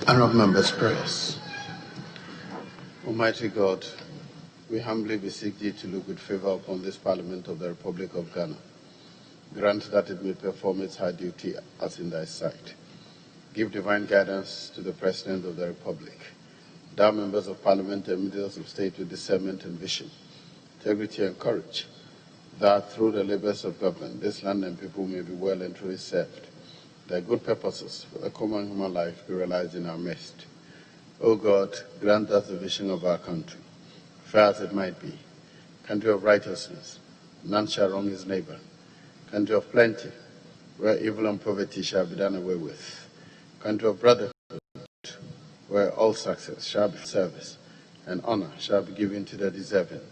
Honourable members, prayers. Almighty God, we humbly beseech thee to look with favour upon this Parliament of the Republic of Ghana. Grant that it may perform its high duty as in thy sight. Give divine guidance to the President of the Republic. Endow members of Parliament and ministers of state with discernment and vision, integrity and courage, that through the labours of government, this land and people may be well and truly served. Thy good purposes for the common human life be realized in our midst. O God, grant us the vision of our country, fair as it might be, country of righteousness, none shall wrong his neighbor, country of plenty, where evil and poverty shall be done away with, country of brotherhood, where all success shall be service, and honor shall be given to the deserving,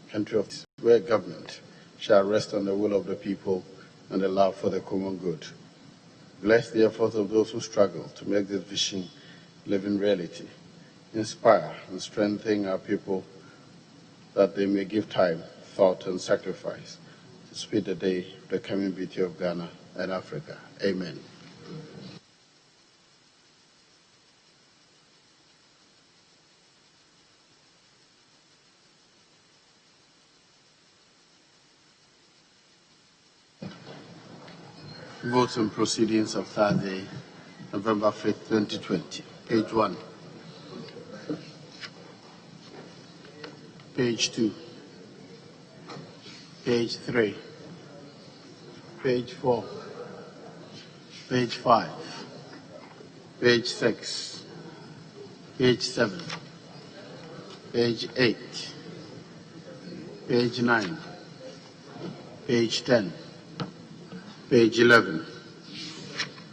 country of where government shall rest on the will of the people and the love for the common good. Bless the efforts of those who struggle to make this vision live in reality. Inspire and strengthen our people that they may give time, thought, and sacrifice to speed the day of the coming beauty of Ghana and Africa. Amen. Votes and proceedings of Thursday, November 5th, 2020. Page 1. Page 2. Page 3. Page 4. Page 5. Page 6. Page 7. Page 8. Page 9. Page 10. Page 11,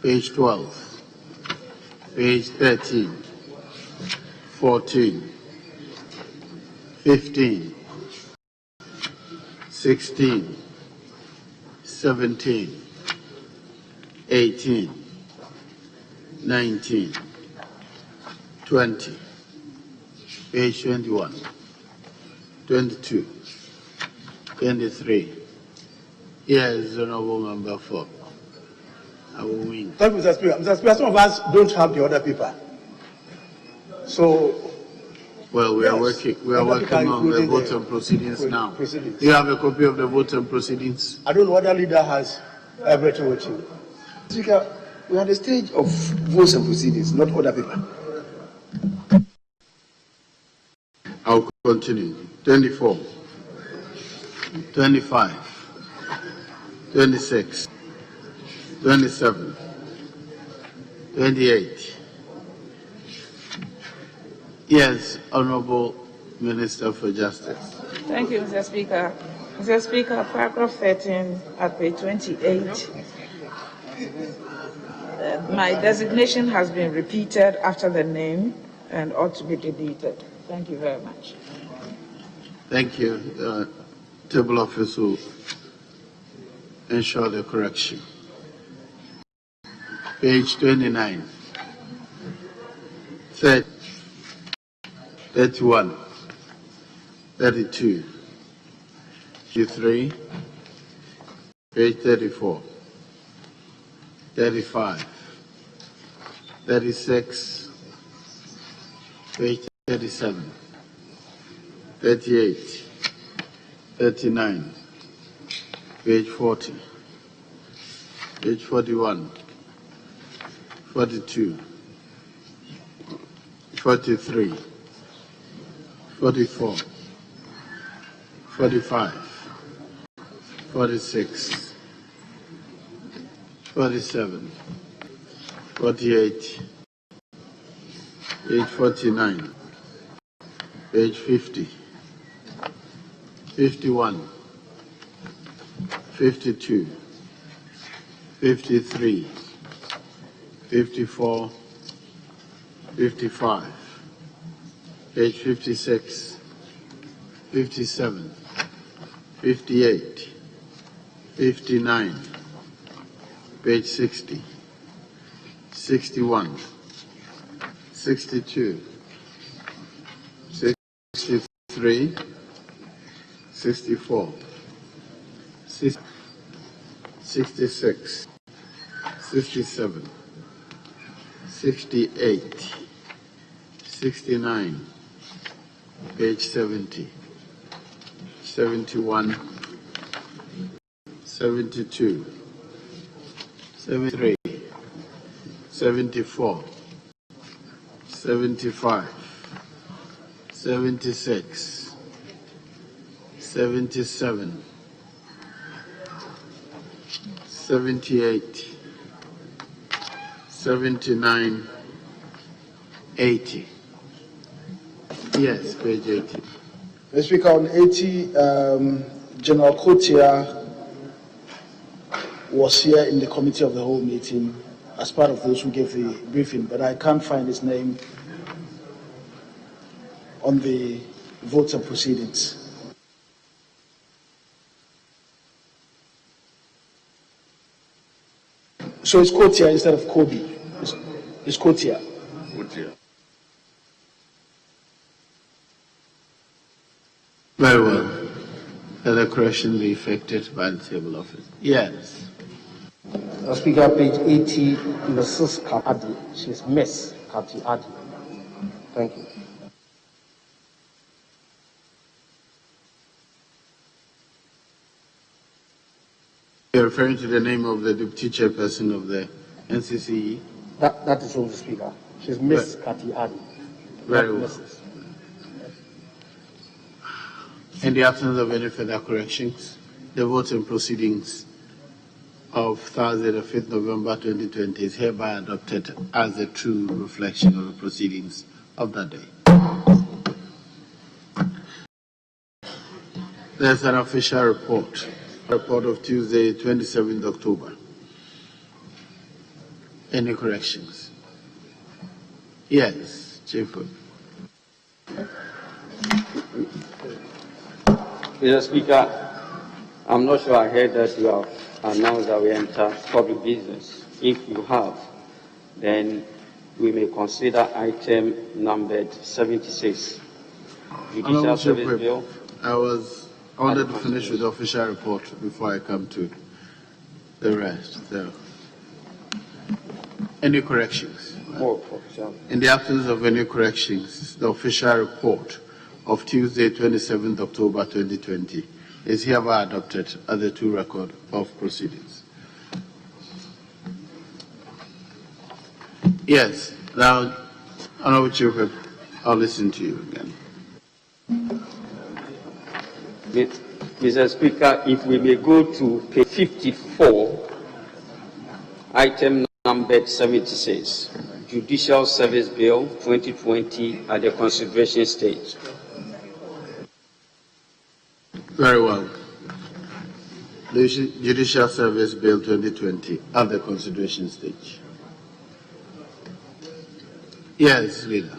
page 12, page 13, 14, 15, 16, 17, 18, 19, 20, page 21, 22, 23. Yes, Honourable Member for. I will win. Thank you, Mr. Speaker. Mr. Speaker, some of us don't have the other paper. So. Well, we are working on the vote and proceedings now. Do you have a copy of the vote and proceedings? I don't know whether leader has everything with you. Speaker, we are at the stage of votes and proceedings, not other paper. I'll continue. 24, 25. 26, 27, 28. Yes, Honourable Minister for Justice. Thank you, Mr. Speaker. Mr. Speaker, paragraph 13 at page 28. My designation has been repeated after the name and ought to be deleted. Thank you very much. Thank you. Table office will ensure the correction. Page 29, 30, 31, 32, 33, page 34, 35, 36, page 37, 38, 39, page 40, page 41, 42, 43, 44, 45, 46, 47, 48, page 49, page 50, 51, 52, 53, 54, 55, page 56, 57, 58, 59, page 60, 61, 62, 63, 64, 66, 67, 68, 69, page 70, 71, 72, 73, 74, 75, 76, 77, 78, 79, 80. Yes, page 80. Mr. Speaker, on 80, General Kotia was here in the committee of the whole meeting as part of those who gave the briefing, but I can't find his name on the votes and proceedings. So it's Kotia instead of Kobe. It's Kotia. Very well. Shall the correction be effected by the table office? Yes. Speaker, page 80, Mrs. Kati. She's Miss Kati Adi. Thank you. You're referring to the name of the deputy chairperson of the NCCE? That is all, Speaker. She's Miss Kati Adi. Very well. In the absence of any further corrections, the votes and proceedings of Thursday, the 5th November 2020 is hereby adopted as a true reflection of the proceedings of that day. There's an official report of Tuesday, 27th October. Any corrections? Yes, Chief Whip. Mr. Speaker, I'm not sure I heard that you have announced that we enter public business. If you have, then we may consider item numbered 76, Judicial Service Bill. I wanted to finish with the official report before I come to the rest. So, any corrections? In the absence of any corrections, the official report of Tuesday, 27th October 2020 is hereby adopted as a true record of proceedings. Yes, now, Honorable Chief Whip, I'll listen to you again. Mr. Speaker, if we may go to page 54, item numbered 76, Judicial Service Bill 2020 at the consideration stage. Very well. The Judicial Service Bill 2020 at the consideration stage. Yes, Leader.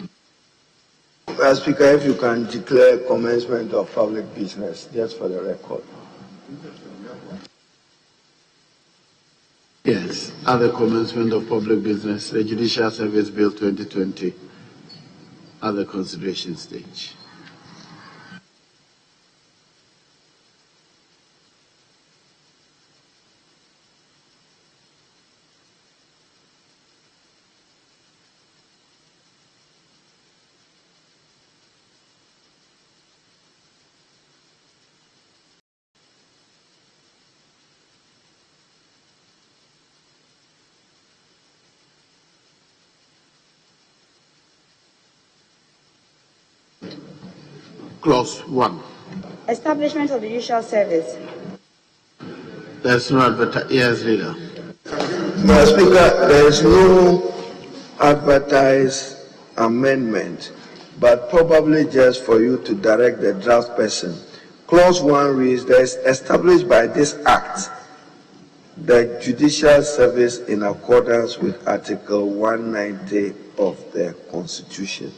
Speaker, if you can declare commencement of public business, just for the record. Yes, at the commencement of public business, the Judicial Service Bill 2020 at the consideration stage. Clause 1. Establishment of the judicial service. There's no advertisement. Yes, Leader. Mr. Speaker, there is no advertised amendment, but probably just for you to direct the draft person. Clause 1 reads, "There is established by this Act the judicial service in accordance with Article 190 of the Constitution."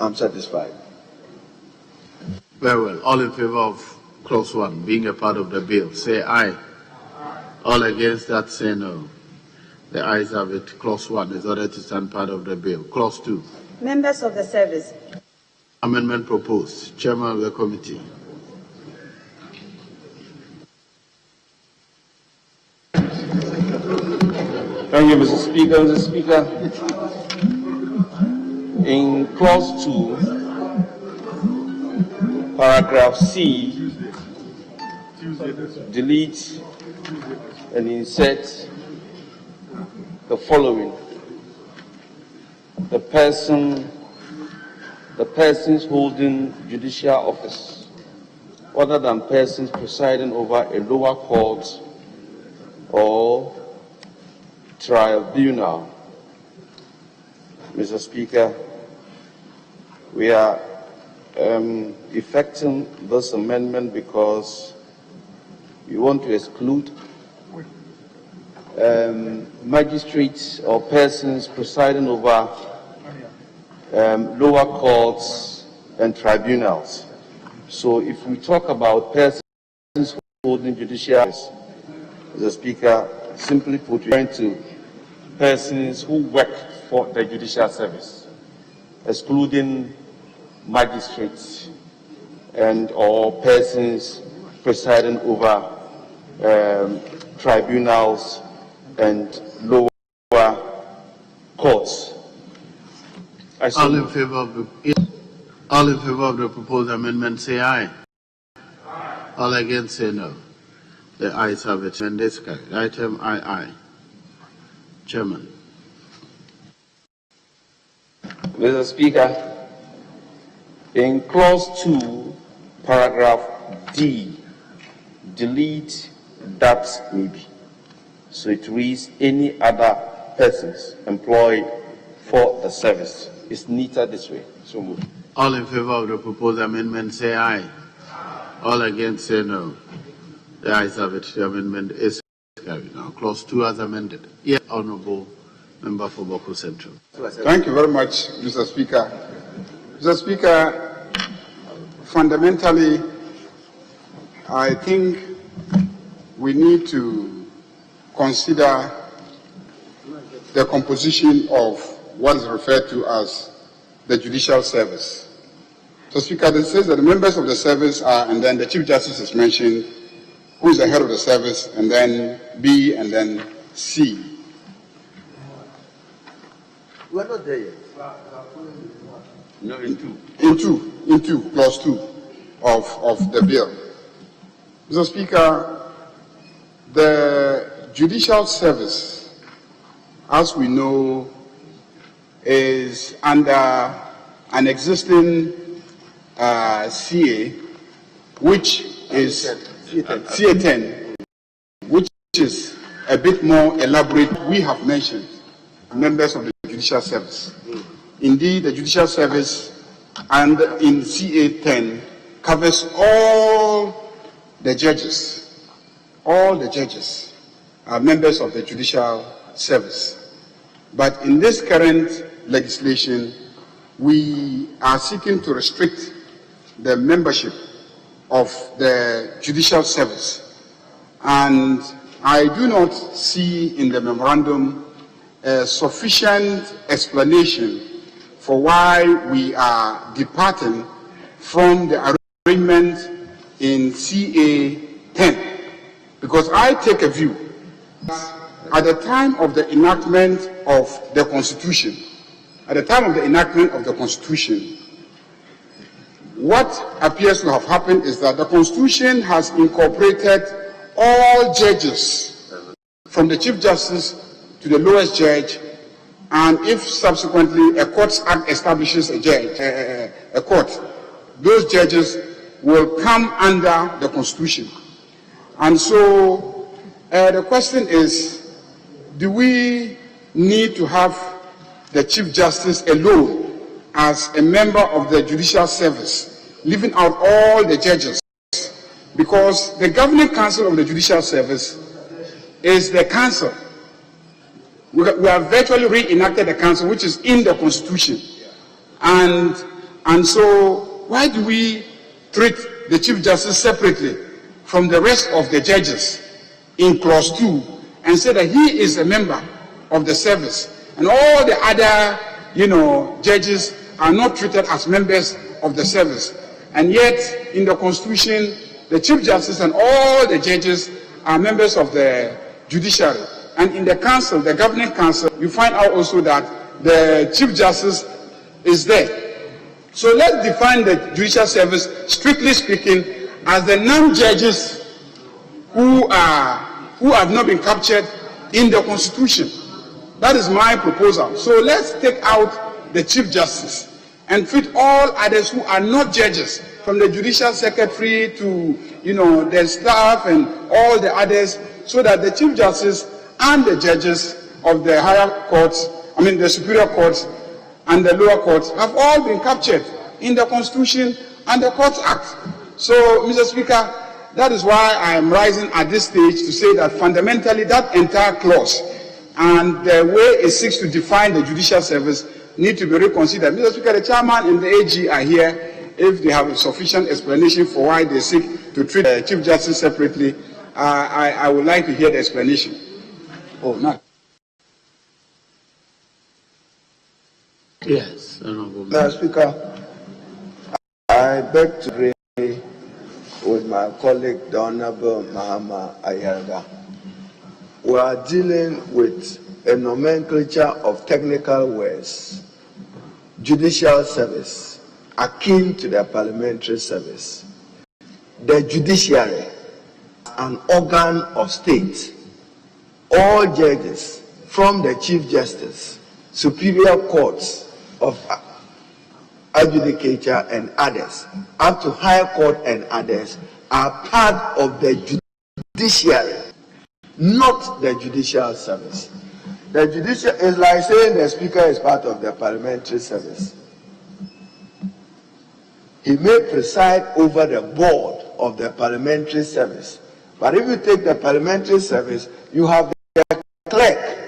I'm satisfied. Very well. All in favor of Clause 1 being a part of the bill, say aye. All against that, say no. The ayes have it. Clause 1 is ordered to stand part of the bill. Clause 2. Members of the service. Amendment proposed. Chairman of the committee. Thank Thank you, Mr. Speaker. Mr. Speaker, in clause 2, paragraph C, delete and insert the following: the persons holding judicial office other than persons presiding over a lower court or tribunal. Mr. Speaker, we are effecting this amendment because we want to exclude magistrates or persons presiding over lower courts and tribunals. So if we talk about persons holding judicial office, Mr. Speaker, simply put, we're referring to persons who work for the judicial service, excluding magistrates and or persons presiding over tribunals and lower courts. All in favor of the proposed amendment, say aye. All against, say no. The ayes have it. And this carried. Item II. Chairman. Mr. Speaker, in clause 2, paragraph D, delete that maybe. So it reads any other persons employed for the service. It's neater this way. So moved. All in favor of the proposed amendment, say aye. All against, say no. The ayes have it. The amendment is carried. Now, clause 2 as amended. Yes, Honorable Member for Boko Central. Thank you very much, Mr. Speaker. Mr. Speaker, fundamentally, I think we need to consider the composition of what is referred to as the judicial service. So, Speaker, it says that the members of the service are, and then the Chief Justice is mentioned, who is the head of the service, and then B, and then C. We're not there yet. No, in two, clause 2 of the bill. Mr. Speaker, the judicial service, as we know, is under an existing CA, which is CA10, which is a bit more elaborate. We have mentioned members of the judicial service. Indeed, the judicial service and in CA10 covers all the judges. All the judges are members of the judicial service. But in this current legislation, we are seeking to restrict the membership of the judicial service. And I do not see in the memorandum a sufficient explanation for why we are departing from the arrangement in CA10. Because I take a view that at the time of the enactment of the Constitution, what appears to have happened is that the Constitution has incorporated all judges, from the Chief Justice to the lowest judge, and if subsequently a court's act establishes a court, those judges will come under the Constitution. And so the question is, do we need to have the Chief Justice alone as a member of the judicial service, leaving out all the judges? Because the governing council of the judicial service is the council. We have virtually reenacted the council, which is in the Constitution. And so why do we treat the Chief Justice separately from the rest of the judges in clause 2 and say that he is a member of the service, and all the other, judges are not treated as members of the service? And yet, in the Constitution, the Chief Justice and all the judges are members of the judiciary. And in the council, the governing council, you find out also that the Chief Justice is there. So let's define the judicial service, strictly speaking, as the non-judges who have not been captured in the Constitution. That is my proposal. So let's take out the Chief Justice and treat all others who are not judges, from the Judicial Secretary to the staff and all the others, so that the Chief Justice and the judges of the higher courts, the superior courts and the lower courts, have all been captured in the Constitution and the Courts Act. So, Mr. Speaker, that is why I am rising at this stage to say that fundamentally that entire clause and the way it seeks to define the judicial service need to be reconsidered. Mr. Speaker, the chairman and the AG are here. If they have a sufficient explanation for why they seek to treat the Chief Justice separately, I would like to hear the explanation. Oh, no. Yes, Honorable. Mr. Speaker, I beg to agree with my colleague, the Honorable Mahama Ayarga. We are dealing with a nomenclature of technical words. Judicial service, akin to the parliamentary service. The judiciary, an organ of state. All judges, from the Chief Justice, superior courts of adjudicature and others, up to high court and others, are part of the judiciary, not the judicial service. The judicial is like saying the speaker is part of the parliamentary service. He may preside over the board of the parliamentary service. But if you take the parliamentary service, you have the clerk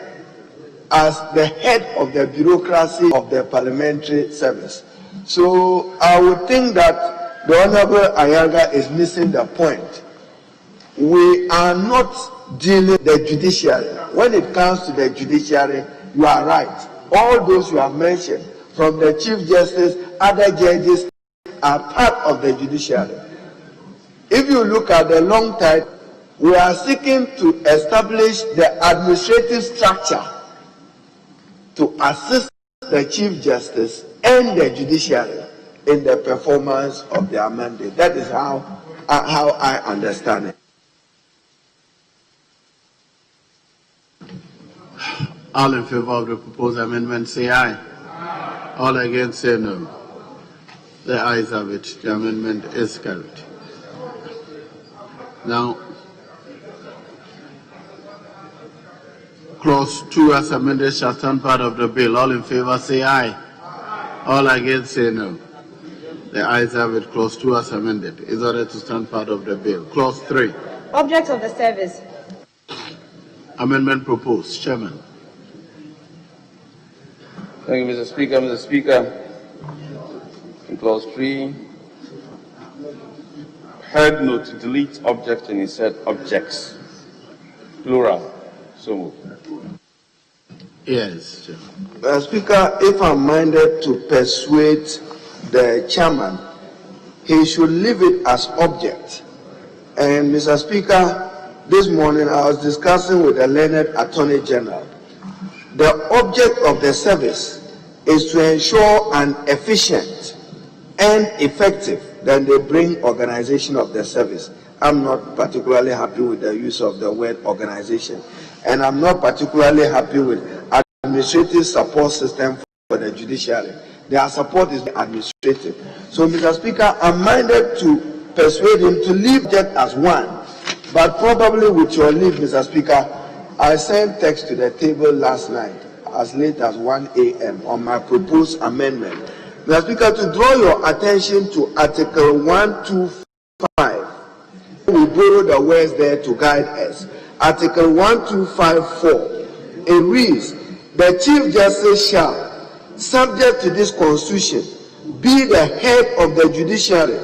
as the head of the bureaucracy of the parliamentary service. So I would think that the Honorable Ayaga is missing the point. We are not dealing with the judiciary. When it comes to the judiciary, you are right. All those you have mentioned, from the Chief Justice, other judges, are part of the judiciary. If you look at the long title, we are seeking to establish the administrative structure to assist the Chief Justice and the judiciary in the performance of their mandate. That is how I understand it. All in favor of the proposed amendment, say aye. All against, say no. The ayes have it. The amendment is carried. Now, Clause 2 as amended shall stand part of the bill. All in favor, say aye. All against, say no. The ayes have it. Clause 2 as amended is ordered to stand part of the bill. Clause 3. Object of the service. Amendment proposed. Chairman. Thank you, Mr. Speaker. Mr. Speaker, in Clause 3, heard note to delete object and insert objects. Plural. So moved. Yes, Chairman. Mr. Speaker, if I'm minded to persuade the chairman, he should leave it as object. And Mr. Speaker, this morning I was discussing with the learned Attorney General. The object of the service is to ensure an efficient and effective, then they bring organization of the service. I'm not particularly happy with the use of the word organization. And I'm not particularly happy with administrative support system for the judiciary. Their support is administrative. So, Mr. Speaker, I'm minded to persuade him to leave that as one. But probably with your leave, Mr. Speaker, I sent text to the table last night as late as 1 a.m. on my proposed amendment. Mr. Speaker, to draw your attention to Article 125. We borrow the words there to guide us. Article 1254. It reads, the Chief Justice shall, subject to this Constitution, be the head of the judiciary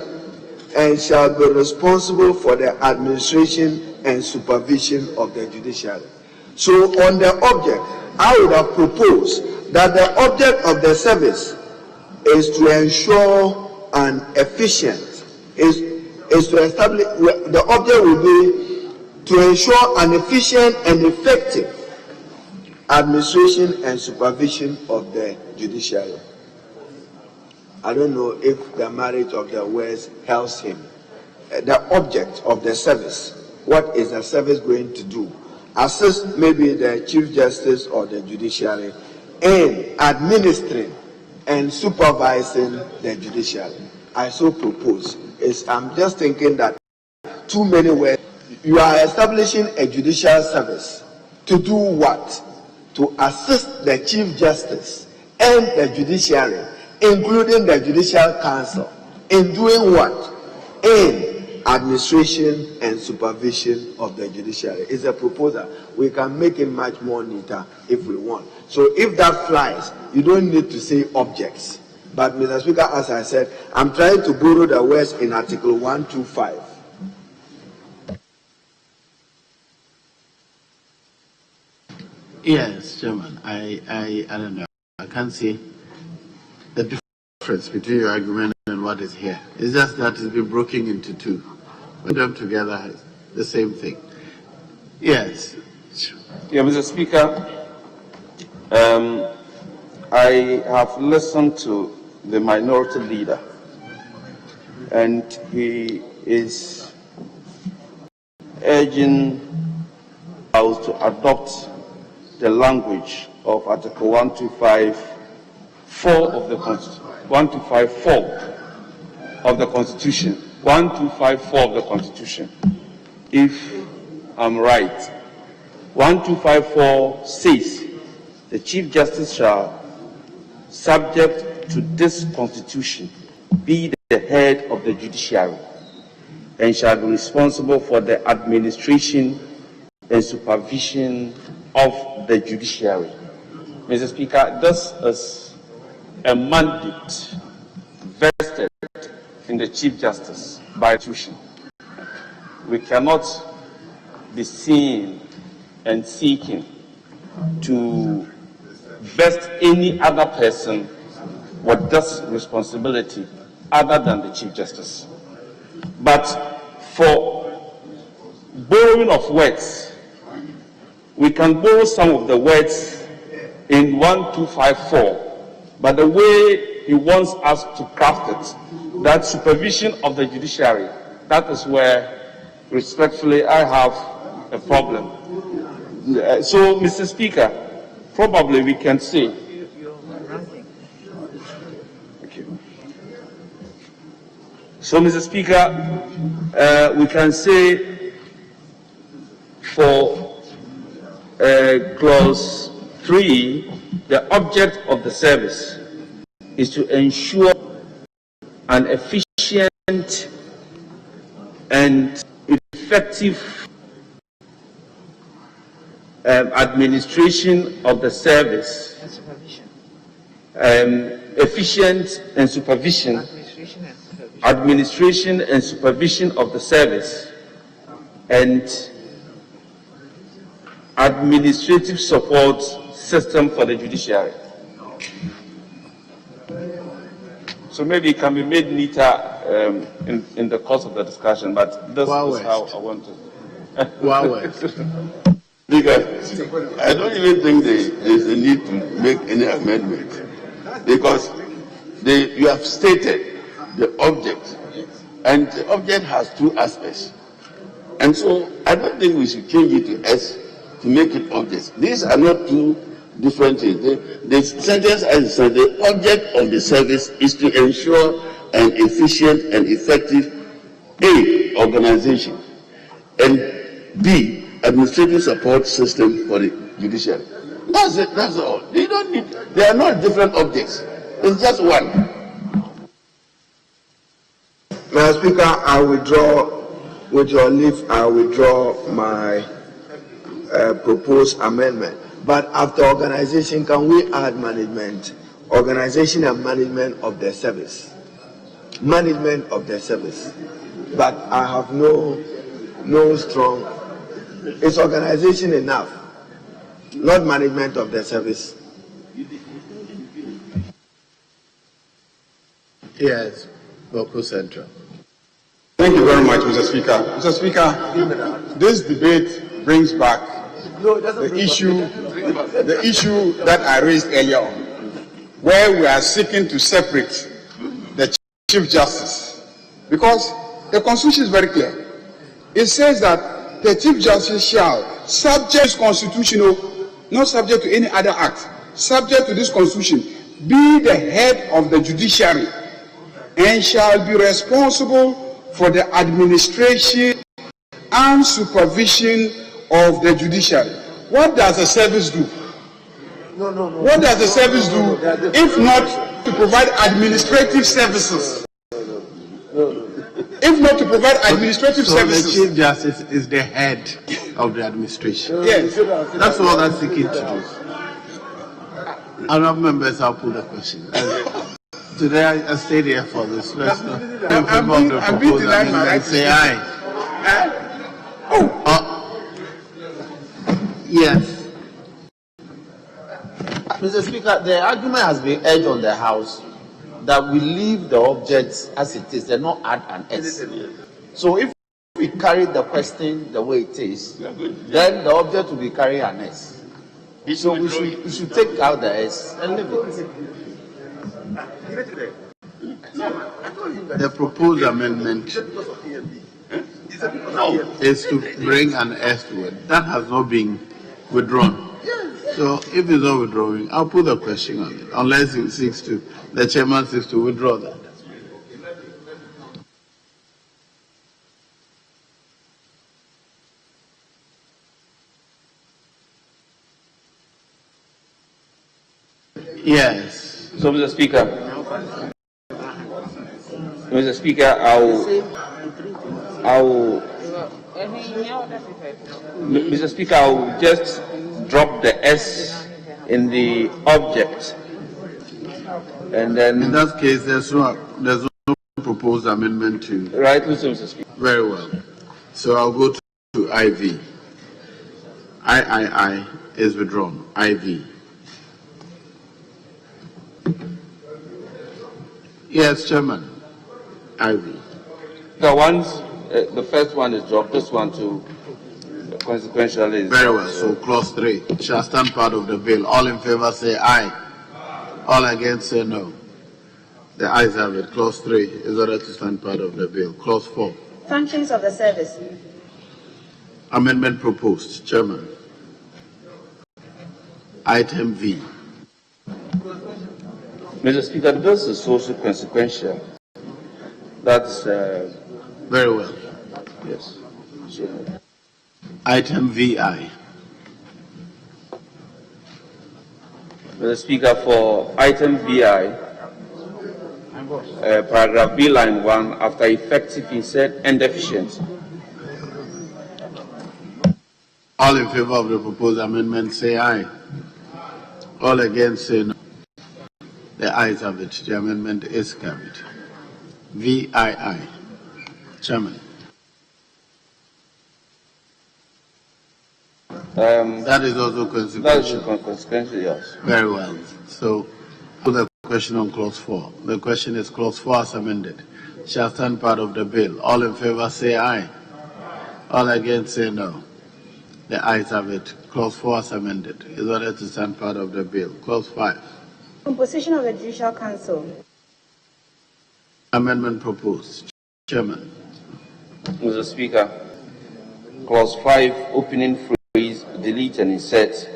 and shall be responsible for the administration and supervision of the judiciary. So on the object, I would have proposed that the object of the service is to ensure an efficient, is to establish, the object will be to ensure an efficient and effective administration and supervision of the judiciary. I don't know if the marriage of the words helps him. The object of the service, what is the service going to do? Assist maybe the Chief Justice or the judiciary in administering and supervising the judiciary. I so propose. I'm just thinking that too many words. You are establishing a judicial service to do what? To assist the Chief Justice and the judiciary, including the Judicial Council, in doing what? In administration and supervision of the judiciary. It's a proposal. We can make it much more neater if we want. So if that flies, you don't need to say objects. But Mr. Speaker, as I said, I'm trying to borrow the words in Article 125. Yes, Chairman. I don't know. I can't see the difference between your argument and what is here. It's just that it's been broken into two. Put them together, the same thing. Yes. Yeah, Mr. Speaker, I have listened to the minority leader, and he is urging us to adopt the language of Article 125(4) of the Constitution. 125(4) of the Constitution. 125(4) of the Constitution. If I'm right, 125(4) says the Chief Justice shall, subject to this Constitution, be the head of the judiciary and shall be responsible for the administration and supervision of the judiciary. Mr. Speaker, this is a mandate vested in the Chief Justice by Constitution. We cannot be seen and seeking to vest any other person with this responsibility other than the Chief Justice. But for borrowing of words, we can borrow some of the words in 1254, but the way he wants us to craft it, that supervision of the judiciary, that is where, respectfully, I have a problem. So, Mr. Speaker, probably we can say, okay. So, Mr. Speaker, we can say for Clause 3, the object of the service is to ensure an efficient and effective administration of the service, efficient and supervision, administration and supervision of the service, and administrative support system for the judiciary. So maybe it can be made neater in the course of the discussion, but this is how I want to. Because I don't even think there's a need to make any amendment, because you have stated the object, and the object has two aspects. And so I don't think we should change it to S to make it objects. These are not two different things. The sentence as said, the object of the service is to ensure an efficient and effective A, organization, and B, administrative support system for the judiciary. That's it, that's all. They don't need, they are not different objects. It's just one. Mr. Speaker, I withdraw, with your leave, I withdraw my proposed amendment. But after organization, can we add management? Organization and management of the service. Management of the service. But I have no strong, it's organization enough, not management of the service. Yes, Boko Central. Thank you very much, Mr. Speaker. Mr. Speaker, this debate brings back the issue the issue that I raised earlier on, where we are seeking to separate the Chief Justice. Because the Constitution is very clear. It says that the Chief Justice shall, subject to constitutional, not subject to any other act, subject to this Constitution, be the head of the judiciary and shall be responsible for the administration and supervision of the judiciary. What does the service do? What does the service do if not to provide administrative services? If not to provide administrative services. So the Chief Justice is the head of the administration. Yes. That's what I'm seeking to do. Honourable members, I'll put the question. Today I stayed here for this. I'm being denied my right to say aye. Yes. Mr. Speaker, the argument has been urged on the House that we leave the objects as it is and not add an S. So if we carry the question the way it is, then the object will be carrying an S. So we should take out the S and leave it. The proposed amendment is to bring an S to it. That has not been withdrawn. So if it's not withdrawing, I'll put the question on it, unless the chairman seeks to withdraw that. Yes. So, Mr. Speaker, Mr. Speaker, I'll just drop the S in the object, and then in that case, there's no proposed amendment to. Right, Mr. Speaker. Very well. So I'll go to IV. I is withdrawn. IV. Yes, Chairman. IV. The first one is dropped. This one too. Consequential is very well. So clause 3 shall stand part of the bill. All in favor say aye. All against say no. The ayes have it. Clause 3 is ordered to stand part of the bill. Clause 4. Functions of the service. Amendment proposed. Chairman. Item V. Mr. Speaker, this is also consequential. That's very well. Yes. Item VI. Mr. Speaker, for item VI, paragraph B, line 1, after effective, insert and deficient. All in favor of the proposed amendment say aye. All against say no. The ayes have it. The amendment is carried. VII. Chairman. That is also consequential. That is consequential, yes. Very well. So, put the question on clause 4. The question is clause 4 as amended. Shall stand part of the bill. All in favor say aye. All against say no. The ayes have it. Clause 4 as amended is ordered to stand part of the bill. Clause 5. Composition of the Judicial Council. Amendment proposed. Chairman. Mr. Speaker, clause 5, opening phrase, delete and insert.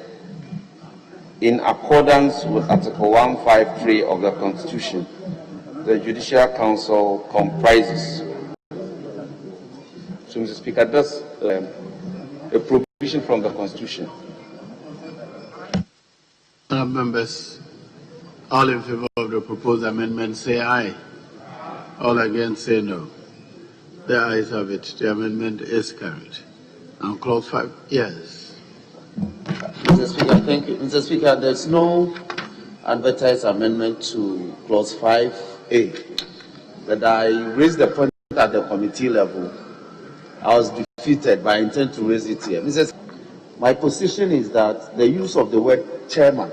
In accordance with Article 153 of the Constitution, the Judicial Council comprises. So, Mr. Speaker, that's a provision from the Constitution. Members, all in favor of the proposed amendment say aye. All against say no. The ayes have it. The amendment is carried. And clause 5, yes. Mr. Speaker, thank you. Mr. Speaker, there's no advertised amendment to clause 5A. But I raised the point at the committee level. I was defeated, but I intend to raise it here. Mr. Speaker, my position is that the use of the word chairman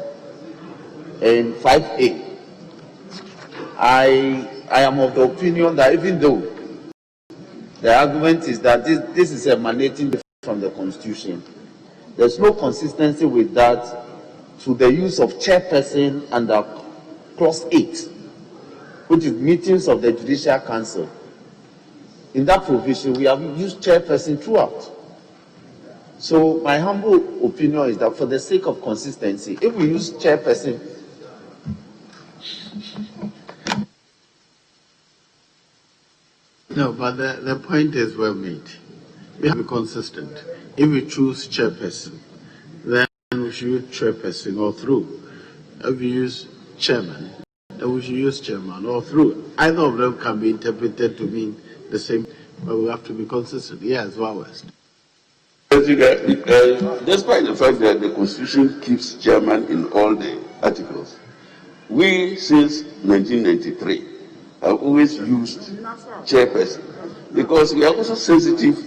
in 5A, I am of the opinion that even though the argument is that this is emanating from the Constitution, there's no consistency with that to the use of chairperson under clause 8, which is meetings of the Judicial Council. In that provision, we have used chairperson throughout. So my humble opinion is that for the sake of consistency, if we use chairperson, no, but the point is well made. We have to be consistent. If we choose chairperson, then we should use chairperson all through. If we use chairman, then we should use chairman all through. Either of them can be interpreted to mean the same, but we have to be consistent. Yes, West. Despite the fact that the Constitution keeps chairman in all the articles, we, since 1993, have always used chairperson because we are also sensitive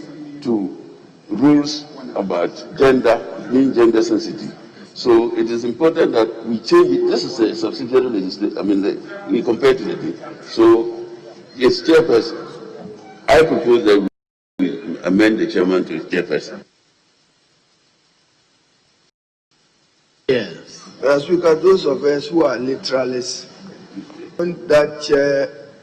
to rules about gender, being gender sensitive. So it is important that we change it. This is a subsidiary legislation. We compare to the thing. So it's chairperson. I propose that we amend the chairman to chairperson. Yes. Speaker, those of us who are literalists, that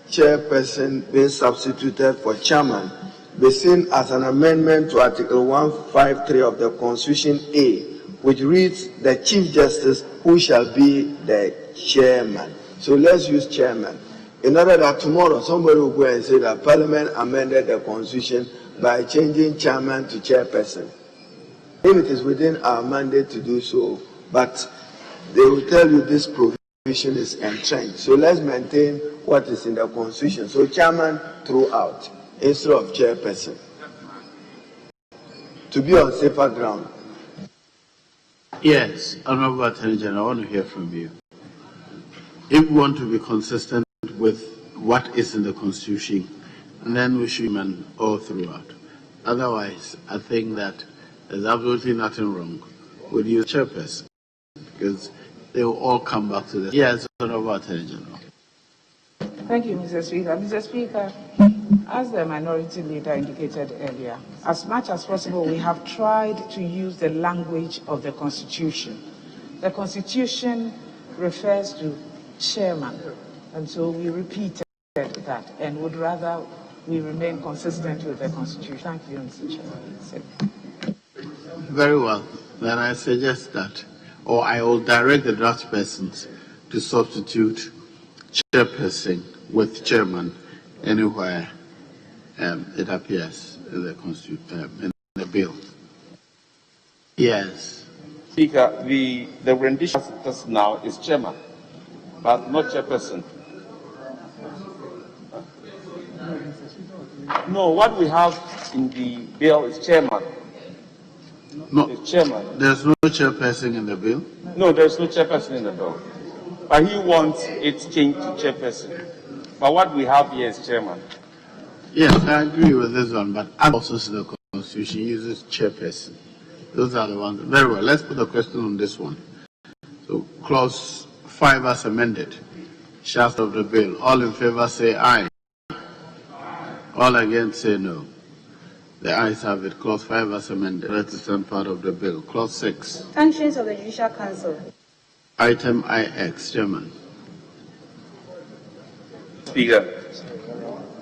chairperson being substituted for chairman be seen as an amendment to Article 153 of the Constitution A, which reads, the Chief Justice who shall be the chairman. So let's use chairman. In order that tomorrow somebody will go and say that Parliament amended the Constitution by changing chairman to chairperson. If it is within our mandate to do so, but they will tell you this provision is entrenched. So let's maintain what is in the Constitution. So chairman throughout instead of chairperson, to be on safer ground. Yes, Honorable Attorney General, I want to hear from you. If we want to be consistent with what is in the Constitution, then we should amend all throughout. Otherwise, I think that there's absolutely nothing wrong with your chairperson, because they will all come back to the... Yes, Honorable Attorney General. Thank you, Mr. Speaker. Mr. Speaker, as the minority leader indicated earlier, as much as possible, we have tried to use the language of the Constitution. The Constitution refers to chairman, and so we repeated that and would rather we remain consistent with the Constitution. Thank you, Mr. Chairman. Very well. Then I suggest that, or I will direct the draft persons to substitute chairperson with chairman anywhere it appears in the Constitution, in the bill. Yes. Speaker, the rendition just now is chairman, but not chairperson. No, what we have in the bill is chairman. No, it's chairman. There's no chairperson in the bill? No, there's no chairperson in the bill. But he wants it changed to chairperson. But what we have here is chairman. Yes, I agree with this one, but also the Constitution uses chairperson. Those are the ones. Very well, let's put a question on this one. So, clause 5 as amended. Shaft of the bill. All in favor say aye. All against say no. The ayes have it. Clause 5 as amended. Reticent part of the bill. Clause 6. Functions of the Judicial Council. Item IX, Chairman. Speaker,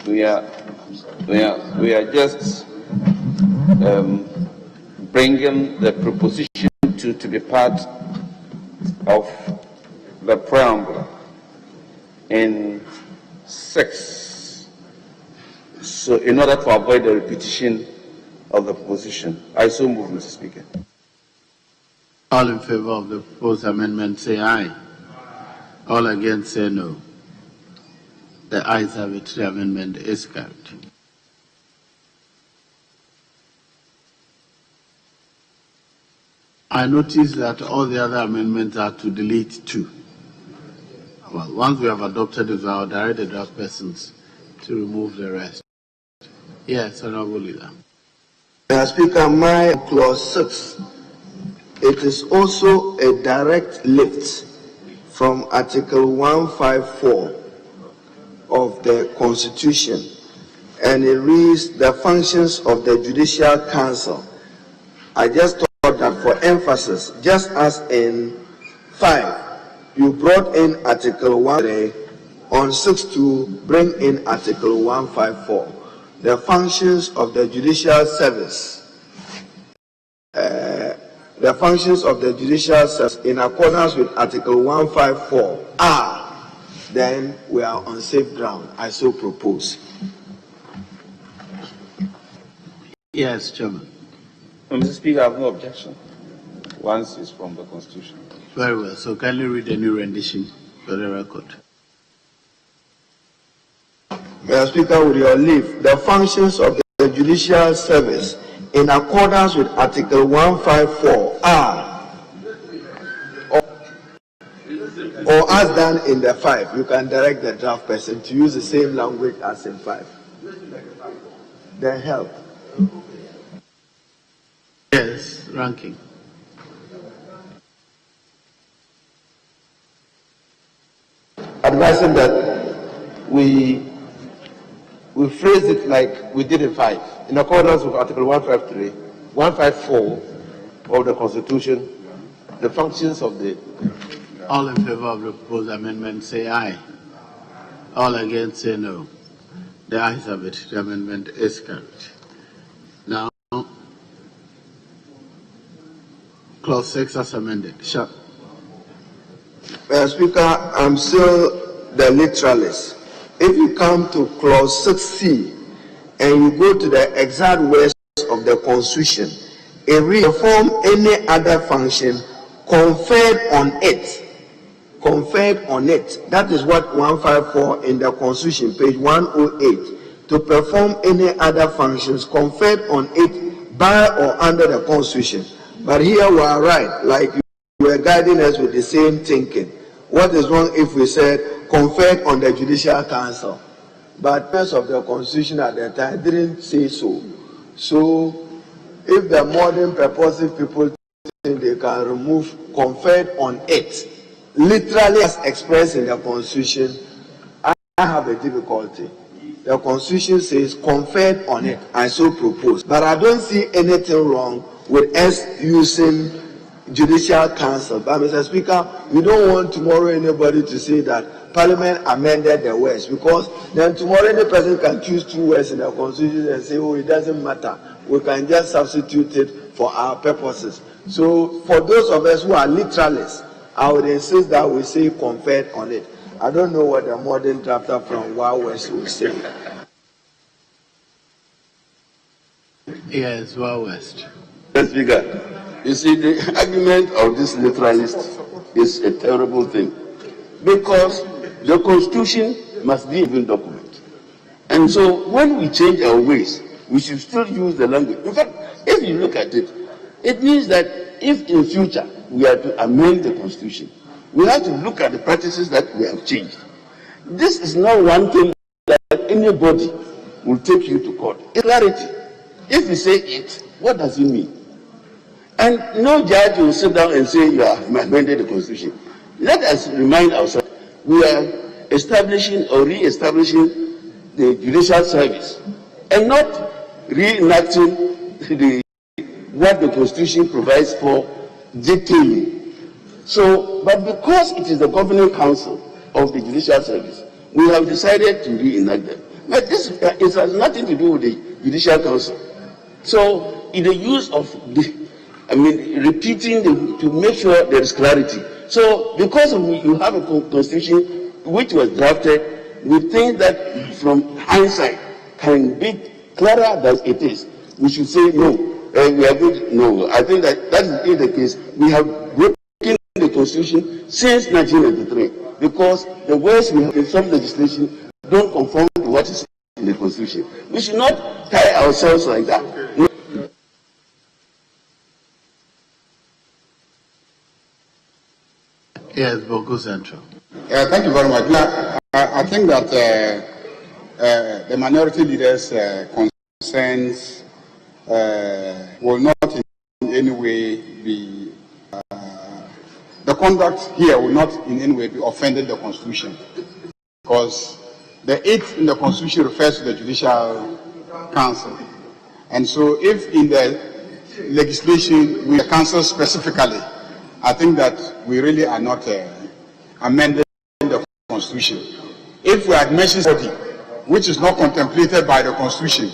we are just bringing the proposition to be part of the preamble in 6. So in order to avoid the repetition of the proposition, I so move, Mr. Speaker. All in favor of the proposed amendment say aye. All against say no. The ayes have it. The amendment is carried. I notice that all the other amendments are to delete 2. Well, once we have adopted it, I'll direct the draft persons to remove the rest. Yes, Honorable Leader. Speaker, my clause 6. It is also a direct lift from Article 154 of the Constitution, and it reads the functions of the Judicial Council. I just thought that for emphasis, just as in 5, you brought in Article 1 on 6.2, bring in Article 154. The functions of the judicial service. The functions of the judicial service in accordance with Article 154 are, then we are on safe ground. I so propose. Yes, Chairman. Mr. Speaker, I have no objection. Once it's from the Constitution. Very well. So kindly read the new rendition for the record. Mr. Speaker, with your leave, the functions of the judicial service in accordance with Article 154 are, or as done in the 5, you can direct the draft person to use the same language as in 5. Then help. Yes, ranking. Advising that we phrase it like we did in 5, in accordance with Article 153, 154 of the Constitution, the functions of the... All in favor of the proposed amendment say aye. All against say no. The ayes have it. The amendment is carried. Now, Clause 6 as amended. Sharp. Mr. Speaker, I'm still the literalist. If you come to Clause 6C and you go to the exact words of the Constitution, it reads, perform any other function conferred on it. Conferred on it. That is what 154 in the Constitution, page 108. To perform any other functions conferred on it by or under the Constitution. But here we are right, like you were guiding us with the same thinking. What is wrong if we said conferred on the Judicial Council? But most of the Constitution at the time didn't say so. So if the modern purposive people think they can remove conferred on it, literally as expressed in the Constitution, I have a difficulty. The Constitution says conferred on it, I so propose. But I don't see anything wrong with us using Judicial Council. But Mr. Speaker, we don't want tomorrow anybody to say that Parliament amended the words, because then tomorrow any person can choose 2 words in the Constitution and say, oh, it doesn't matter. We can just substitute it for our purposes. So for those of us who are literalists, I would insist that we say conferred on it. I don't know what the modern drafter from Wild West will say. Yes, Wild West. Mr. Speaker, you see, the argument of this literalist is a terrible thing, because the Constitution must be a living document. And so when we change our ways, we should still use the language. In fact, if you look at it, it means that if in future we are to amend the Constitution, we have to look at the practices that we have changed. This is not one thing that anybody will take you to court. It's clarity. If you say it, what does it mean? And no judge will sit down and say you have amended the Constitution. Let us remind ourselves, we are establishing or re-establishing the judicial service and not reenacting what the Constitution provides for detailing. So, but because it is the governing council of the judicial service, we have decided to reenact them. But this it has nothing to do with the judicial council. So, in the use of repeating to make sure there is clarity. So, because you have a constitution which was drafted, we think that from hindsight can be clearer than it is. We should say no. We are good. No, I think that is the case. We have broken the Constitution since 1993 because the words we have in some legislation don't conform to what is in the Constitution. We should not tie ourselves like that. No. Yes, Boko Central. Thank you very much. Now, I think that the minority leaders' concerns will not in any way be, the conduct here will not in any way be offending the Constitution, because the 8th in the Constitution refers to the Judicial Council. And so if in the legislation with the Council specifically, I think that we really are not amending the Constitution. If we had mentioned body, which is not contemplated by the Constitution,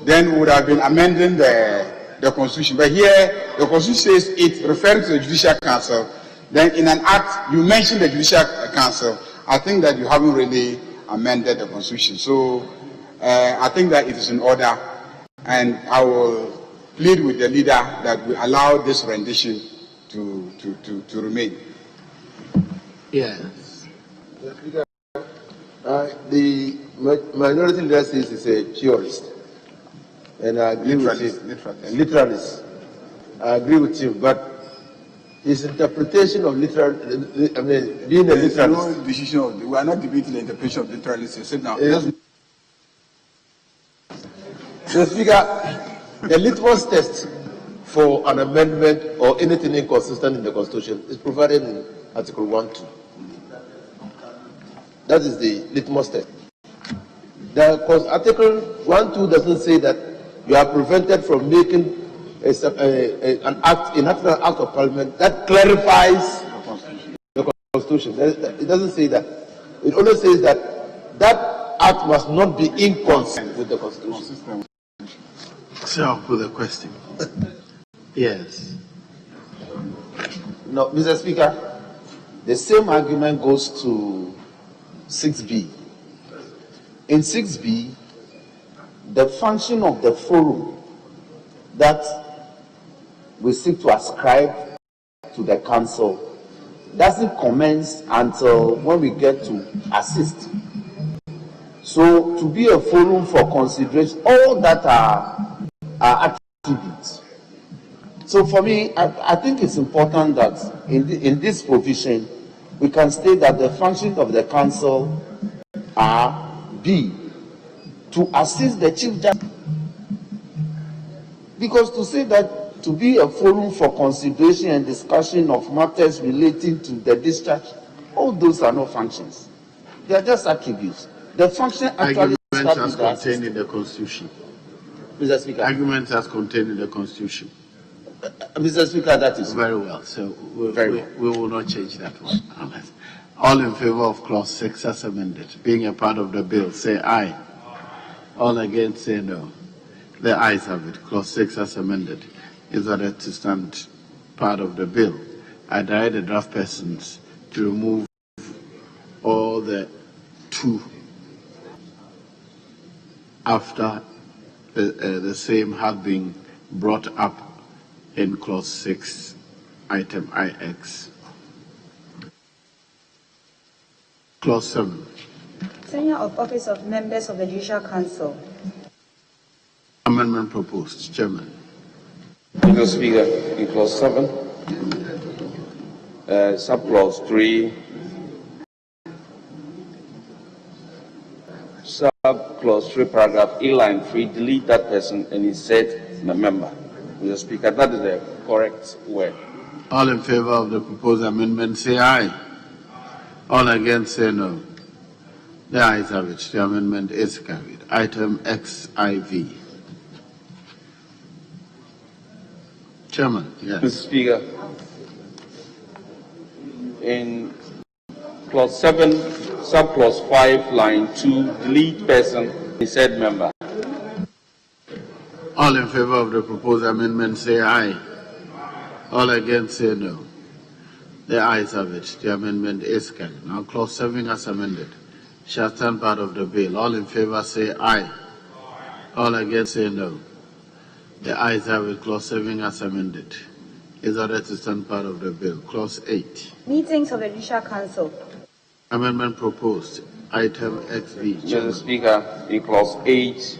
then we would have been amending the Constitution. But here, the Constitution says it referring to the Judicial Council. Then in an act, you mention the Judicial Council. I think that you haven't really amended the Constitution. So I think that it is in order, and I will plead with the leader that we allow this rendition to remain. Yes. The minority leader says he's a purist, and I agree with him. Literalist. I agree with him, but his interpretation of being a literalist. No decision. We are not debating the interpretation of literalist. Sit down. So, Speaker, the litmus test for an amendment or anything inconsistent in the Constitution is provided in Article 1(2). That is the litmus test. Article 1(2) doesn't say that you are prevented from making an act of Parliament that clarifies the Constitution. It doesn't say that. It only says that that act must not be inconsistent with the Constitution. So, with a question. Yes. No, Mr. Speaker, the same argument goes to 6B. In 6B, the function of the forum that we seek to ascribe to the council doesn't commence until when we get to assist. So, to be a forum for consideration, all that are attributes. So, for me, I think it's important that in this provision, we can state that the functions of the council are B, to assist the Chief Justice. Because to say that to be a forum for consideration and discussion of matters relating to the discharge, all those are not functions. They are just attributes. The function actually argument as contained in the Constitution. Mr. Speaker. Argument as contained in the Constitution. Mr. Speaker, that is very well. So we will not change that one. All in favor of Clause 6 as amended, being a part of the bill, say aye. All against, say no. The ayes have it. Clause 6 as amended is ordered to stand part of the bill. I direct the draft persons to remove all the 2 after the same have been brought up in Clause 6, item IX. Clause 7. Tenure of office of members of the Judicial Council. Amendment proposed. Chairman. Mr. Speaker, in Clause 7, subclause 3, subclause 3, paragraph E, line 3, delete that person and insert the member. Mr. Speaker, that is the correct word. All in favor of the proposed amendment, say aye. All against, say no. The ayes have it. The amendment is carried. Item XIV. Chairman, yes. Mr. Speaker, in Clause 7, subclause 5, line 2, delete person, insert member. All in favor of the proposed amendment, say aye. All against, say no. The ayes have it. The amendment is carried. Now, Clause 7 as amended shall stand part of the bill. All in favor, say aye. All against, say no. The ayes have it. Clause 7 as amended is ordered to stand part of the bill. Clause 8. Meetings of the Judicial Council. Amendment proposed. Item XV. Mr. Speaker, in Clause 8,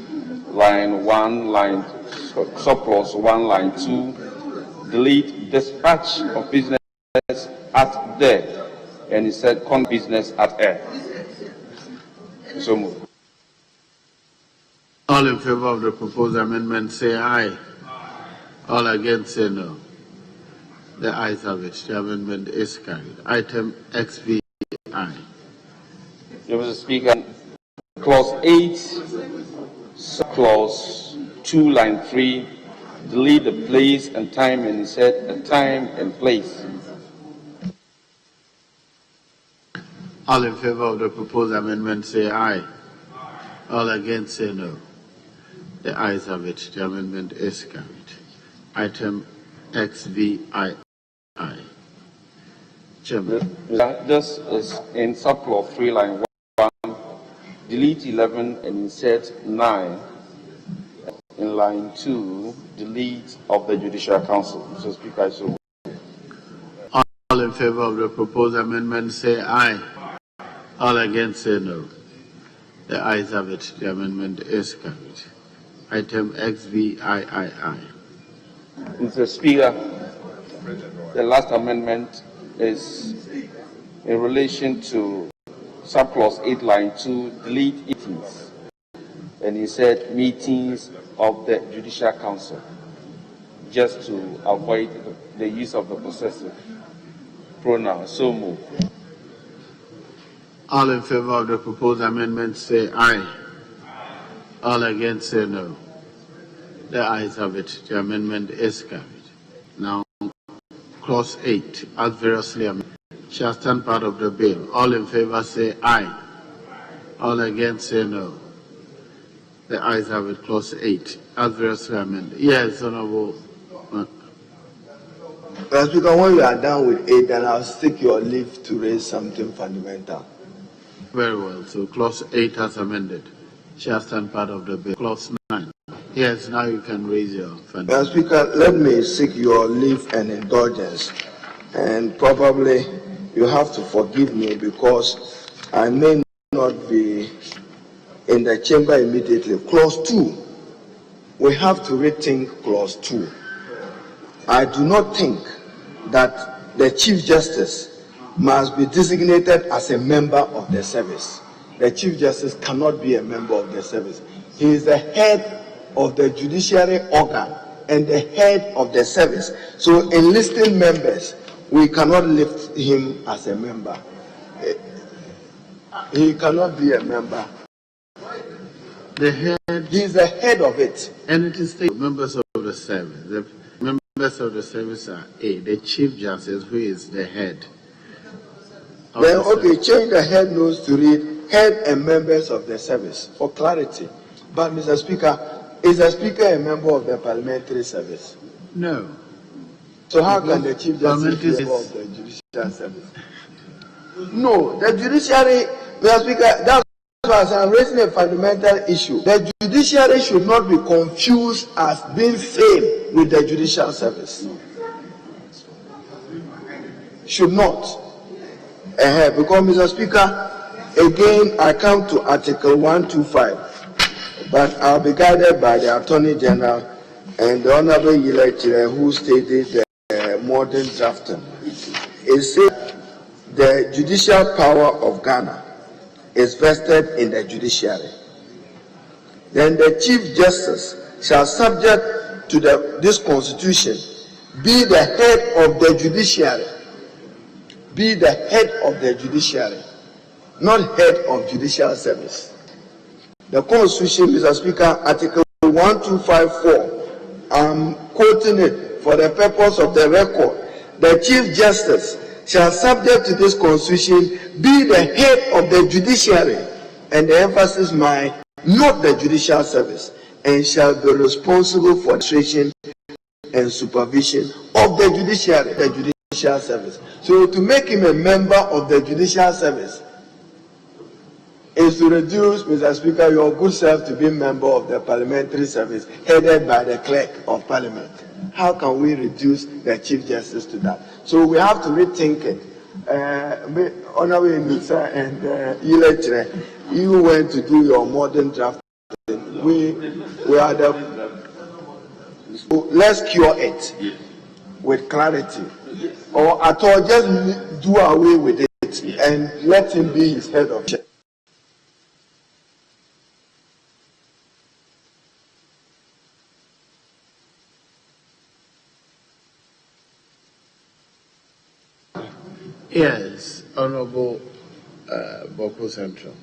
line 1, line subclause 1, line 2, delete dispatch of business at the, and it said business at air. So move. All in favor of the proposed amendment, say aye. All against, say no. The ayes have it. The amendment is carried. Item XVI. Mr. Speaker, Clause 8, subclause 2, line 3, delete the place and time and insert a time and place. All in favor of the proposed amendment say aye. All against say no. The ayes have it. The amendment is carried. Item XVI. Chairman. This is in subclause 3, line 1, delete 11 and insert 9. In line 2, delete of the Judicial Council. Mr. Speaker, I so move. All in favor of the proposed amendment say aye. All against say no. The ayes have it. The amendment is carried. Item XVI. Mr. Speaker, the last amendment is in relation to subclause 8, line 2, delete meetings, and he said meetings of the Judicial Council, just to avoid the use of the possessive pronoun. So move. All in favor of the proposed amendment say aye. All against say no. The ayes have it. The amendment is carried. Now, clause 8, as variously amended, shall stand part of the bill. All in favor say aye. All against say no. The ayes have it. Clause 8, as variously amended. Yes, Honorable. Mr. Speaker, when you are done with 8, then I'll seek your leave to raise something fundamental. Very well. So, clause 8 as amended shall stand part of the bill. Clause 9. Yes, now you can raise your fundamental. Mr. Speaker, let me seek your leave and indulgence. And probably you have to forgive me because I may not be in the chamber immediately. Clause 2, we have to rethink clause 2. I do not think that the Chief Justice must be designated as a member of the service. The Chief Justice cannot be a member of the service. He is the head of the judiciary organ and the head of the service. So enlisting members, we cannot lift him as a member. He cannot be a member. The head. He is the head of it. And it is the members of the service. The members of the service are A, the Chief Justice, who is the head. Then, okay, change the head notes to read head and members of the service for clarity. But, Mr. Speaker, is the Speaker a member of the parliamentary service? No. So how can the Chief Justice be a member of the judicial service? No, the judiciary, Mr. Speaker, that's why I'm raising a fundamental issue. The judiciary should not be confused as being same with the judicial service. Should not. Because, Mr. Speaker, again, I come to Article 125, but I'll be guided by the Attorney General and the Honorable Yilechire, who stated the modern drafting. It says the judicial power of Ghana is vested in the judiciary. Then the Chief Justice shall, subject to this Constitution, be the head of the judiciary. Be the head of the judiciary, not head of judicial service. The Constitution, Mr. Speaker, Article 1254, I'm quoting it for the purpose of the record. The Chief Justice shall, subject to this Constitution, be the head of the judiciary, and the emphasis might not the judicial service, and shall be responsible for administration and supervision of the judiciary, the judicial service. So to make him a member of the judicial service is to reduce, Mr. Speaker, your good self to be a member of the parliamentary service headed by the clerk of parliament. How can we reduce the Chief Justice to that? So we have to rethink it. Honorable Nisa and Yilechire, you went to do your modern drafting. We are the. So let's cure it with clarity, or at all just do away with it and let him be his head of check. Yes, Honorable Boko Central.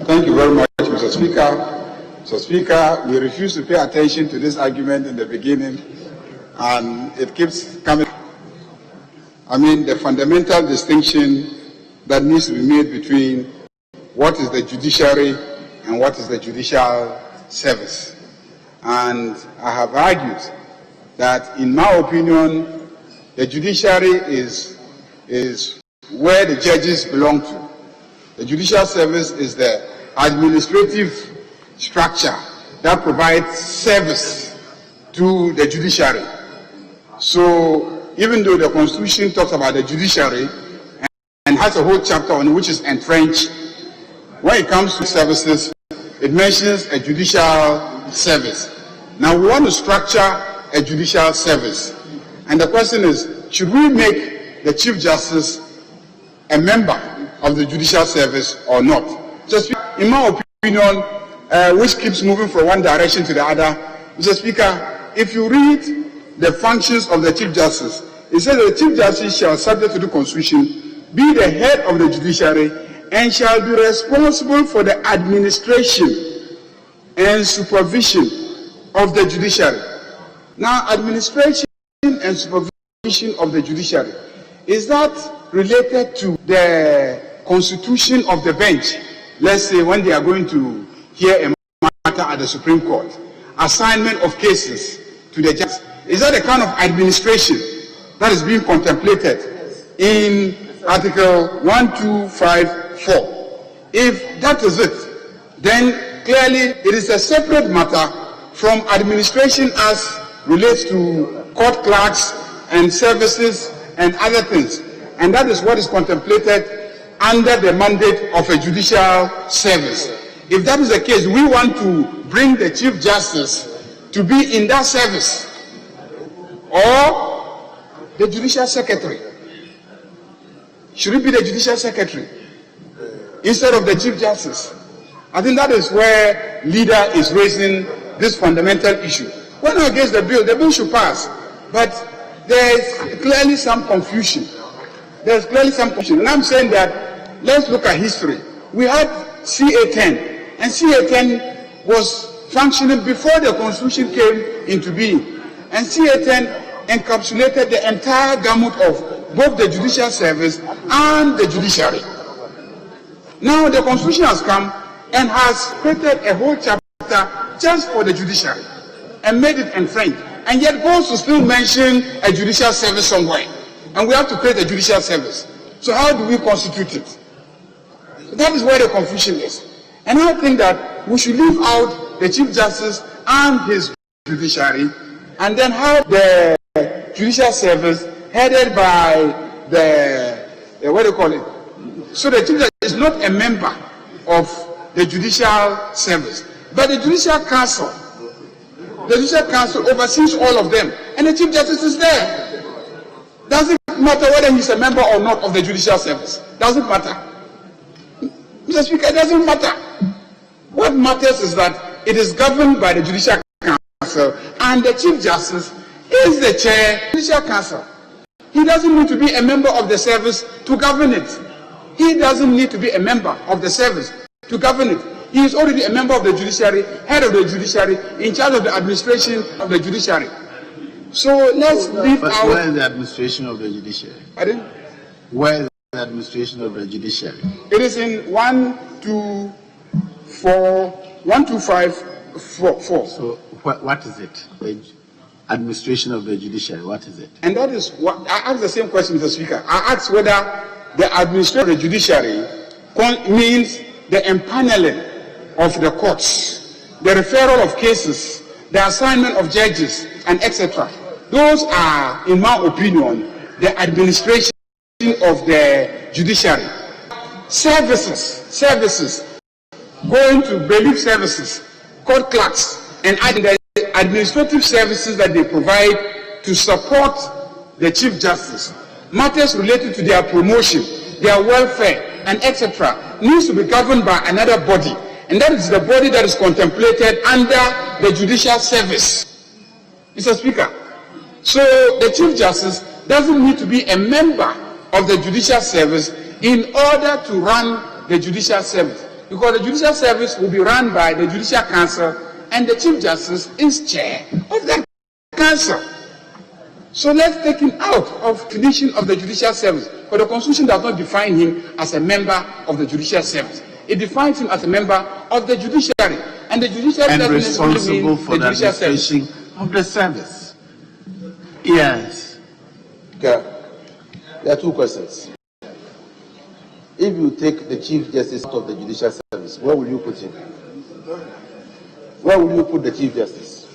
Thank you very much, Mr. Speaker. Mr. Speaker, we refuse to pay attention to this argument in the beginning, and it keeps coming. I mean, the fundamental distinction that needs to be made between what is the judiciary and what is the judicial service. And I have argued that, in my opinion, the judiciary is where the judges belong to. The judicial service is the administrative structure that provides service to the judiciary. So even though the Constitution talks about the judiciary and has a whole chapter on it which is entrenched, when it comes to services, it mentions a judicial service. Now we want to structure a judicial service. And the question is, should we make the Chief Justice a member of the judicial service or not? Just in my opinion, which keeps moving from one direction to the other, Mr. Speaker, if you read the functions of the Chief Justice, it says that the Chief Justice shall, subject to the Constitution, be the head of the judiciary and shall be responsible for the administration and supervision of the judiciary. Now, administration and supervision of the judiciary, is that related to the constitution of the bench? Let's say when they are going to hear a matter at the Supreme Court, assignment of cases to the judges. Is that the kind of administration that is being contemplated in Article 1254? If that is it, then clearly it is a separate matter from administration as relates to court clerks and services and other things. And that is what is contemplated under the mandate of a judicial service. If that is the case, we want to bring the Chief Justice to be in that service, or the Judicial Secretary. Should it be the Judicial Secretary instead of the Chief Justice? I think that is where leader is raising this fundamental issue. We're not against the bill should pass, but there is clearly some confusion. There's clearly some confusion. And I'm saying that let's look at history. We had CA10, and CA10 was functioning before the Constitution came into being. And CA10 encapsulated the entire gamut of both the judicial service and the judiciary. Now the Constitution has come and has created a whole chapter just for the judiciary and made it entrenched, and yet goes to still mention a judicial service somewhere. And we have to create a judicial service. So how do we constitute it? So that is where the confusion is. And I think that we should leave out the Chief Justice and his judiciary, and then have the judicial service headed by the what do you call it? So the Chief Justice is not a member of the judicial service, but the Judicial Council. The Judicial Council oversees all of them, and the Chief Justice is there. Doesn't matter whether he's a member or not of the judicial service. Doesn't matter. Mr. Speaker, it doesn't matter. What matters is that it is governed by the Judicial Council, and the Chief Justice is the chair of the Judicial Council. He doesn't need to be a member of the service to govern it. He doesn't need to be a member of the service to govern it. He is already a member of the judiciary, head of the judiciary, in charge of the administration of the judiciary. So let's leave out. Where is the administration of the judiciary? Pardon? Where is the administration of the judiciary? It is in 12544. So what is it? The administration of the judiciary, what is it? And that is what I asked the same question, Mr. Speaker. I asked whether the administration of the judiciary means the empaneling of the courts, the referral of cases, the assignment of judges, and etc. Those are, in my opinion, the administration of the judiciary. Services, going to bailiff services, court clerks, and the administrative services that they provide to support the Chief Justice. Matters related to their promotion, their welfare, and etc. needs to be governed by another body. And that is the body that is contemplated under the judicial service. Mr. Speaker, so the Chief Justice doesn't need to be a member of the judicial service in order to run the judicial service, because the judicial service will be run by the Judicial Council, and the Chief Justice is chair of that council. So let's take him out of definition of the judicial service. but the Constitution does not define him as a member of the judicial service. It defines him as a member of the judiciary, and the judiciary and doesn't necessarily responsible mean for the judicial service. administration of the service. Yes. Okay. There are two questions. If you take the Chief Justice out of the judicial service, where will you put him? Where will you put the Chief Justice?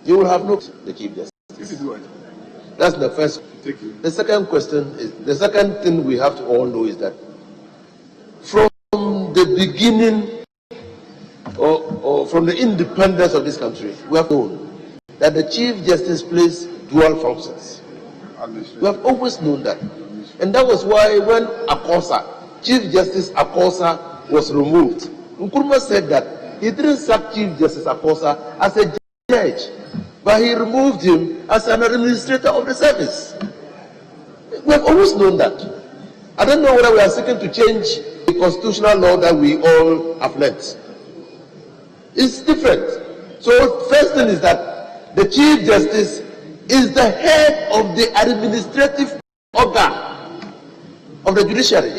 You will have no the Chief Justice. That's the first. The second question is, the second thing we have to all know is that from the beginning or from the independence of this country, we have known that the Chief Justice plays dual functions. We have always known that. And that was why when Akosa, Chief Justice Akosa was removed, Nkrumah said that he didn't sack Chief Justice Akosa as a judge, but he removed him as an administrator of the service. We have always known that. I don't know whether we are seeking to change the constitutional law that we all have learnt. It's different. So first thing is that the Chief Justice is the head of the administrative organ of the judiciary.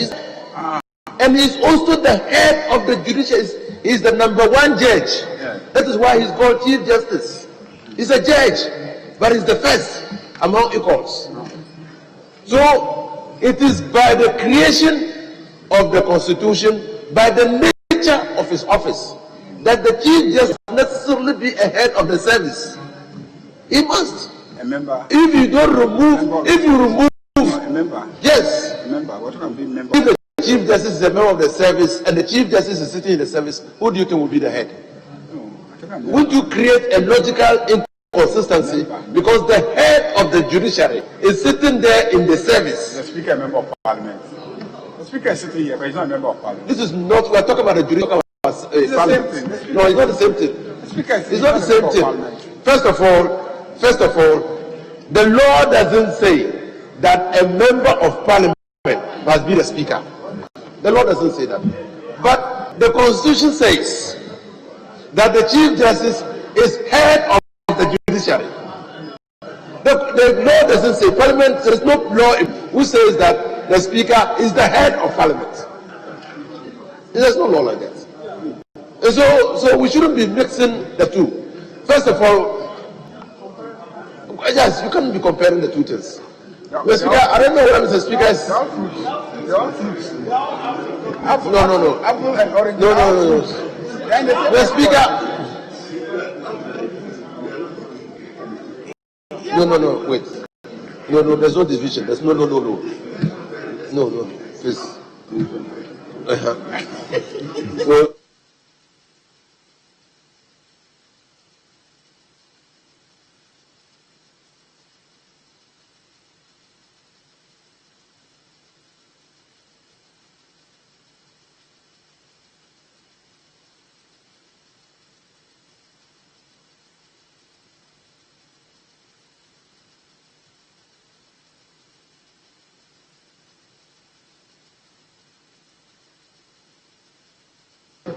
And he's also the head of the judiciary. He's the #1 judge. That is why he's called Chief Justice. He's a judge, but he's the first among equals. So it is by the creation of the Constitution, by the nature of his office, that the Chief Justice must necessarily be a head of the service. He must. A member. If you don't remove, if you remove, a member. Yes. A member. What can be a member? If the Chief Justice is a member of the service and the Chief Justice is sitting in the service, who do you think will be the head? Wouldn't you create a logical inconsistency because the head of the judiciary is sitting there in the service? The Speaker, a member of Parliament. The Speaker is sitting here, but he's not a member of Parliament. This is not. We are talking about the judiciary. It's the same thing. No, it's not the same thing. The Speaker is It's not the same thing. First of all, the law doesn't say that a member of Parliament must be the Speaker. The law doesn't say that. But the Constitution says that the Chief Justice is head of the judiciary. The law doesn't say Parliament. There is no law who says that the Speaker is the head of Parliament. There's no law like that. And so we shouldn't be mixing the two. First of all, yes, you can't be comparing the two things. Mr. Speaker, I don't know what Mr. Speaker is. No. Apple and orange. No. Mr. Speaker. No, wait. No, there's no division. There's no. No, please. Well,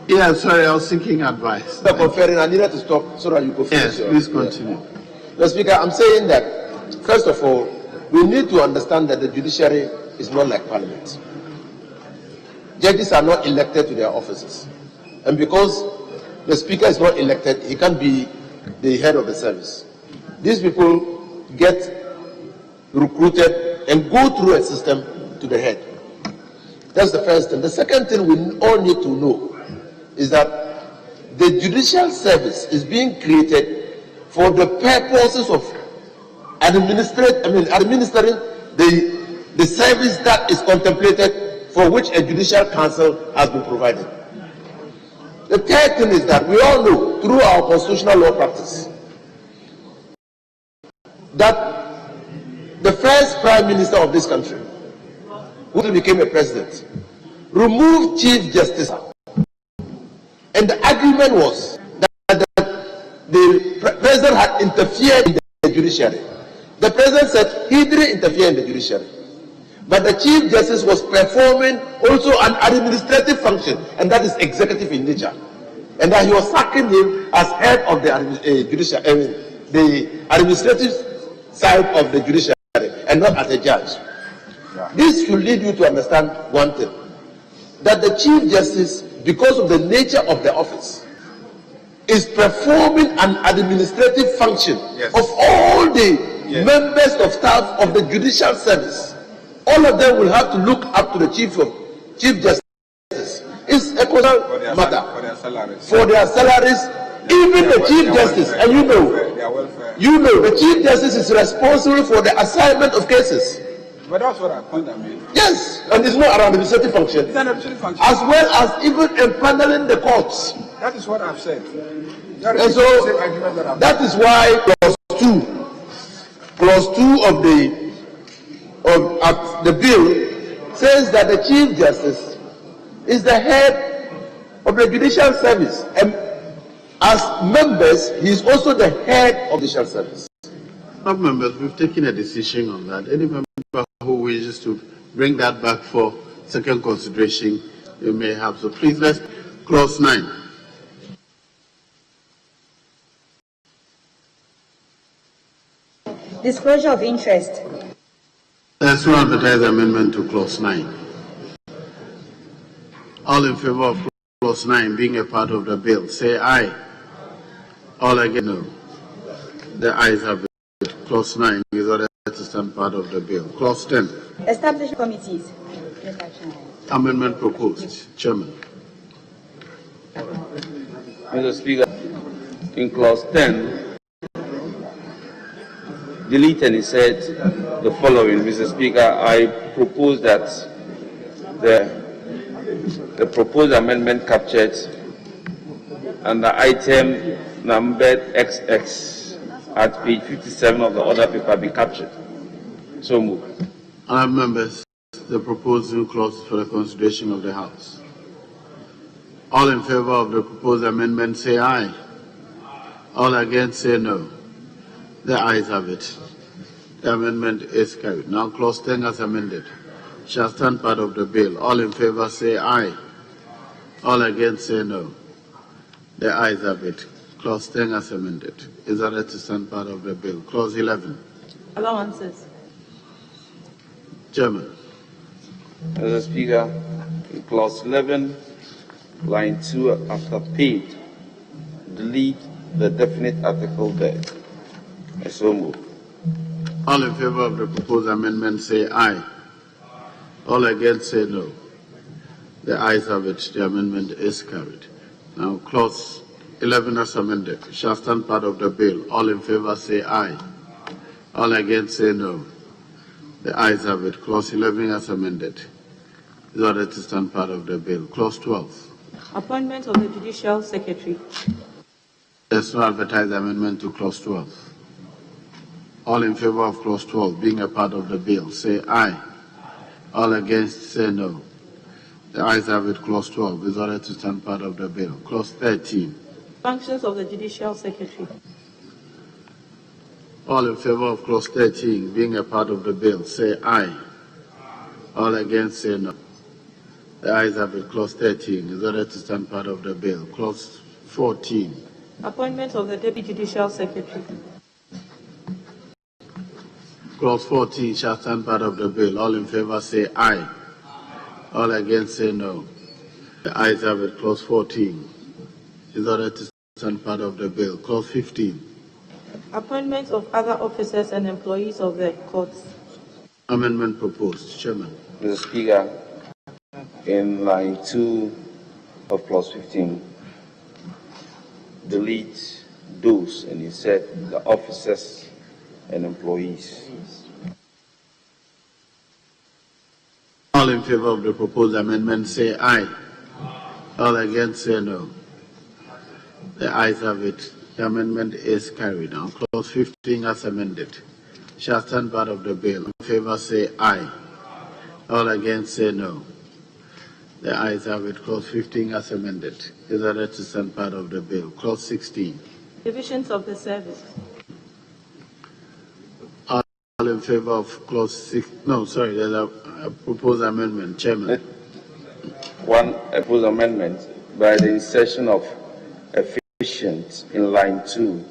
Yeah, sorry, I was seeking advice. the conferring, I needed to stop so that you could finish. Yes, please continue. Mr. Speaker, I'm saying that, first of all, we need to understand that the judiciary is not like Parliament. Judges are not elected to their offices. And because the Speaker is not elected, he can't be the head of the service. These people get recruited and go through a system to the head. That's the first thing. The second thing we all need to know is that the judicial service is being created for the purposes of administering the service that is contemplated, for which a judicial council has been provided. The third thing is that we all know through our constitutional law practice that the first Prime Minister of this country, who became a president, removed Chief Justice. And the argument was that the president had interfered in the judiciary. The president said he didn't interfere in the judiciary. But the Chief Justice was performing also an administrative function, and that is executive in nature. And that he was sacking him as head of the the administrative side of the judiciary. and not as a judge. This should lead you to understand one thing, that the Chief Justice, because of the nature of the office, is performing an administrative function of all the members of staff of the judicial service. All of them will have to look up to the Chief Justice. It's a personal matter for their salaries. Even the Chief Justice, and you know, the Chief Justice is responsible for the assignment of cases. But that's what I point I made. Yes, and it's not an administrative function. It's an administrative function. As well as even empaneling the courts. That is what I've said. And so that is why clause 2 of the bill says that the Chief Justice is the head of the judicial service, and as members, he is also the head of the judicial service. Members, we've taken a decision on that. Any member who wishes to bring that back for second consideration, you may have. So please, let's clause 9. Disclosure of interest. Let's not advertise amendment to clause 9. All in favor of clause 9 being a part of the bill, say aye. All against, no. The ayes have it. Clause 9 is ordered to stand part of the bill. Clause 10. Establish committees. Amendment proposed. Chairman. Mr. Speaker, in clause 10, delete and it said the following. Mr. Speaker, I propose that the proposed amendment captured under item numbered XX at page 57 of the order paper be captured. So moved. Honourable members, the proposed new clause for the consideration of the House. All in favour of the proposed amendment say aye. All against say no. The ayes have it. The amendment is carried. Now clause 10 as amended shall stand part of the bill. All in favour say aye. All against say no. The ayes have it. Clause 10 as amended is ordered to stand part of the bill. Clause 11. Allowances. Chairman. Mr. Speaker, in clause 11, line 2 after paid, delete the definite article there. I so move. All in favour of the proposed amendment say aye. All against say no. The ayes have it. The amendment is carried. Now clause 11 as amended shall stand part of the bill. All in favour say aye. All against say no. The ayes have it. Clause 11 as amended is ordered to stand part of the bill. Clause 12. Appointment of the Judicial Secretary. There's no advertised amendment to clause 12. All in favour of clause 12 being a part of the bill say aye. All against say no. The ayes have it. Clause 12 is ordered to stand part of the bill. Clause 13. Functions of the Judicial Secretary. All in favour of clause 13 being a part of the bill say aye. All against say no. The ayes have it. Clause 13 is ordered to stand part of the bill. Clause 14. Appointment of the Deputy Judicial Secretary. Clause 14 shall stand part of the bill. All in favour say aye. All against say no. The ayes have it. Clause 14 is ordered to stand part of the bill. Clause 15. Appointment of other officers and employees of the courts. Amendment proposed. Chairman. Mr. Speaker, in line 2 of clause 15, delete those, and he said the officers and employees. All in favour of the proposed amendment say aye. All against say no. The ayes have it. The amendment is carried. Now clause 15 as amended shall stand part of the bill. In favour say aye. All against say no. The ayes have it. Clause 15 as amended is ordered to stand part of the bill. Clause 16. Divisions of the service. All in favour of clause 6. No, sorry, there's a proposed amendment. Chairman. One proposed amendment by the insertion of efficient in line 2.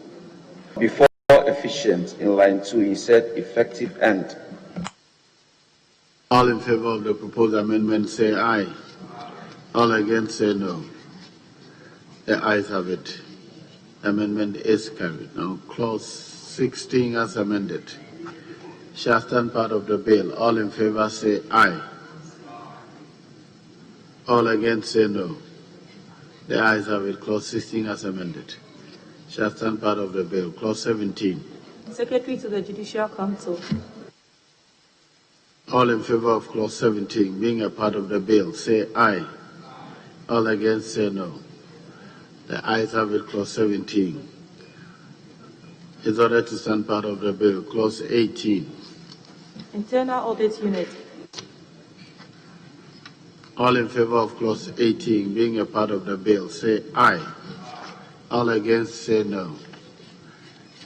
Before efficient in line 2, he said effective end. All in favor of the proposed amendment say aye. All against say no. The ayes have it. The amendment is carried. Now, clause 16 as amended shall stand part of the bill. All in favor say aye. All against say no. The ayes have it. Clause 16 as amended shall stand part of the bill. Clause 17. Secretary to the Judicial Council. All in favor of clause 17 being a part of the bill say aye. All against say no. The ayes have it. Clause 17 is ordered to stand part of the bill. Clause 18. Internal Audit Unit. All in favor of clause 18 being a part of the bill say aye. All against say no.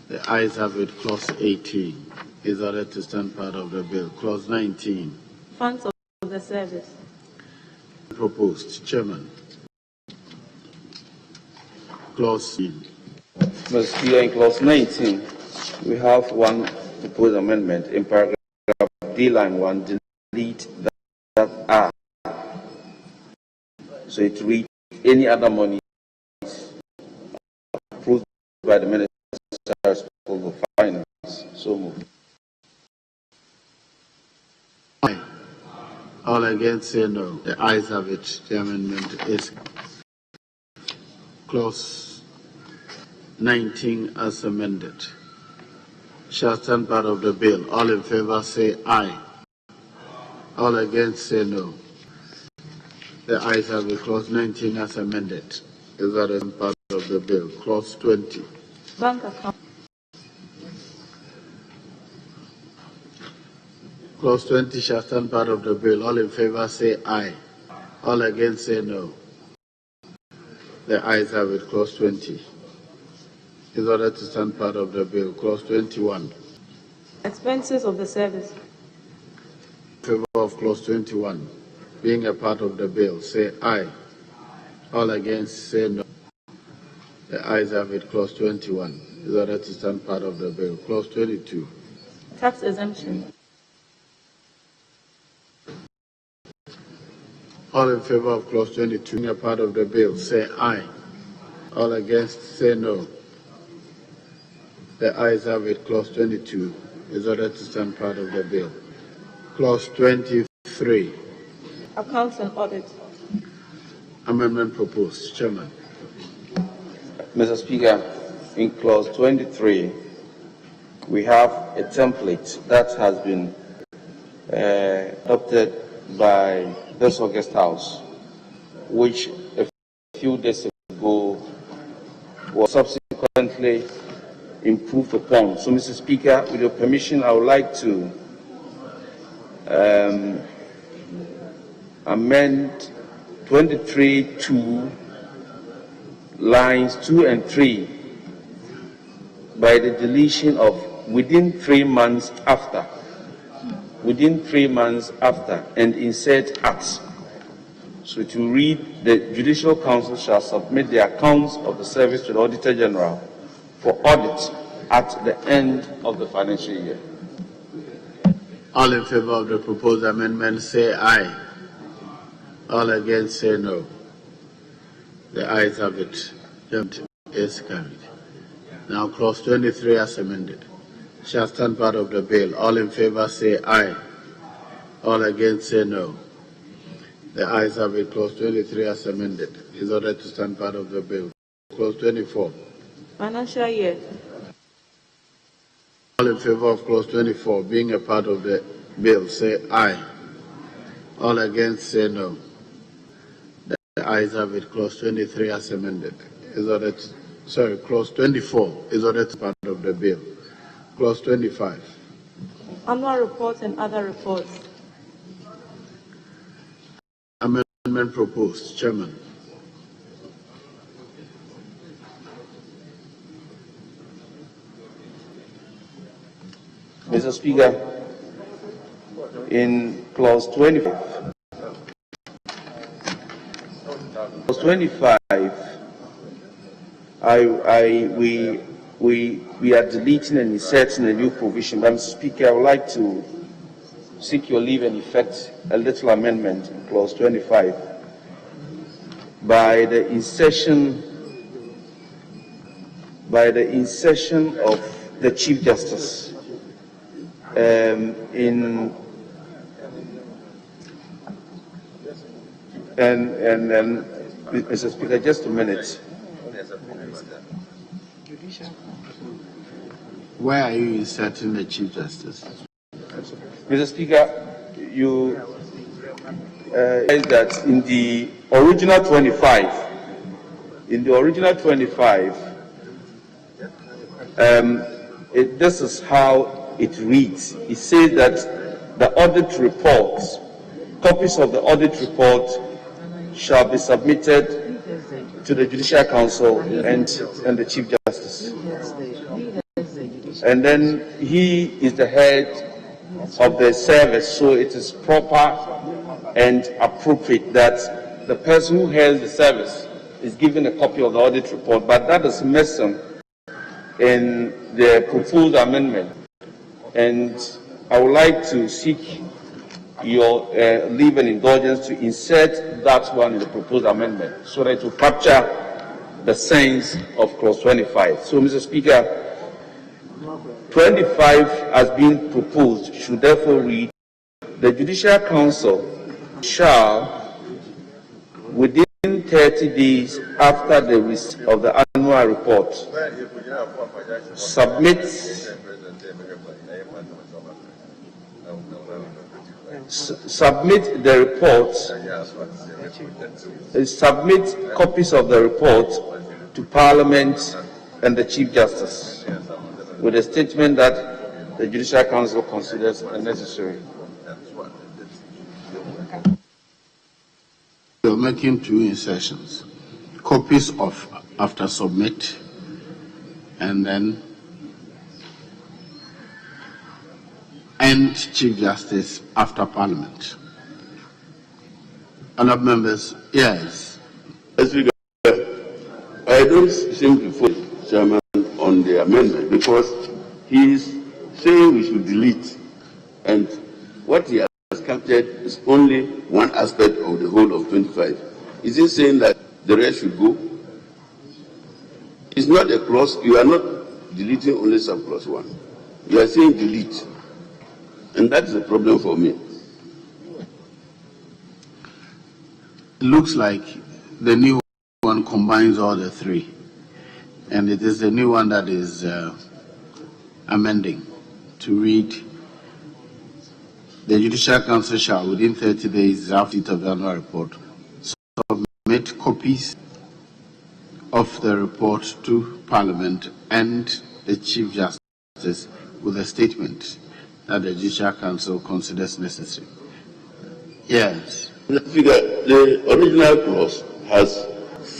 The ayes have it. Clause 18 is ordered to stand part of the bill. Clause 19. Funds of the service. Proposed. Chairman. Clause 19. Mr. Speaker, in clause 19, we have one proposed amendment in paragraph D line 1, delete that R. So it reads any other money approved by the Minister responsible for finance. So moved. Aye. All against say no. The ayes have it. The amendment is clause 19 as amended shall stand part of the bill. All in favor say aye. All against say no. The ayes have it. Clause 19 as amended is that part of the bill. Clause 20. Bank account. Clause 20 shall stand part of the bill. All in favor say aye. All against say no. The ayes have it. Clause 20 is ordered to stand part of the bill. Clause 21. Expenses of the service. In favor of clause 21 being a part of the bill say aye. All against say no. The ayes have it. Clause 21 is ordered to stand part of the bill. Clause 22. Tax exemption. All in favor of clause 22 being a part of the bill say aye. All against say no. The ayes have it. Clause 22 is ordered to stand part of the bill. Clause 23. Accounts and audit. Amendment proposed. Chairman. Mr. Speaker, in clause 23, we have a template that has been adopted by this August House, which a few days ago was subsequently improved upon. So, Mr. Speaker, with your permission, I would like to amend 23(2) lines 2 and 3 by the deletion of within 3 months after, and insert at. So to read, the Judicial Council shall submit the accounts of the service to the Auditor General for audit at the end of the financial year. All in favor of the proposed amendment say aye. All against say no. The ayes have it. The is carried. Now clause 23 as amended shall stand part of the bill. All in favor say aye. All against say no. The ayes have it. Clause 23 as amended is ordered to stand part of the bill. Clause 24. Financial year. All in favor of clause 24 being a part of the bill say aye. All against say no. The ayes have it. Clause 23 as amended is ordered to, clause 24 is ordered to part of the bill. Clause 25. Annual reports and other reports. Amendment proposed. Chairman. Mr. Speaker, in clause 25, we are deleting and inserting a new provision. But, Mr. Speaker, I would like to seek your leave and effect a little amendment in clause 25 by the insertion of the Chief Justice and Mr. Speaker, just a minute. Where are you inserting the Chief Justice? Mr. Speaker, you realize that in the original 25, this is how it reads. It says that the audit reports, copies of the audit report shall be submitted to the Judicial Council and the Chief Justice. And then he is the head of the service, so it is proper and appropriate that the person who heads the service is given a copy of the audit report, but that is missing in the proposed amendment. And I would like to seek your leave and indulgence to insert that one in the proposed amendment so that it will capture the sense of clause 25. So, Mr. Speaker, 25 as being proposed should therefore read, the Judicial Council shall, within 30 days after the receipt of the annual report, submit the report, submit copies of the report to Parliament and the Chief Justice, with a statement that the Judicial Council considers necessary. You're making two insertions. Copies of after submit, and then and Chief Justice after Parliament. Honourable members, yes. I don't seem to follow Chairman on the amendment because he is saying we should delete, and what he has captured is only one aspect of the whole of 25. Is he saying that the rest should go? It's not a clause. You are not deleting only subclause 1. You are saying delete, and that's a problem for me. It looks like the new one combines all the three, and it is the new one that is amending to read, the Judicial Council shall, within 30 days after the annual report, submit copies of the report to Parliament and the Chief Justice with a statement that the Judicial Council considers necessary. Yes. The original clause has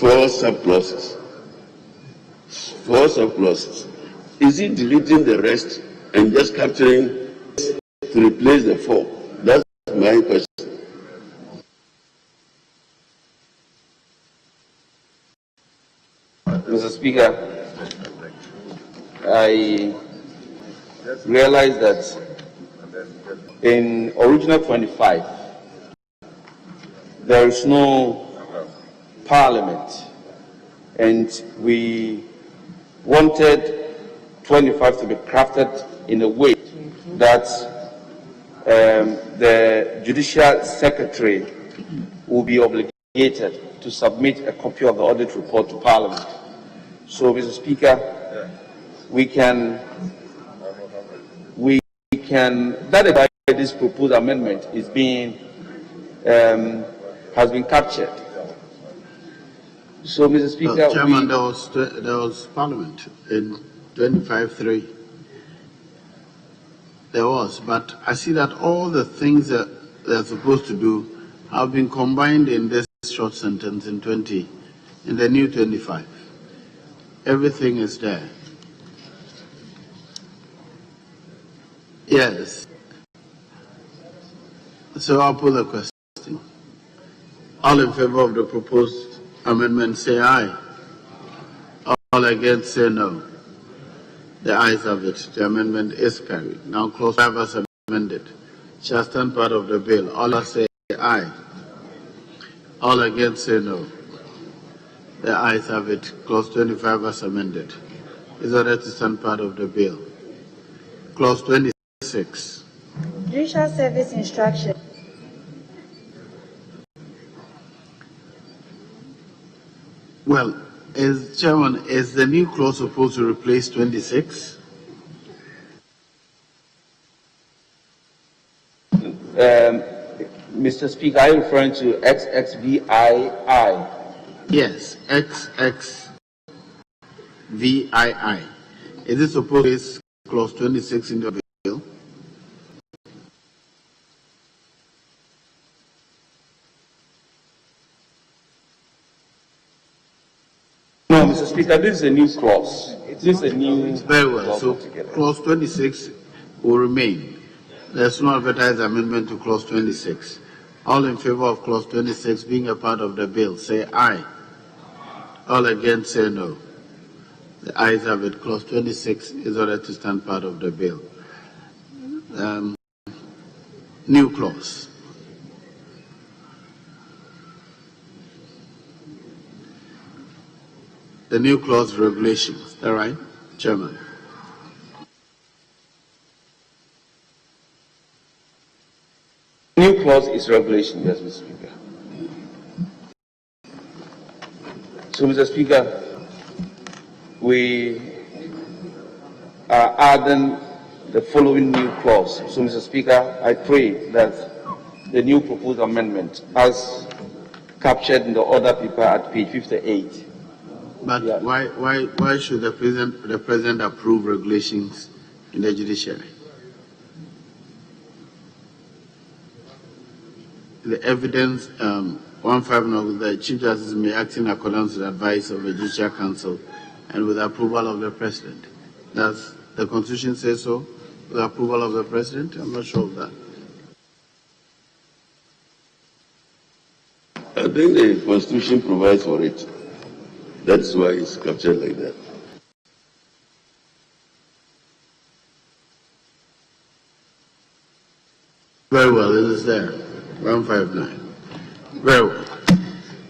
4 subclauses. 4 subclauses. Is he deleting the rest and just capturing to replace the 4? That's my question. Mr. Speaker, I realize that in original 25, there is no Parliament, and we wanted 25 to be crafted in a way that the Judicial Secretary will be obligated to submit a copy of the audit report to Parliament. So, Mr. Speaker, that is why this proposed amendment is being has been captured. So, Mr. Speaker, Chairman, there was Parliament in 25-3. There was, but I see that all the things that they're supposed to do have been combined in this short sentence in the new 25. Everything is there. Yes. So I'll put the question. All in favor of the proposed amendment say aye. All against say no. The ayes have it. The amendment is carried. Now clause 5 as amended shall stand part of the bill. All say aye. All against say no. The ayes have it. Clause 25 as amended is ordered to stand part of the bill. Clause 26. Judicial Service Instruction. Well, Chairman, is the new clause supposed to replace 26? Mr. Speaker, are you referring to XXVII? Yes, XXVII. Is it supposed to place clause 26 in the bill? No, Mr. Speaker, this is a new clause. This is a new Very well. clause So altogether. clause 26 will remain. There's no advertised amendment to clause 26. All in favor of clause 26 being a part of the bill, say aye. All against, say no. The ayes have it. Clause 26 is ordered to stand part of the bill. New clause. The new clause regulations. Is that right, Chairman? New clause is regulation, yes, Mr. Speaker. So, Mr. Speaker, we are adding the following new clause. So, Mr. Speaker, I pray that the new proposed amendment, as captured in the order paper at page 58. But Yeah. why should the president approve regulations in the judiciary? The evidence 159, the Chief Justice may act in accordance with the advice of the Judicial Council and with approval of the President. Does the Constitution say so? With approval of the President? I'm not sure of that. I think the Constitution provides for it. That's why it's captured like that. Very well, it is there. 159. Very well.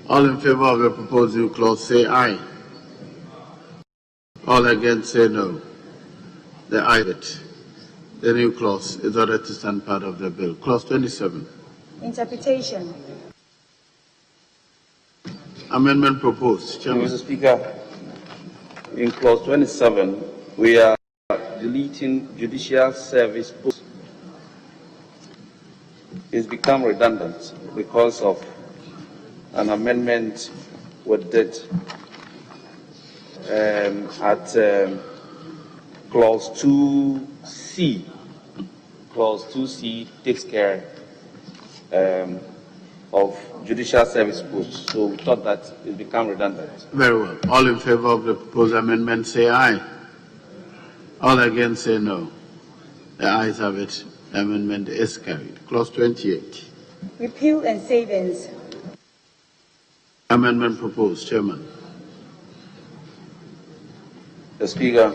All in favor of the proposed new clause say aye. All against say no. The ayes have it. The new clause is ordered to stand part of the bill. Clause 27. Interpretation. Amendment proposed. Chairman. Mr. Speaker, in clause 27, we are deleting judicial service posts. It's become redundant because of an amendment we did at clause 2C. Clause 2C takes care of judicial service posts, so we thought that it became redundant. Very well. All in favor of the proposed amendment say aye. All against say no. The ayes have it. The amendment is carried. Clause 28. Repeal and savings. Amendment proposed. Chairman. The Speaker,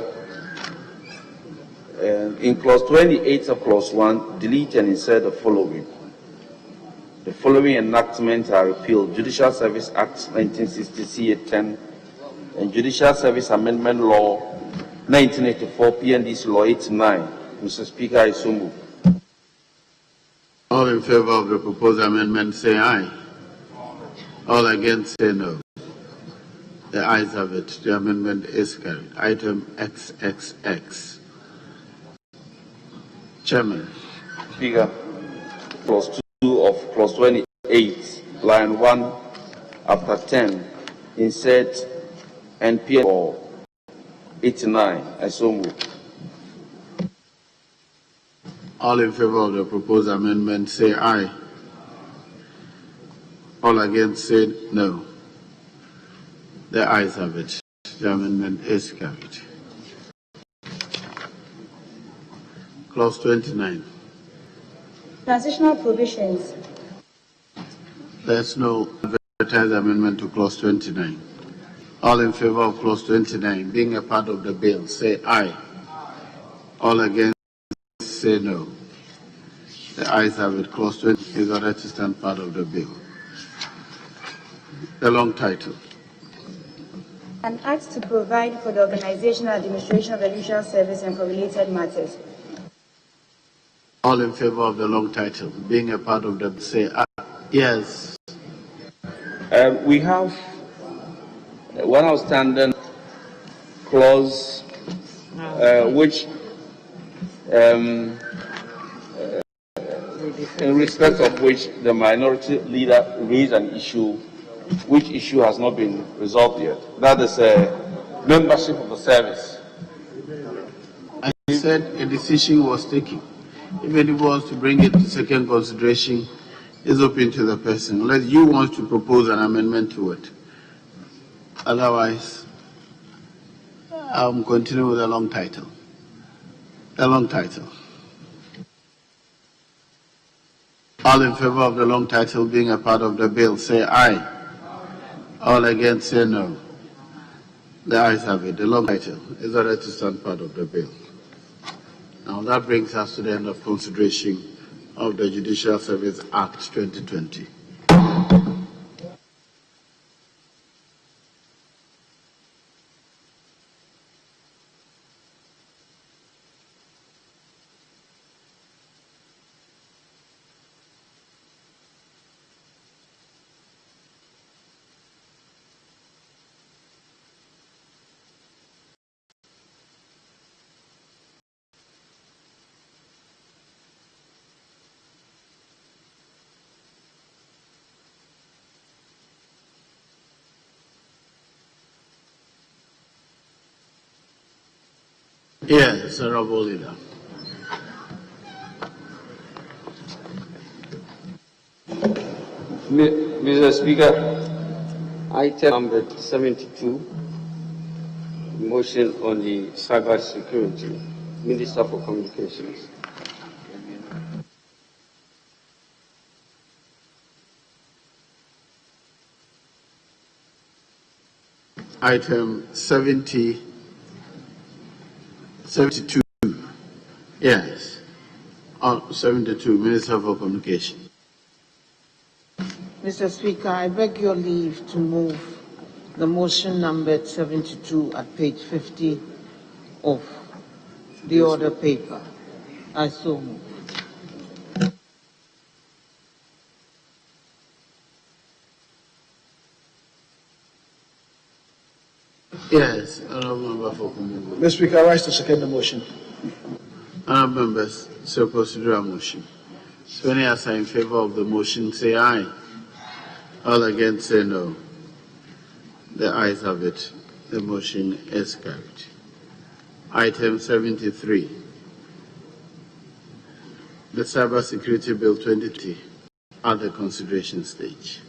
in clause 28 of clause 1, delete and insert the following. The following enactments are repealed: Judicial Service Act 1960 CA10 and Judicial Service Amendment Law 1984 PNDC Law 89. Mr. Speaker, I so move. All in favor of the proposed amendment say aye. All against say no. The ayes have it. The amendment is carried. Item XXX. Chairman. Speaker, clause 2 of clause 28, line 1, after 10, insert NPN or 89. I so move. All in favor of the proposed amendment say aye. All against say no. The ayes have it. The amendment is carried. Clause 29. Transitional provisions. There's no advertised amendment to clause 29. All in favor of clause 29 being a part of the bill say aye. All against say no. The ayes have it. Clause 20 is ordered to stand part of the bill. The long title. An act to provide for the organization and administration of the judicial service and for related matters. All in favor of the long title being a part of the say aye. Yes. We have one outstanding clause which in respect of which the minority leader raised an issue, which issue has not been resolved yet. That is membership of the service. I said a decision was taken. If anyone wants to bring it to second consideration, it's open to the person, unless you want to propose an amendment to it. Otherwise, I'll continue with the long title. The long title. All in favor of the long title being a part of the bill, say aye. All against, say no. The ayes have it. The long title is ordered to stand part of the bill. Now that brings us to the end of consideration of the Judicial Service Act 2020. Yes, Honorable Leader. Mr. Speaker, item number 72, motion on the cyber security. Minister for Communications. Item 72. Yes. 72, Minister for Communication. Mr. Speaker, I beg your leave to move the motion numbered 72 at page 50 of the order paper. I so move. Yes, Honorable Member for Communication. Mr. Speaker, I rise to second the motion. Honorable Members, it's a procedural motion. So any as are in favor of the motion, say aye. All against, say no. The ayes have it. The motion is carried. Item 73. The Cyber Security Bill 2020 at the consideration stage.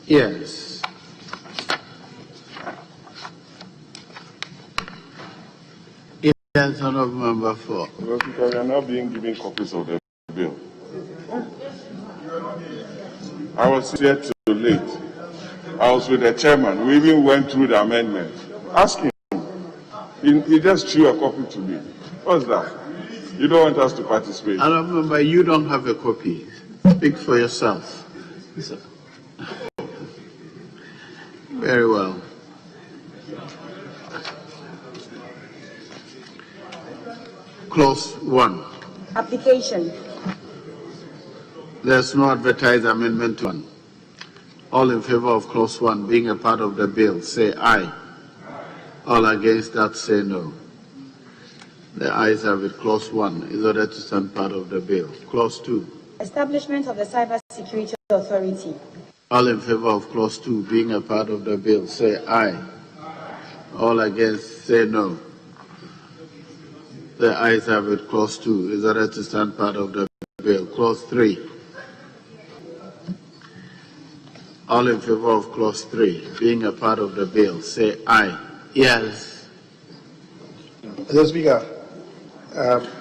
Yes. Yes, Honorable Member for. We are now being given copies of the bill. I was here too late. I was with the chairman. We even went through the amendment. Ask him. He just threw a copy to me. What's that? You don't want us to participate? Honorable Member, you don't have a copy. Speak for yourself. Very well. Clause 1. Application. There's no advertised amendment to 1. All in favor of clause 1 being a part of the bill, say aye. All against that, say no. The ayes have it. Clause 1 is ordered to stand part of the bill. Clause 2. Establishment of the Cyber Security Authority. All in favor of clause 2 being a part of the bill, say aye. All against, say no. The ayes have it. Clause 2 is ordered to stand part of the bill. Clause 3. All in favor of clause 3 being a part of the bill, say aye. Yes. Mr. Speaker,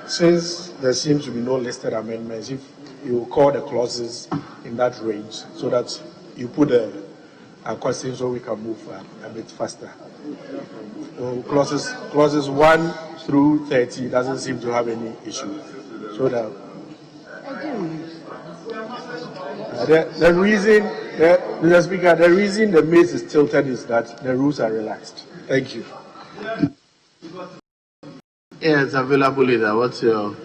since there seems to be no listed amendments, if you call the clauses in that range so that you put a question so we can move a bit faster. So clauses 1 through 30 doesn't seem to have any issue. So that the reason, Mr. Speaker, the reason the mace is tilted is that the rules are relaxed. Thank you. Yes, available leader. What's your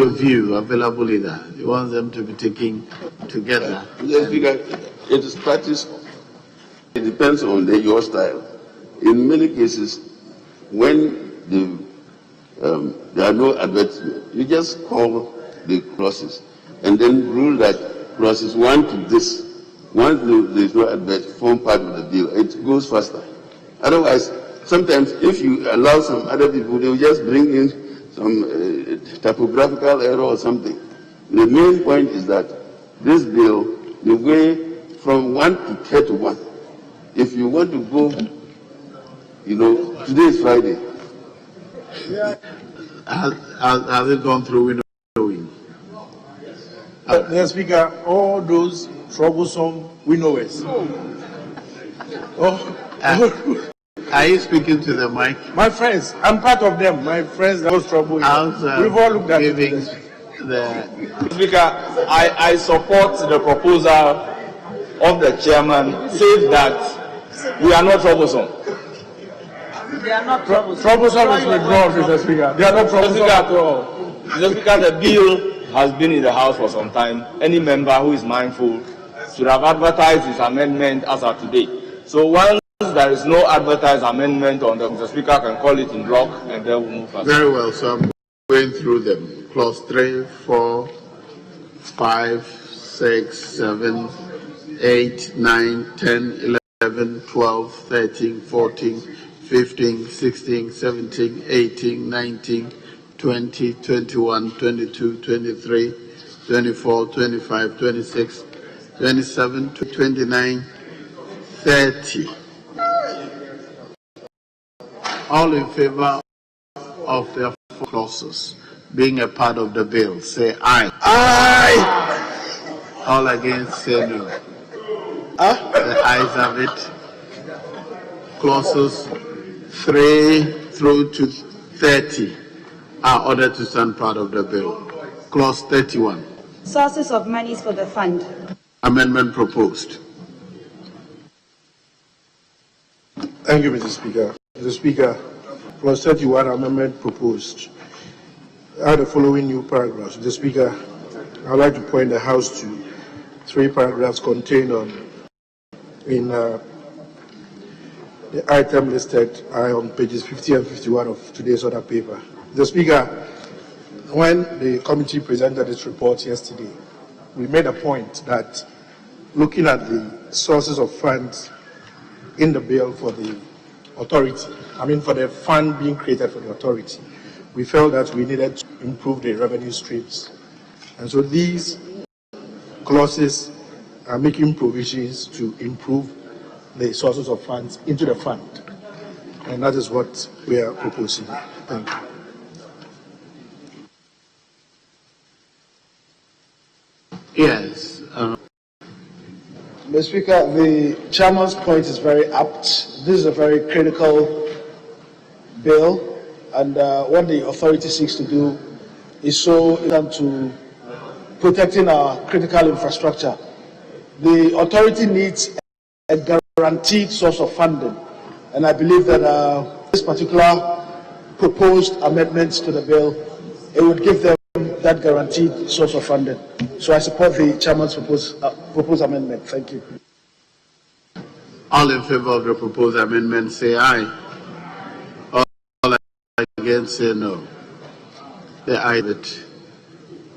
view, available leader? You want them to be taken together? Mr. Speaker, it is practice. It depends on your style. In many cases, when there are no advertisements, you just call the clauses and then rule that clauses 1 to this. Once there is no advert, form part of the bill. It goes faster. Otherwise, sometimes if you allow some other people, they will just bring in some typographical error or something. The main point is that this bill, the way from 1 to 31, if you want to go, today is Friday. Has it gone through winnowing? Mr. Speaker, all those troublesome winnowers. Are you speaking to the mic? My friends, I'm part of them. My friends, that was trouble. We've all looked at giving it. Speaker, I support the proposal of the chairman, says that we are not troublesome. They are not troublesome. Troublesome is withdrawn, Mr. Speaker. They are not troublesome at all. Mr. Speaker, the bill has been in the House for some time. Any member who is mindful should have advertised his amendment as of today. So once there is no advertised amendment on the Speaker can call it in block and then we'll move fast. Very well, so I'm going through them. Clause 3, 4, 5, 6, 7, 8, 9, 10, 11, 12, 13, 14, 15, 16, 17, 18, 19, 20, 21, 22, 23, 24, 25, 26, 27, 29, 30. All in favor of the four clauses being a part of the bill, say aye. Aye. All against, say no. The ayes have it. Clauses 3 through to 30 are ordered to stand part of the bill. Clause 31. Sources of monies for the fund. Amendment proposed. Thank you, Mr. Speaker. Mr. Speaker, clause 31 amendment proposed. Add the following new paragraphs. Mr. Speaker, I would like to point the House to 3 paragraphs contained in the item listed on pages 50 and 51 of today's order paper. Mr. Speaker, when the committee presented its report yesterday, we made a point that looking at the sources of funds in the bill for the authority, for the fund being created for the authority, we felt that we needed to improve the revenue streams. And so these clauses are making provisions to improve the sources of funds into the fund. And that is what we are proposing. Thank you. Yes. Mr. Speaker, the chairman's point is very apt. This is a very critical bill, and what the authority seeks to do is so important to protecting our critical infrastructure. The authority needs a guaranteed source of funding, and I believe that this particular proposed amendments to the bill, it would give them that guaranteed source of funding. So I support the chairman's proposed amendment. Thank you. All in favor of the proposed amendment, say aye. All against, say no. The ayes have it.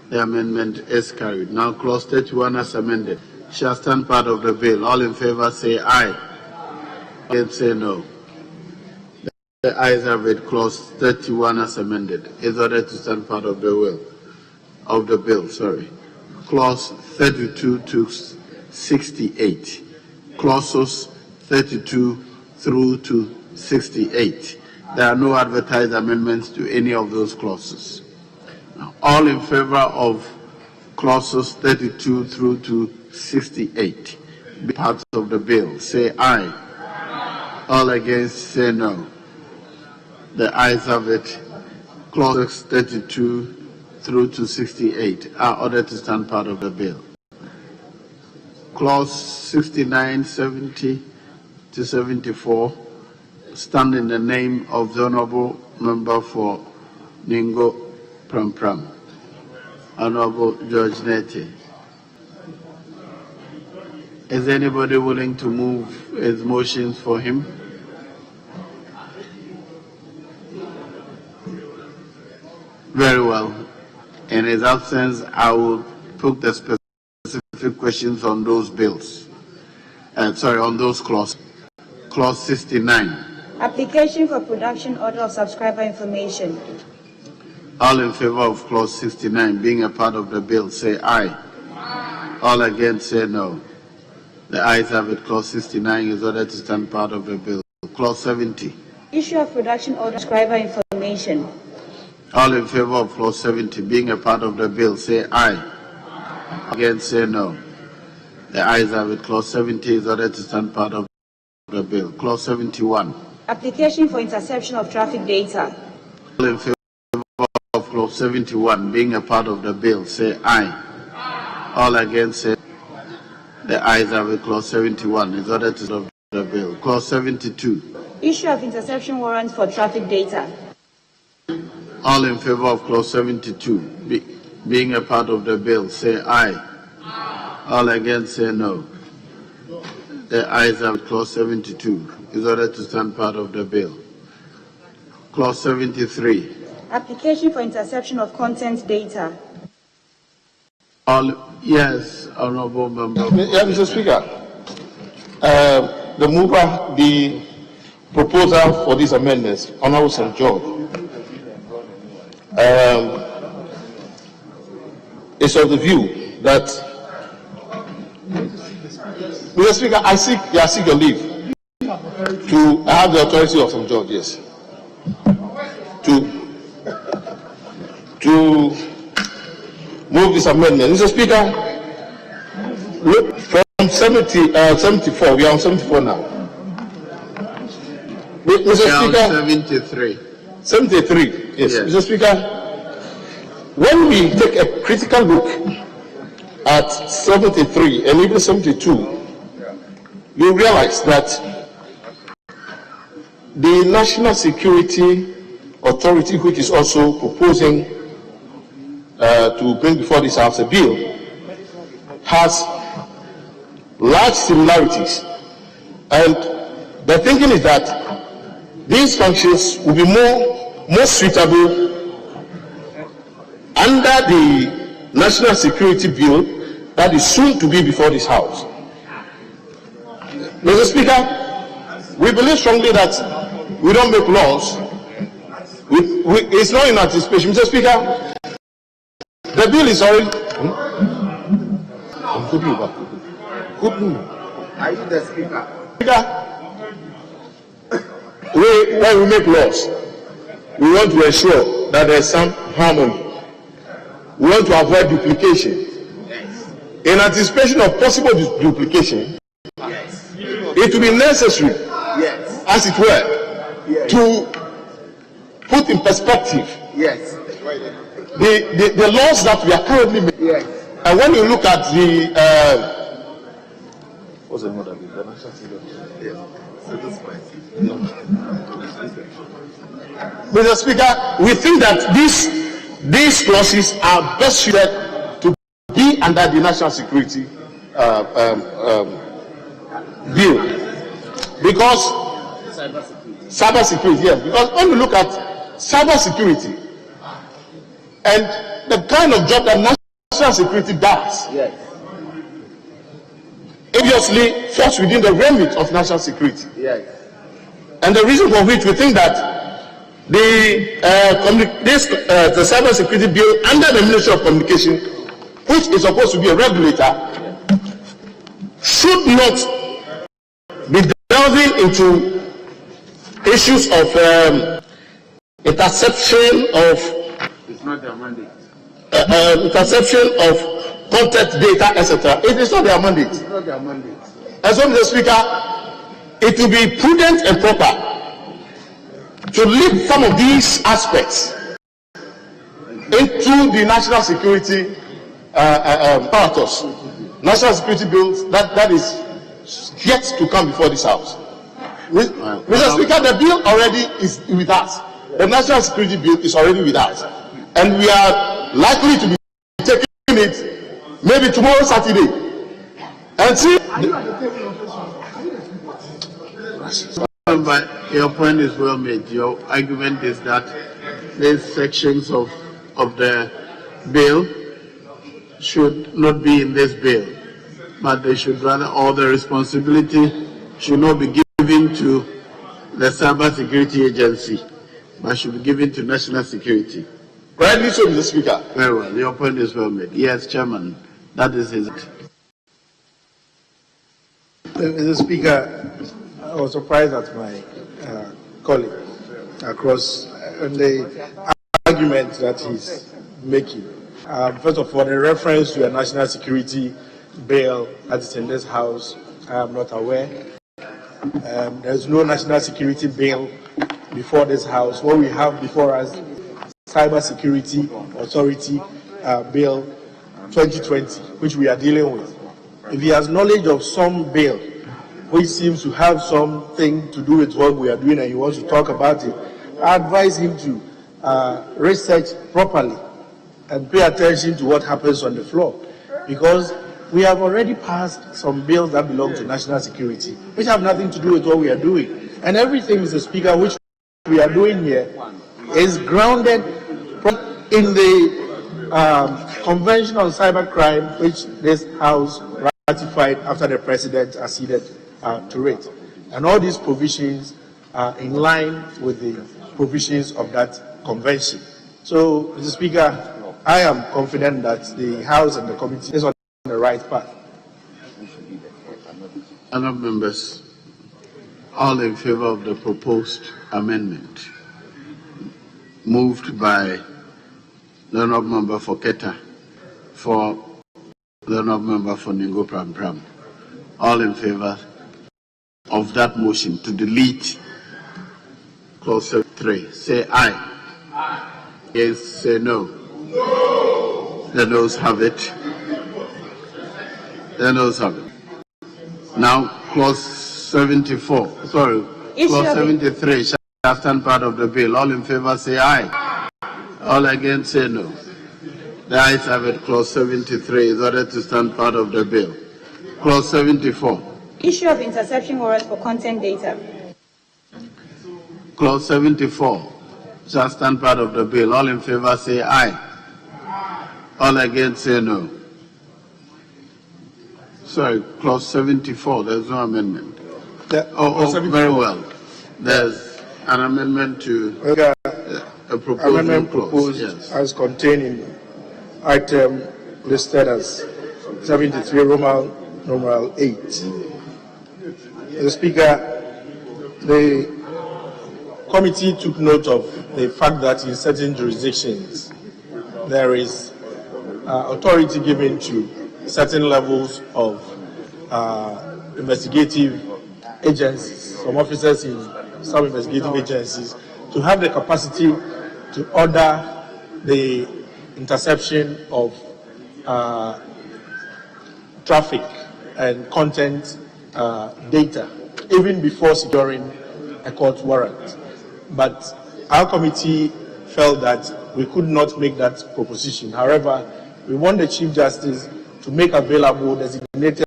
The amendment is carried. Now, clause 31 as amended shall stand part of the bill. All in favor, say aye. Against, say no. The ayes have it. Clause 31 as amended is ordered to stand part of the bill. Clause 32 to 68. Clauses 32 through to 68. There are no advertised amendments to any of those clauses. Now, all in favor of clauses 32 through to 68, be part of the bill, say aye. All against, say no. The ayes have it. Clauses 32 through to 68 are ordered to stand part of the bill. Clause 69, 70 to 74 stand in the name of the Honorable Member for Ningo Pram, Honorable George Nete. Is anybody willing to move his motions for him? Very well. In his absence, I will put the specific questions on those bills. On those clauses. Clause 69. Application for production order of subscriber information. All in favor of clause 69 being a part of the bill, say aye. All against, say no. The ayes have it. Clause 69 is ordered to stand part of the bill. Clause 70. Issue of production order of subscriber information. All in favor of clause 70 being a part of the bill, say aye. Against, say no. The ayes have it. Clause 70 is ordered to stand part of the bill. Clause 71. Application for interception of traffic data. All in favor of clause 71 being a part of the bill, say aye. All against, say no. The ayes have it. Clause 71 is ordered to stand part of the bill. Clause 72. Issue of interception warrants for traffic data. All in favor of clause 72 being a part of the bill, say aye. All against, say no. The ayes have clause 72 is ordered to stand part of the bill. Clause 73. Application for interception of content data. Yes, Honorable Member. Yeah, Mr. Speaker. The proposal for these amendments, Honorable St. George, is of the view that, Mr. Speaker, I seek your leave to have the authority of St. George, yes, to move this amendment. Mr. Speaker, look, from 74, we are on 74 now. Mr. Speaker, 73. 73, yes. Yes. Mr. Speaker, when we take a critical look at 73 and even 72, you realize that the National Security Authority, which is also proposing to bring before this House a bill, has large similarities. And the thinking is that these functions will be more suitable under the National Security Bill that is soon to be before this House. Mr. Speaker, we believe strongly that we don't make laws. It's not in anticipation. Mr. Speaker, the bill is already... Are you the Speaker? Speaker, when we make laws, we want to ensure that there's some harmony. We want to avoid duplication. In anticipation of possible duplication, it will be necessary, as it were, to put in perspective the laws that we are currently making. And when you look at the what's the model? Mr. Speaker, we think that these clauses are best suited to be under the National Security Bill, because cyber security, yes. Because when you look at cyber security and the kind of job that national security does, obviously falls within the remit of national security. And the reason for which we think that the cyber security bill under the Ministry of Communication, which is supposed to be a regulator, should not be delving into issues of interception of interception of contact data, etc. It is not their mandate. It's not their mandate. And so, Mr. Speaker, it will be prudent and proper to leave some of these aspects into the national security apparatus, national security bills that is yet to come before this House. Mr. Speaker, the bill already is with us. The national security bill is already with us, and we are likely to be taking it maybe tomorrow, Saturday, and see. Your point is well made. Your argument is that these sections of the bill should not be in this bill, but they should rather, all the responsibility should not be given to the Cyber Security Agency, but should be given to national security. Rightly so, Mr. Speaker. Very well. Your point is well made. Yes, Chairman. That is his. Mr. Speaker, I was surprised at my colleague across the argument that he's making. First of all, the reference to a national security bill that is in this House, I am not aware. There's no national security bill before this House. What we have before us, Cyber Security Authority Bill 2020, which we are dealing with. If he has knowledge of some bill which seems to have something to do with what we are doing and he wants to talk about it, I advise him to research properly and pay attention to what happens on the floor, because we have already passed some bills that belong to national security, which have nothing to do with what we are doing. And everything, Mr. Speaker, which we are doing here is grounded in the Convention on Cybercrime, which this House ratified after the President acceded to it. And all these provisions are in line with the provisions of that convention. So, Mr. Speaker, I am confident that the House and the committee is on the right path. Honourable members, all in favour of the proposed amendment, moved by the Honourable Member for Keta, for the Honourable Member for Ningo Pram Pram. All in favour of that motion to delete clause 3, say aye. Aye. Yes, say no. No. The noes have it. The noes have it. Now, clause 74, sorry, clause 73 shall stand part of the bill. All in favour say aye. All against say no. The ayes have it. Clause 73 is ordered to stand part of the bill. Clause 74. Issue of interception warrants for content data. Clause 74 shall stand part of the bill. All in favour say aye. All against say no. Sorry, clause 74, there's no amendment. Very well. There's an amendment to a proposal amendment clause. Proposed Yes. as contained in item listed as 73 numeral 8. Mr. Speaker, the committee took note of the fact that in certain jurisdictions there is authority given to certain levels of investigative agencies, some officers in some investigative agencies, to have the capacity to order the interception of traffic and content data, even before securing a court warrant. But our committee felt that we could not make that proposition. However, we want the Chief Justice to make available designated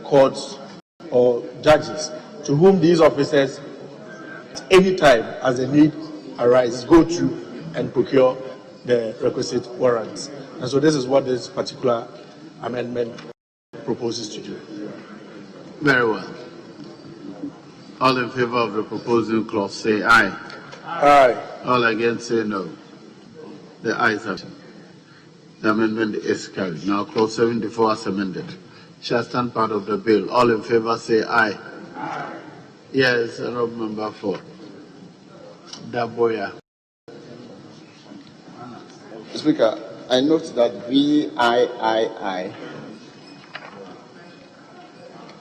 courts or judges to whom these officers, at any time as the need arises, go to and procure the requisite warrants. And so this is what this particular amendment proposes to do. Very well. All in favour of the proposal clause say aye. Aye. All against say no. The ayes have it. The amendment is carried. Now clause 74 as amended shall stand part of the bill. All in favor say aye. Yes, Honorable Member for Daboya. Speaker, I note that VIII,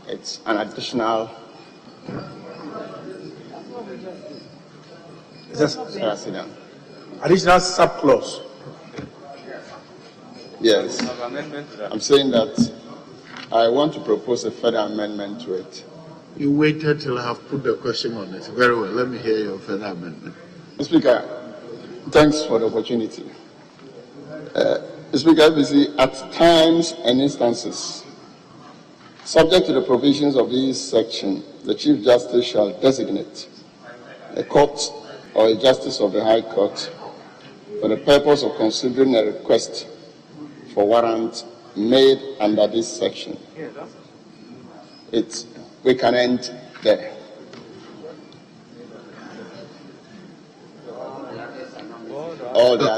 it's an additional. Additional subclause. Yes. I'm saying that I want to propose a further amendment to it. You waited till I have put the question on it. Very well. Let me hear your further amendment. Speaker, thanks for the opportunity. Speaker, at times and instances, subject to the provisions of this section, the Chief Justice shall designate a court or a justice of the High Court for the purpose of considering a request for warrant made under this section. We can end there.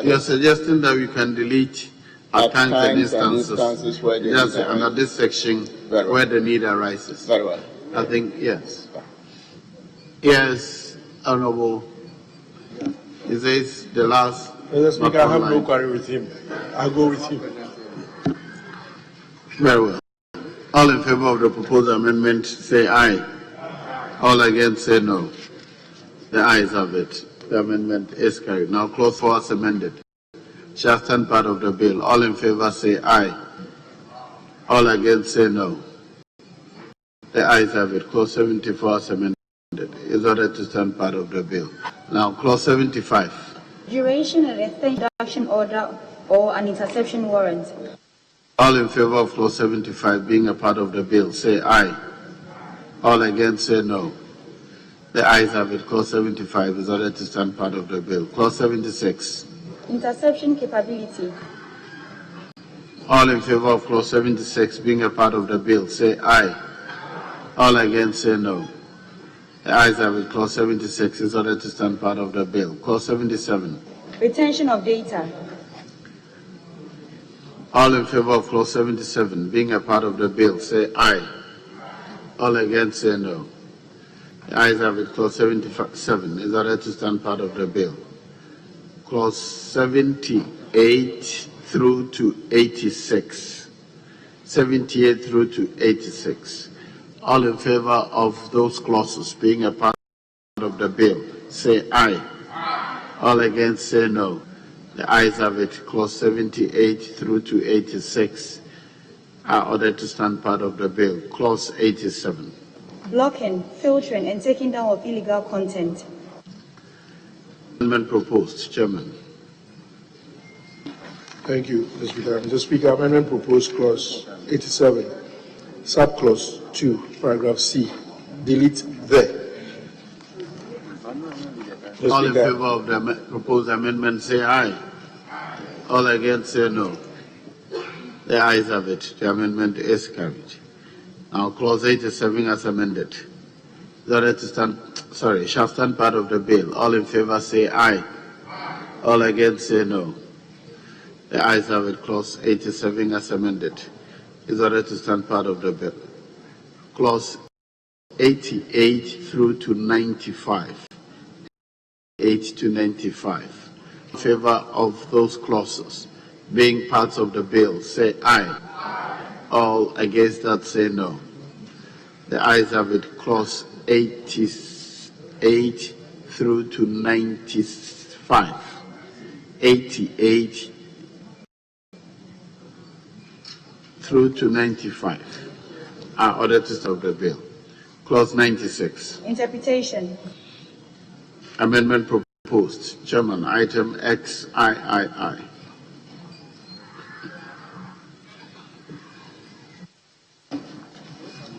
You're suggesting that we can delete at times and instances where yes, under this section where the need arises. Very well. I think yes. Yes, Honorable. Is this the last? Mr. Speaker, I have no query with him. I'll go with him. Very well. All in favor of the proposed amendment say aye. All against say no. The ayes have it. The amendment is carried. Now clause 4 as amended shall stand part of the bill. All in favor say aye. All against say no. The ayes have it. Clause 74 as amended is ordered to stand part of the bill. Now clause 75. Duration of a introduction order or an interception warrant. All in favor of clause 75 being a part of the bill say aye. All against say no. The ayes have it. Clause 75 is ordered to stand part of the bill. Clause 76. Interception capability. All in favor of clause 76 being a part of the bill say aye. All against say no. The ayes have it. Clause 76 is ordered to stand part of the bill. Clause 77. Retention of data. All in favor of clause 77 being a part of the bill say aye. All against say no. The ayes have it. Clause 77 is ordered to stand part of the bill. Clause 78 through to 86. 78 through to 86. All in favor of those clauses being a part of the bill say aye. All against say no. The ayes have it. Clause 78 through to 86 are ordered to stand part of the bill. Clause 87. Blocking, filtering, and taking down of illegal content. Amendment proposed. Chairman. Thank you, Mr. Speaker. Mr. Speaker, amendment proposed clause 87, subclause 2, paragraph C. Delete the. All in favor of the proposed amendment say aye. All against say no. The ayes have it. The amendment is carried. Now clause 87 as amended. Shall stand part of the bill. All in favor say aye. All against say no. The ayes have it. Clause 87 as amended is ordered to stand part of the bill. Clause 88 through to 95. 8 to 95. In favor of those clauses being parts of the bill say aye. All against that say no. The ayes have it. Clause 88 through to 95. 88 through to 95 are ordered to stop the bill. Clause 96. Interpretation. Amendment proposed. Chairman, item XIII.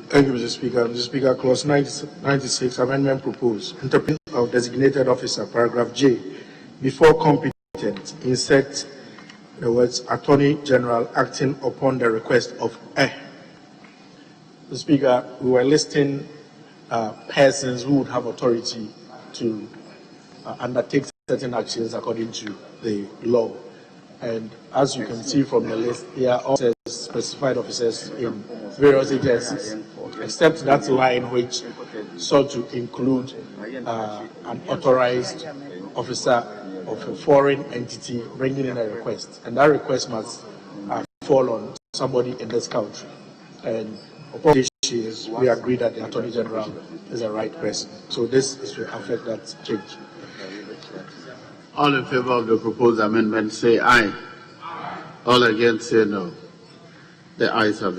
Thank you, Mr. Speaker. Mr. Speaker, clause 96, amendment proposed. Interpretation of designated officer, paragraph J. Before competent, insert the words Attorney General acting upon the request of a. Mr. Speaker, we were listing persons who would have authority to undertake certain actions according to the law. And as you can see from the list, they are all specified officers in various agencies, except that line which sought to include an authorized officer of a foreign entity bringing in a request. And that request must fall on somebody in this country. And upon this issues, we agree that the Attorney General is the right person. So this is to affect that change. All in favor of the proposed amendment say aye. All against say no. The ayes have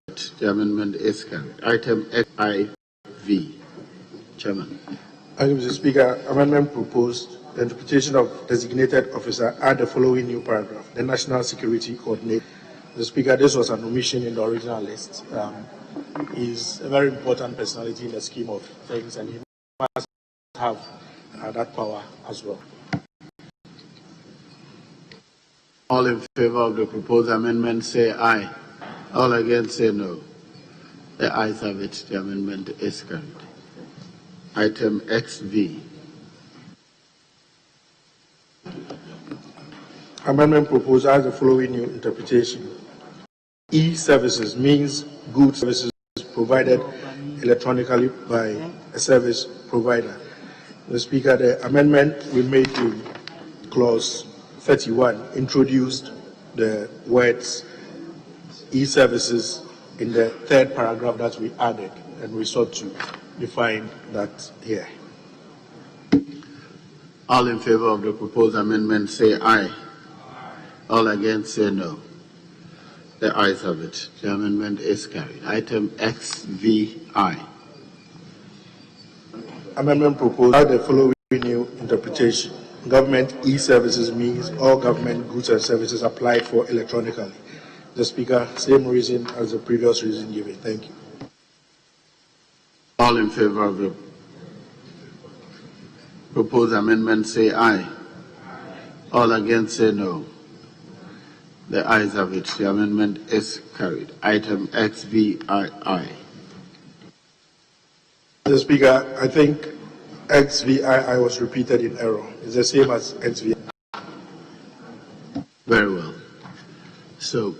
it. The amendment is carried. Item XIV. Chairman. Thank you, Mr. Speaker. Amendment proposed. The interpretation of designated officer add the following new paragraph. The National Security Coordinator. Mr. Speaker, this was an omission in the original list. He's a very important personality in the scheme of things, and he must have that power as well. All in favor of the proposed amendment say aye. All against say no. The ayes have it. The amendment is carried. Item XV. Amendment proposed has the following new interpretation. E-services means goods services provided electronically by a service provider. Mr. Speaker, the amendment we made to clause 31 introduced the words e-services in the third paragraph that we added, and we sought to define that here. All in favor of the proposed amendment say aye. All against say no. The ayes have it. The amendment is carried. Item XVI. Amendment proposed has the following new interpretation. Government e-services means all government goods and services applied for electronically. The Speaker, same reason as the previous reason given. Thank you. All in favor of the proposed amendment say aye. All against say no. The ayes have it. The amendment is carried. Item XVI. Mr. Speaker, I think XVI was repeated in error. It's the same as XVI. Very well. So,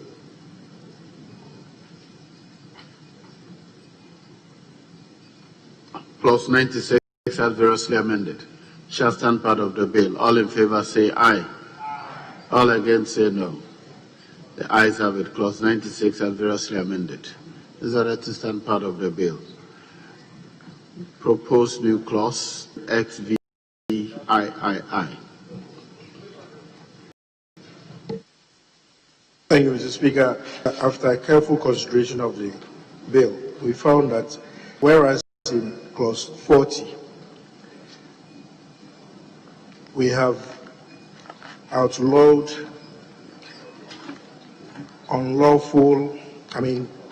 clause 96 as variously amended shall stand part of the bill. All in favor say aye. All against say no. The ayes have it. Clause 96 as variously amended is ordered to stand part of the bill. Proposed new clause XVI. Thank you, Mr. Speaker. After careful consideration of the bill, we found that whereas in clause 40, we have outlawed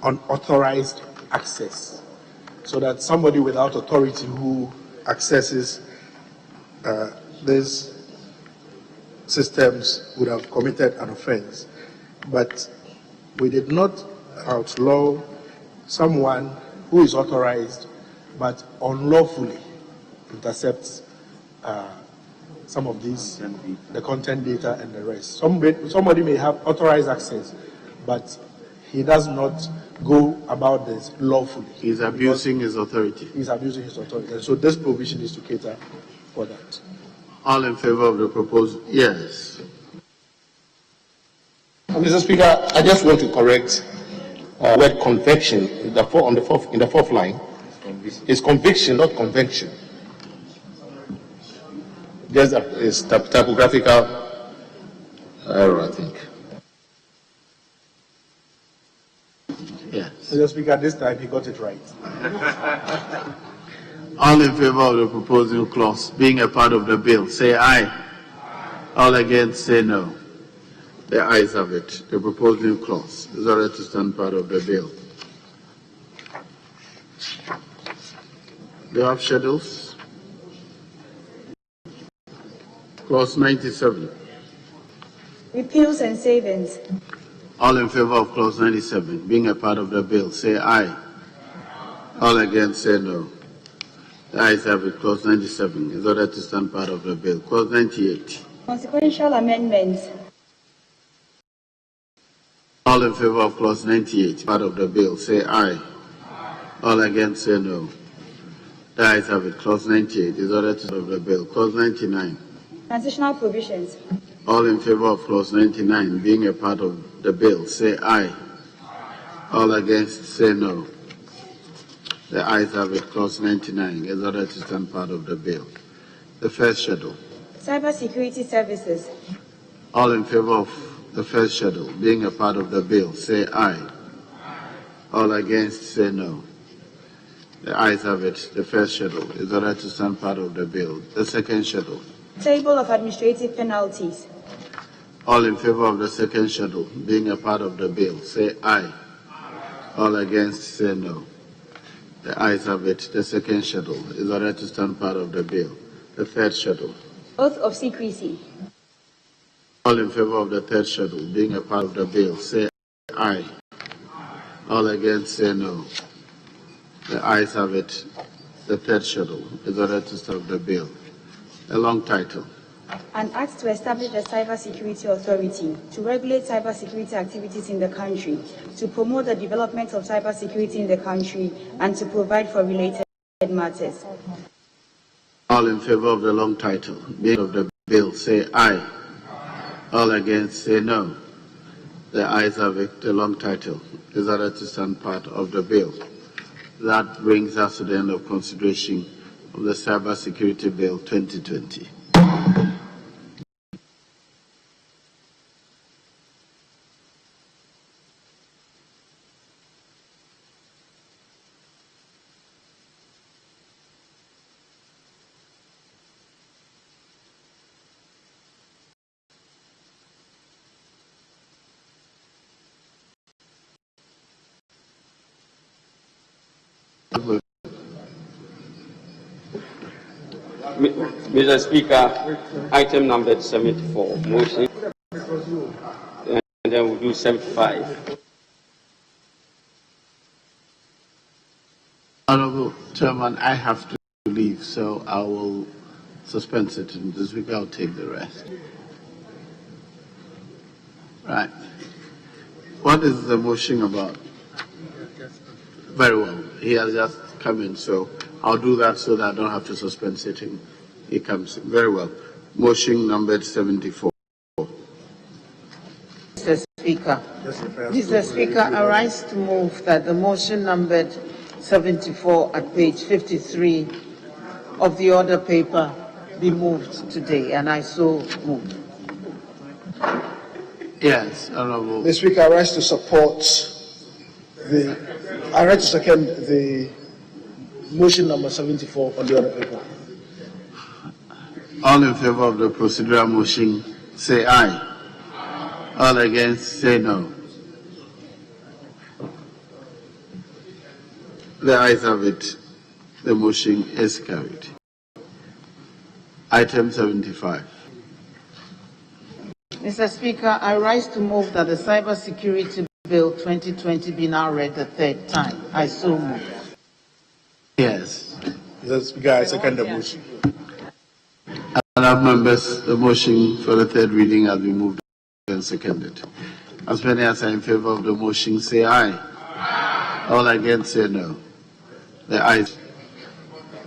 unauthorized access, so that somebody without authority who accesses these systems would have committed an offense. But we did not outlaw someone who is authorized but unlawfully intercepts some of these, the content data and the rest. Somebody may have authorized access, but he does not go about this lawfully. He's abusing his authority. He's abusing his authority. And so this provision is to cater for that. All in favor of the proposed? Yes. Mr. Speaker, I just want to correct word conviction in the fourth line. It's conviction, not convention. Just it's typographical error, I think. Yes. Mr. Speaker, this time he got it right. All in favor of the proposed new clause being a part of the bill, say aye. All against, say no. The ayes have it. The proposed new clause is ordered to stand part of the bill. Do you have schedules? Clause 97. Repeals and savings. All in favor of clause 97 being a part of the bill, say aye. All against, say no. The ayes have it. Clause 97 is ordered to stand part of the bill. Clause 98. Consequential amendments. All in favor of clause 98, part of the bill, say aye. All against, say no. The ayes have it. Clause 98 is ordered to stand part of the bill. Clause 99. Transitional provisions. All in favor of clause 99 being a part of the bill, say aye. All against, say no. The ayes have it. Clause 99 is ordered to stand part of the bill. The first schedule. Cybersecurity services. All in favor of the first schedule being a part of the bill, say aye. All against, say no. The ayes have it. The first schedule is ordered to stand part of the bill. The second schedule. Table of administrative penalties. All in favor of the second schedule being a part of the bill, say aye. All against, say no. The ayes have it. The second schedule is ordered to stand part of the bill. The third schedule. Oath of secrecy. All in favor of the third schedule being a part of the bill, say aye. All against, say no. The ayes have it. The third schedule is ordered to stand the bill. A long title. An act to establish a cybersecurity authority to regulate cybersecurity activities in the country, to promote the development of cybersecurity in the country, and to provide for related matters. All in favor of the long title being of the bill, say aye. All against, say no. The ayes have it. The long title is ordered to stand part of the bill. That brings us to the end of consideration of the Cybersecurity Bill 2020. Mr. Speaker, item number 74, motion, and then we'll do 75. Honorable Chairman, I have to leave, so I will suspend sitting. The Speaker will take the rest. Right. What is the motion about? Very well. He has just come in, so I'll do that so that I don't have to suspend sitting. He comes in. Very well. Motion numbered 74. Mr. Speaker, I rise to move that the motion numbered 74 at page 53 of the order paper be moved today, and I so move. Yes, Honorable. Mr. Speaker, I rise to support I rise to second the motion number 74 on the order paper. All in favor of the procedural motion, say aye. All against, say no. The ayes have it. The motion is carried. Item 75. Mr. Speaker, I rise to move that the Cybersecurity Bill 2020 be now read the third time. I so move. Yes. Mr. Speaker, I second the motion. Honourable members, the motion for the third reading has been moved and seconded. As many as are in favor of the motion, say aye. All against, say no. The ayes.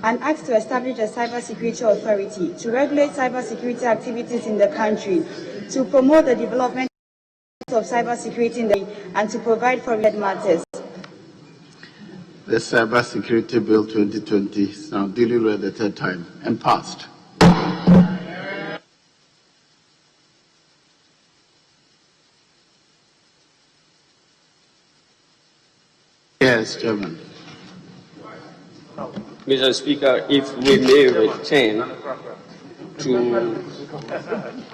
An act to establish a cybersecurity authority to regulate cybersecurity activities in the country, to promote the development of cybersecurity in the and to provide for related matters. The Cybersecurity Bill 2020 is now duly read the third time and passed. Yes, Chairman. Mr. Speaker, if we may return to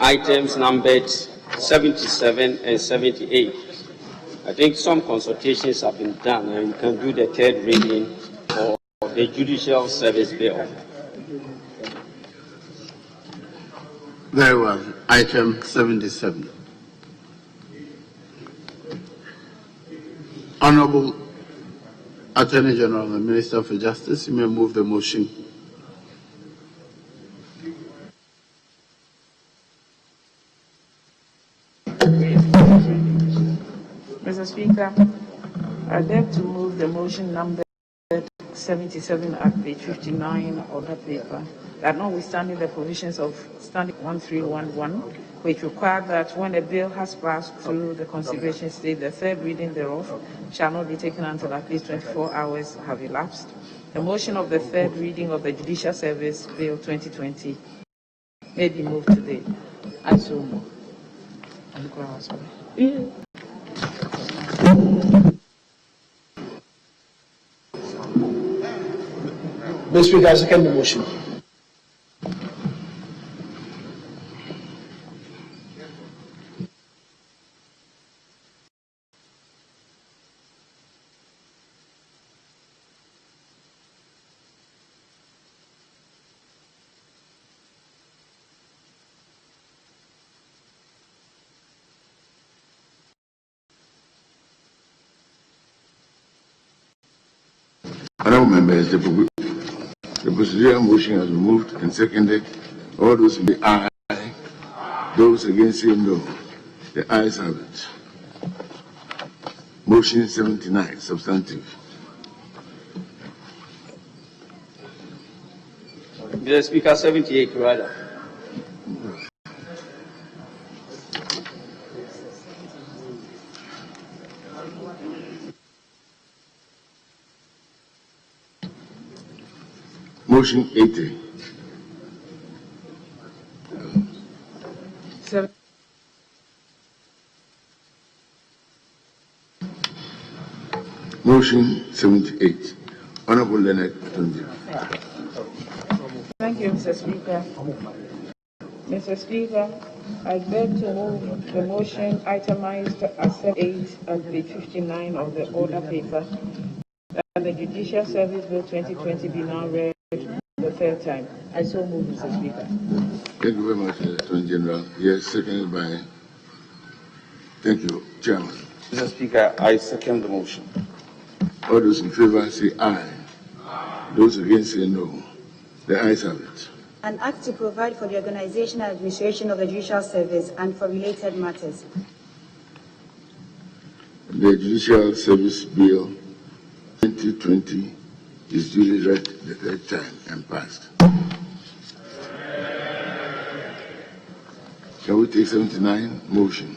items numbered 77 and 78. I think some consultations have been done, and we can do the third reading for the Judicial Service Bill. Very well. Item 77. Honorable Attorney General and Minister for Justice, you may move the motion Mr. Speaker, I beg to move the motion number 77 at page 59 of the paper, that notwithstanding the provisions of Standing 1311, which require that when a bill has passed through the consideration stage, the third reading thereof shall not be taken until at least 24 hours have elapsed. The motion of the third reading of the Judicial Service Bill 2020 may be moved today. I so move. Mr. Speaker, I second the motion. Honourable members, the procedural motion has been moved and seconded. All those in the aye, those against say no. The ayes have it. Motion 79, substantive. Mr. Speaker, 78 rather. Motion 80. Motion 78. Honourable Leonard Tunji. Thank you, Mr. Speaker. Mr. Speaker, I beg to move the motion itemized as 8 at page 59 of the order paper, that the Judicial Service Bill 2020 be now read the third time. I so move, Mr. Speaker. Thank you very much, Attorney General. Yes, seconded by. Thank you, Chairman. Mr. Speaker, I second the motion. All those in favor say aye. Those against say no. The ayes have it. An act to provide for the organization and administration of the Judicial Service and for related matters. The Judicial Service Bill 2020 is duly read the third time and passed. Shall we take 79? Motion.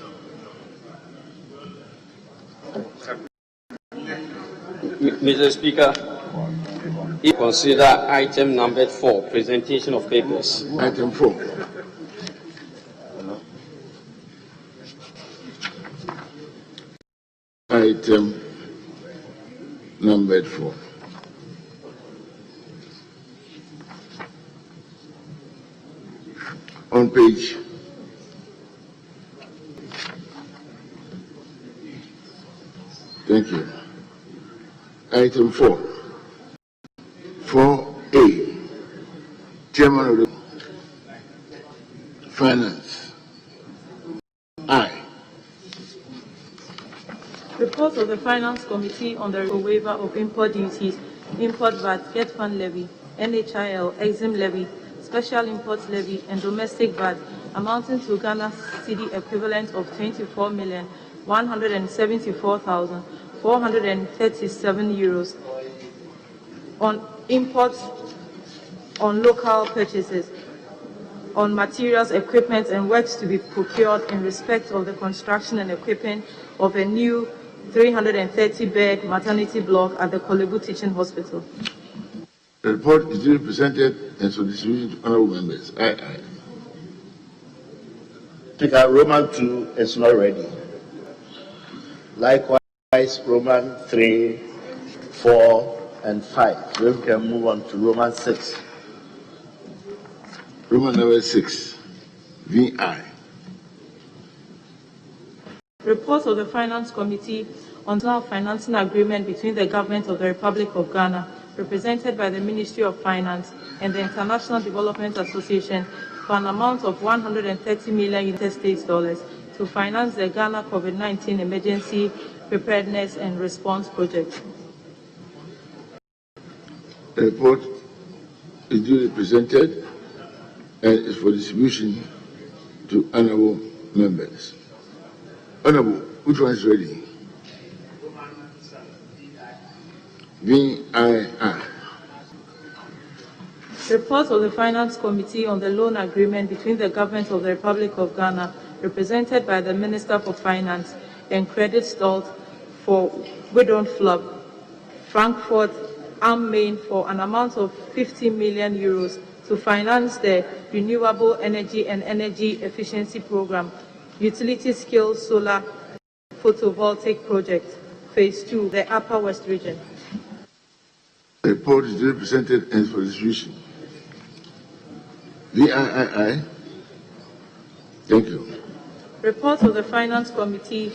Mr. Speaker, you consider item number 4, presentation of papers. Item 4. Item number 4. On page 4. Item 4. 4A. Chairman of the Finance. Aye. Report of the Finance Committee on the waiver of import duties, import VAT, get fund levy, NHIL, exim levy, special imports levy, and domestic VAT amounting to Ghana cedi equivalent of 24,174,437 euros on imports, on local purchases, on materials, equipment, and works to be procured in respect of the construction and equipping of a new 330-bed maternity block at the Kolebu Teaching Hospital. The report is duly presented and so distributed to honourable members. Aye, aye. Speaker, Roman 2 is not ready. Likewise, Roman 3, 4, and 5. So we can move on to Roman 6. Roman number 6. VI. Report of the Finance Committee on the financing agreement between the Government of the Republic of Ghana, represented by the Ministry of Finance, and the International Development Association for an amount of $130 million United States dollars to finance the Ghana COVID-19 Emergency Preparedness and Response Project. The report is duly presented and is for distribution to honourable members. Honourable, which one is ready? XVII. Report of the Finance Committee on the loan agreement between the Government of the Republic of Ghana, represented by the Minister for Finance, and Credit Stalled for Widon Flub, Frankfurt am Main for an amount of 50 million euros to finance the Renewable Energy and Energy Efficiency Program, Utility Scale Solar Photovoltaic Project, Phase 2, the Upper West Region. The report is duly presented and for distribution. VIII. Thank you. Report of the Finance Committee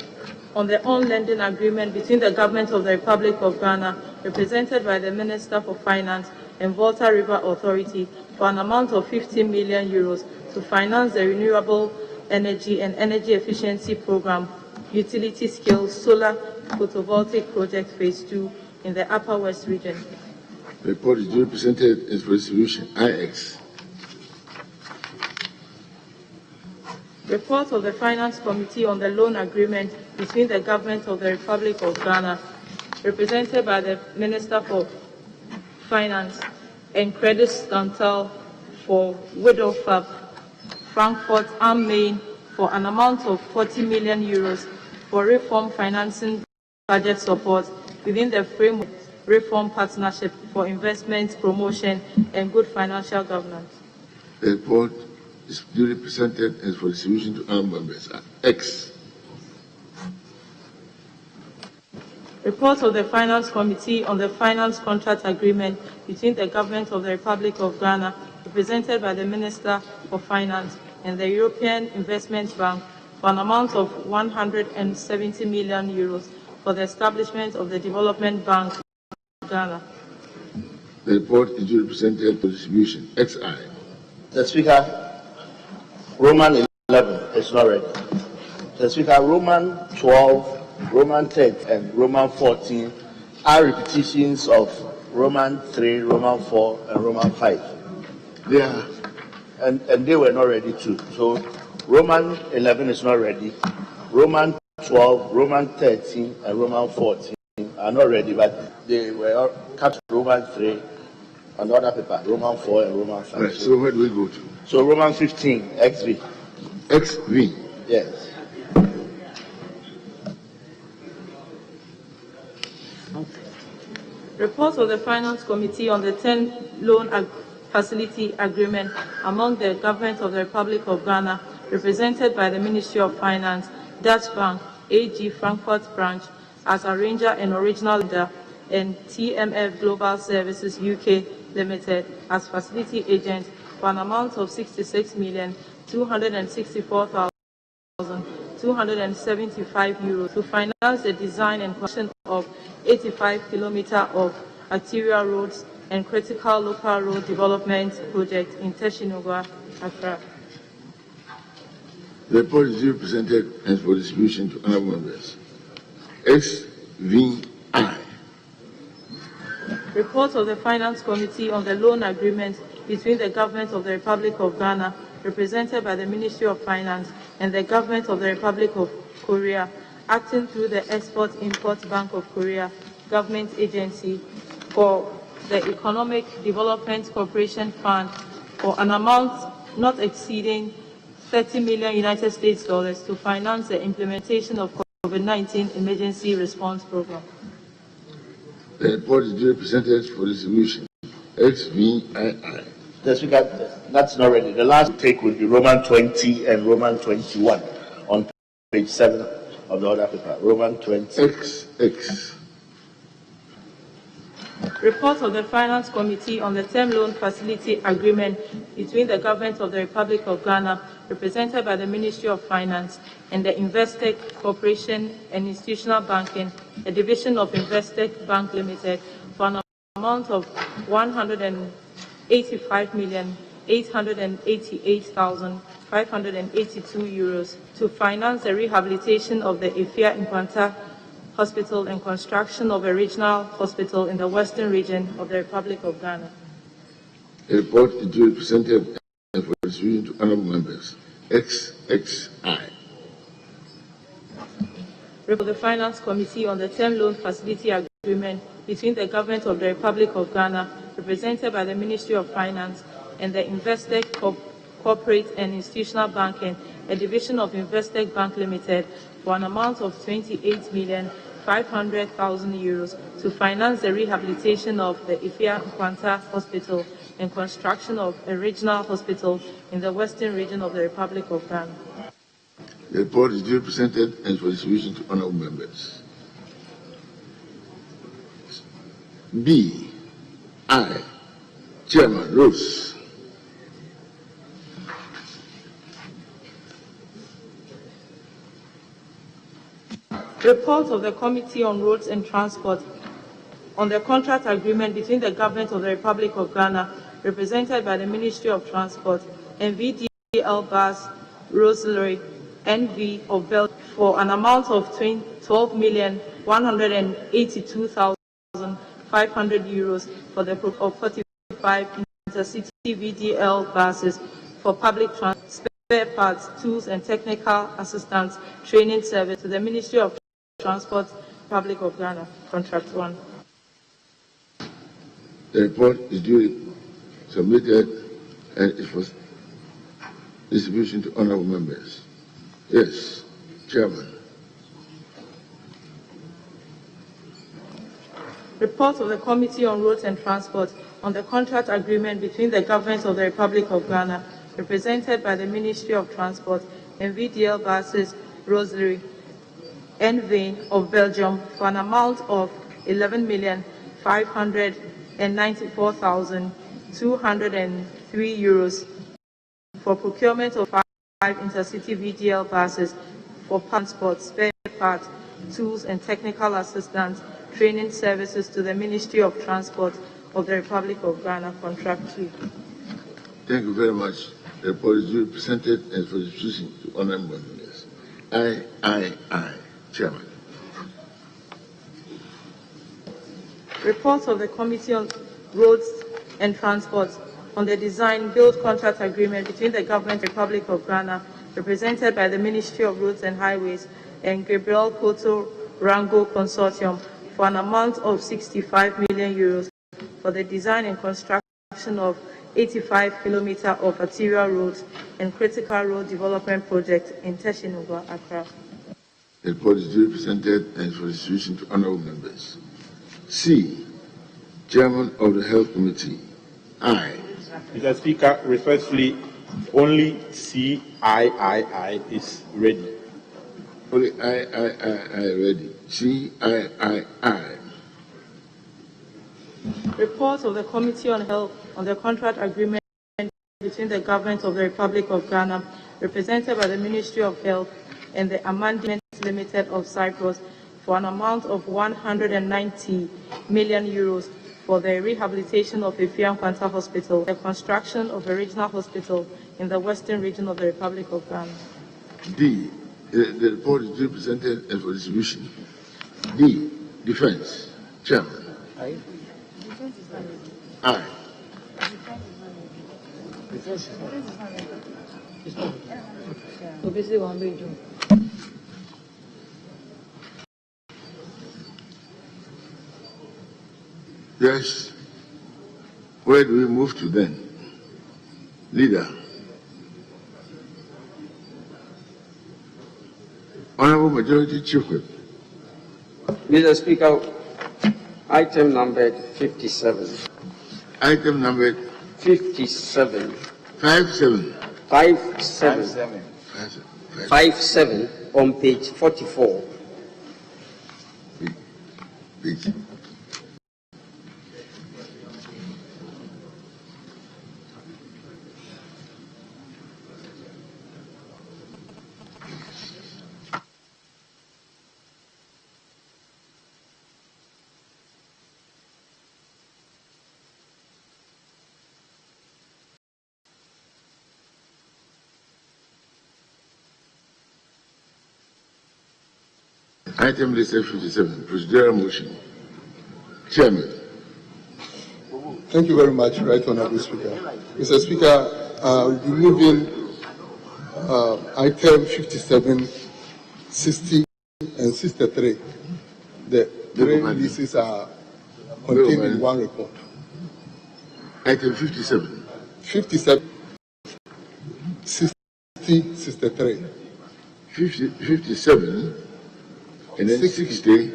on the on-lending agreement between the Government of the Republic of Ghana, represented by the Minister for Finance, and Volta River Authority for an amount of 50 million euros to finance the Renewable Energy and Energy Efficiency Program, Utility Scale Solar Photovoltaic Project Phase 2 in the Upper West Region. The report is duly presented and for distribution. IX. Report of the Finance Committee on the loan agreement between the Government of the Republic of Ghana, represented by the Minister for Finance, and Credit Stantal for Widow Fab, Frankfurt am Main for an amount of 40 million euros for reform financing budget support within the framework Reform Partnership for Investment, Promotion, and Good Financial Governance. The report is duly presented and for distribution to honorable members. X. Report of the Finance Committee on the Finance Contract Agreement between the Government of the Republic of Ghana, represented by the Minister for Finance, and the European Investment Bank for an amount of 170 million euros for the establishment of the Development Bank of Ghana. The report is duly presented for distribution. XI. The Speaker, Roman 11 is not ready. The Speaker, Roman 12, Roman 10, and Roman 14 are repetitions of Roman 3, Roman 4, and Roman 5. They are. And they were not ready too. So Roman 11 is not ready. Roman 12, Roman 13, and Roman 14 are not ready, but they were cut Roman 3 on the other paper, Roman 4 and Roman 5. Right, so where do we go to? So Roman 15, XV. XV. Yes. Report of the Finance Committee on the 10 loan facility agreement among the Government of the Republic of Ghana, represented by the Ministry of Finance, Dutch Bank, AG Frankfurt Branch, as arranger and original lender, and TMF Global Services UK Limited as facility agent for an amount of 66,264,275 euros to finance the design and construction of 85 kilometers of arterial roads and critical local road development project in Teshinogwa, Accra. The report is duly presented and for distribution to honorable members. XVI. Report of the Finance Committee on the loan agreement between the Government of the Republic of Ghana, represented by the Ministry of Finance, and the Government of the Republic of Korea, acting through the Export-Import Bank of Korea Government Agency for the Economic Development Corporation Fund for an amount not exceeding 30 million United States dollars to finance the implementation of COVID-19 Emergency Response Program. The report is duly presented for distribution. XVI. The Speaker, that's not ready. The last take will be Roman 20 and Roman 21 on page 7 of the other paper. Roman 20. XX. Report of the Finance Committee on the Term Loan Facility Agreement between the Government of the Republic of Ghana, represented by the Ministry of Finance, and the Investec Corporation and Institutional Banking, a division of Investec Bank Limited, for an amount of 185,888,582 euros to finance the rehabilitation of the Efia Nkwanta Hospital and construction of a regional hospital in the Western region of the Republic of Ghana. The report is duly presented and for distribution to honorable members. XXI. Report of the Finance Committee on the Term Loan Facility Agreement agreement between the Government of the Republic of Ghana, represented by the Ministry of Finance, and the Investec Corporate and Institutional Banking, a division of Investec Bank Limited, for an amount of 28,500,000 euros to finance the rehabilitation of the Ifea Nkwanta Hospital and construction of a regional hospital in the Western region of the Republic of Ghana. The report is duly presented and for distribution to honorable members. B. I. Chairman Rose. Report of the Committee on Roads and Transport on the contract agreement between the Government of the Republic of Ghana, represented by the Ministry of Transport, and VDL Bus Roselie NV of Belgium for an amount of 12,182,500 euros for the of 45 intercity VDL buses for public transport, spare parts, tools, and technical assistance training service to the Ministry of Transport, Republic of Ghana, Contract 1. The report is duly submitted and is for distribution to honorable members. Yes, Chairman. Report of the Committee on Roads and Transport on the contract agreement between the Government of the Republic of Ghana, represented by the Ministry of Transport, and VDL Buses Roselie NV of Belgium for an amount of 11,594,203 euros for procurement of 5 intercity VDL buses for transport, spare parts, tools, and technical assistance training services to the Ministry of Transport of the Republic of Ghana, Contract 2. Thank you very much. The report is duly presented and for distribution to honorable members. I, Chairman. Report of the Committee on Roads and Transport on the design build contract agreement between the Government of the Republic of Ghana, represented by the Ministry of Roads and Highways, and Gabriel Koto Rango Consortium for an amount of 65 million euros for the design and construction of 85 kilometers of arterial roads and critical road development project in Teshinuba, Accra. The report is duly presented and for distribution to honorable members. C. Chairman of the Health Committee. I. Mr. Speaker, respectfully, only CIII is ready. Only I ready. CIII. Report of the Committee on Health on the contract agreement between the Government of the Republic of Ghana, represented by the Ministry of Health, and the Amendment Limited of Cyprus for an amount of 190 million euros for the rehabilitation of Ifea Nkwanta Hospital, the construction of a regional hospital in the Western region of the Republic of Ghana. D. The report is duly presented and for distribution. D. Defense. Chairman. I. Yes. Where do we move to then? Leader. Honorable Majority Chief Whip. Mr. Speaker, item number 57. Item number 57. 57. 57. 57 on page 44. Page. Item listed 57, procedural motion. Chairman. Thank you very much, Right Honorable Speaker. Mr. Speaker, we'll be moving item 57, 60, and 63. The three leases are contained in one report. Item 57. 57, 60, 63. 57, and then 60,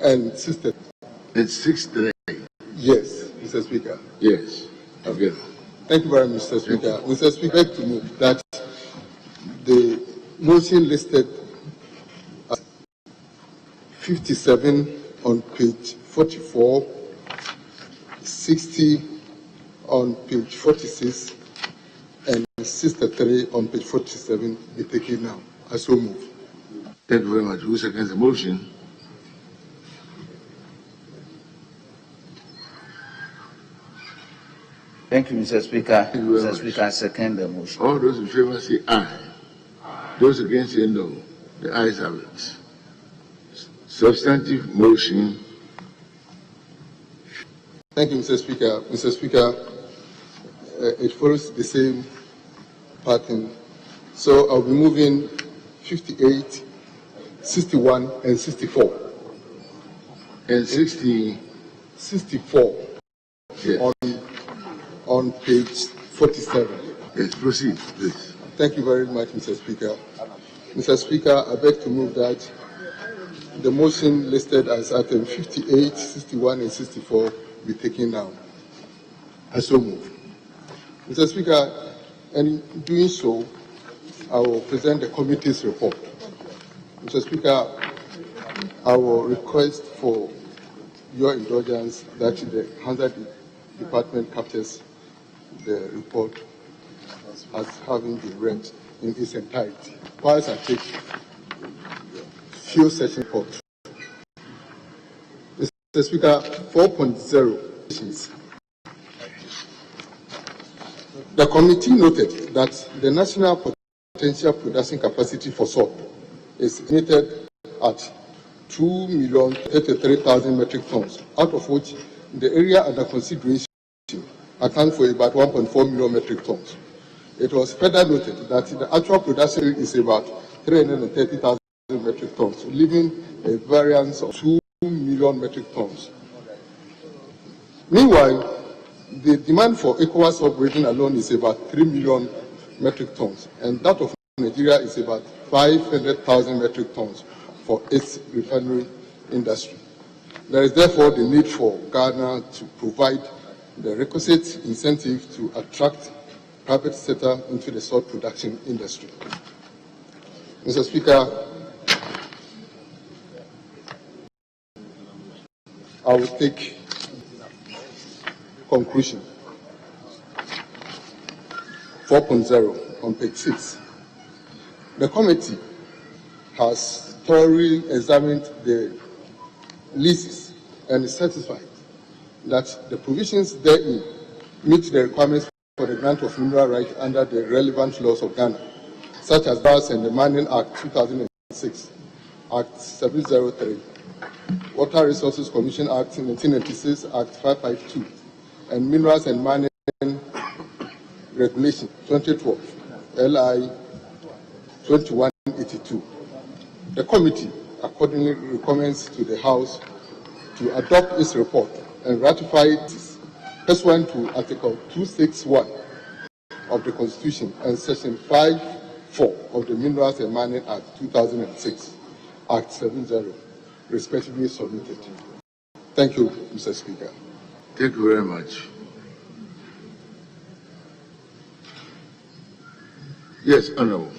and 60. And 63. Yes, Mr. Speaker. Yes. Okay. Thank you very much, Mr. Speaker. Mr. Speaker, I beg to move that the motion listed as 57 on page 44, 60 on page 46, and 63 on page 47 be taken now. I so move. Thank you very much. Who seconds the motion? Thank you, Mr. Speaker. Mr. Speaker, I second the motion. All those in favor say aye. Those against say no. The ayes have it. Substantive motion. Thank you, Mr. Speaker. Mr. Speaker, it follows the same pattern. So I'll be moving 58, 61, and 64. And 64. Yes. On page 47. Yes, proceed, please. Thank you very much, Mr. Speaker. Mr. Speaker, I beg to move that the motion listed as item 58, 61, and 64 be taken down. I so move. Mr. Speaker, and in doing so, I will present the committee's report. Mr. Speaker, I will request for your indulgence that the Hazard Department captures the report as having been read in its entirety. Whilst I take few session reports. Mr. Speaker, 4.0. The committee noted that the national potential production capacity for salt is estimated at 2,033,000 metric tons, out of which the area under consideration accounts for about 1.4 million metric tons. It was further noted that the actual production is about 330,000 metric tons, leaving a variance of 2 million metric tons. Meanwhile, the demand for ECOWAS salt grading alone is about 3 million metric tons, and that of Nigeria is about 500,000 metric tons for its refinery industry. There is therefore the need for Ghana to provide the requisite incentive to attract private sector into the salt production industry. Mr. Speaker, I will take conclusion. 4.0 on page 6. The committee has thoroughly examined the leases and is satisfied that the provisions therein meet the requirements for the grant of mineral rights under the relevant laws of Ghana, such as Gas and the Mining Act 2006, Act 703, Water Resources Commission Act 1996, Act 552, and Minerals and Mining Regulation 2012, LI 2182. The committee accordingly recommends to the House to adopt its report and ratify it pursuant to Article 261 of the Constitution and Section 5(4) of the Minerals and Mining Act 2006, Act 70, respectively submitted. Thank you, Mr. Speaker. Thank you very much. Yes, Honourable.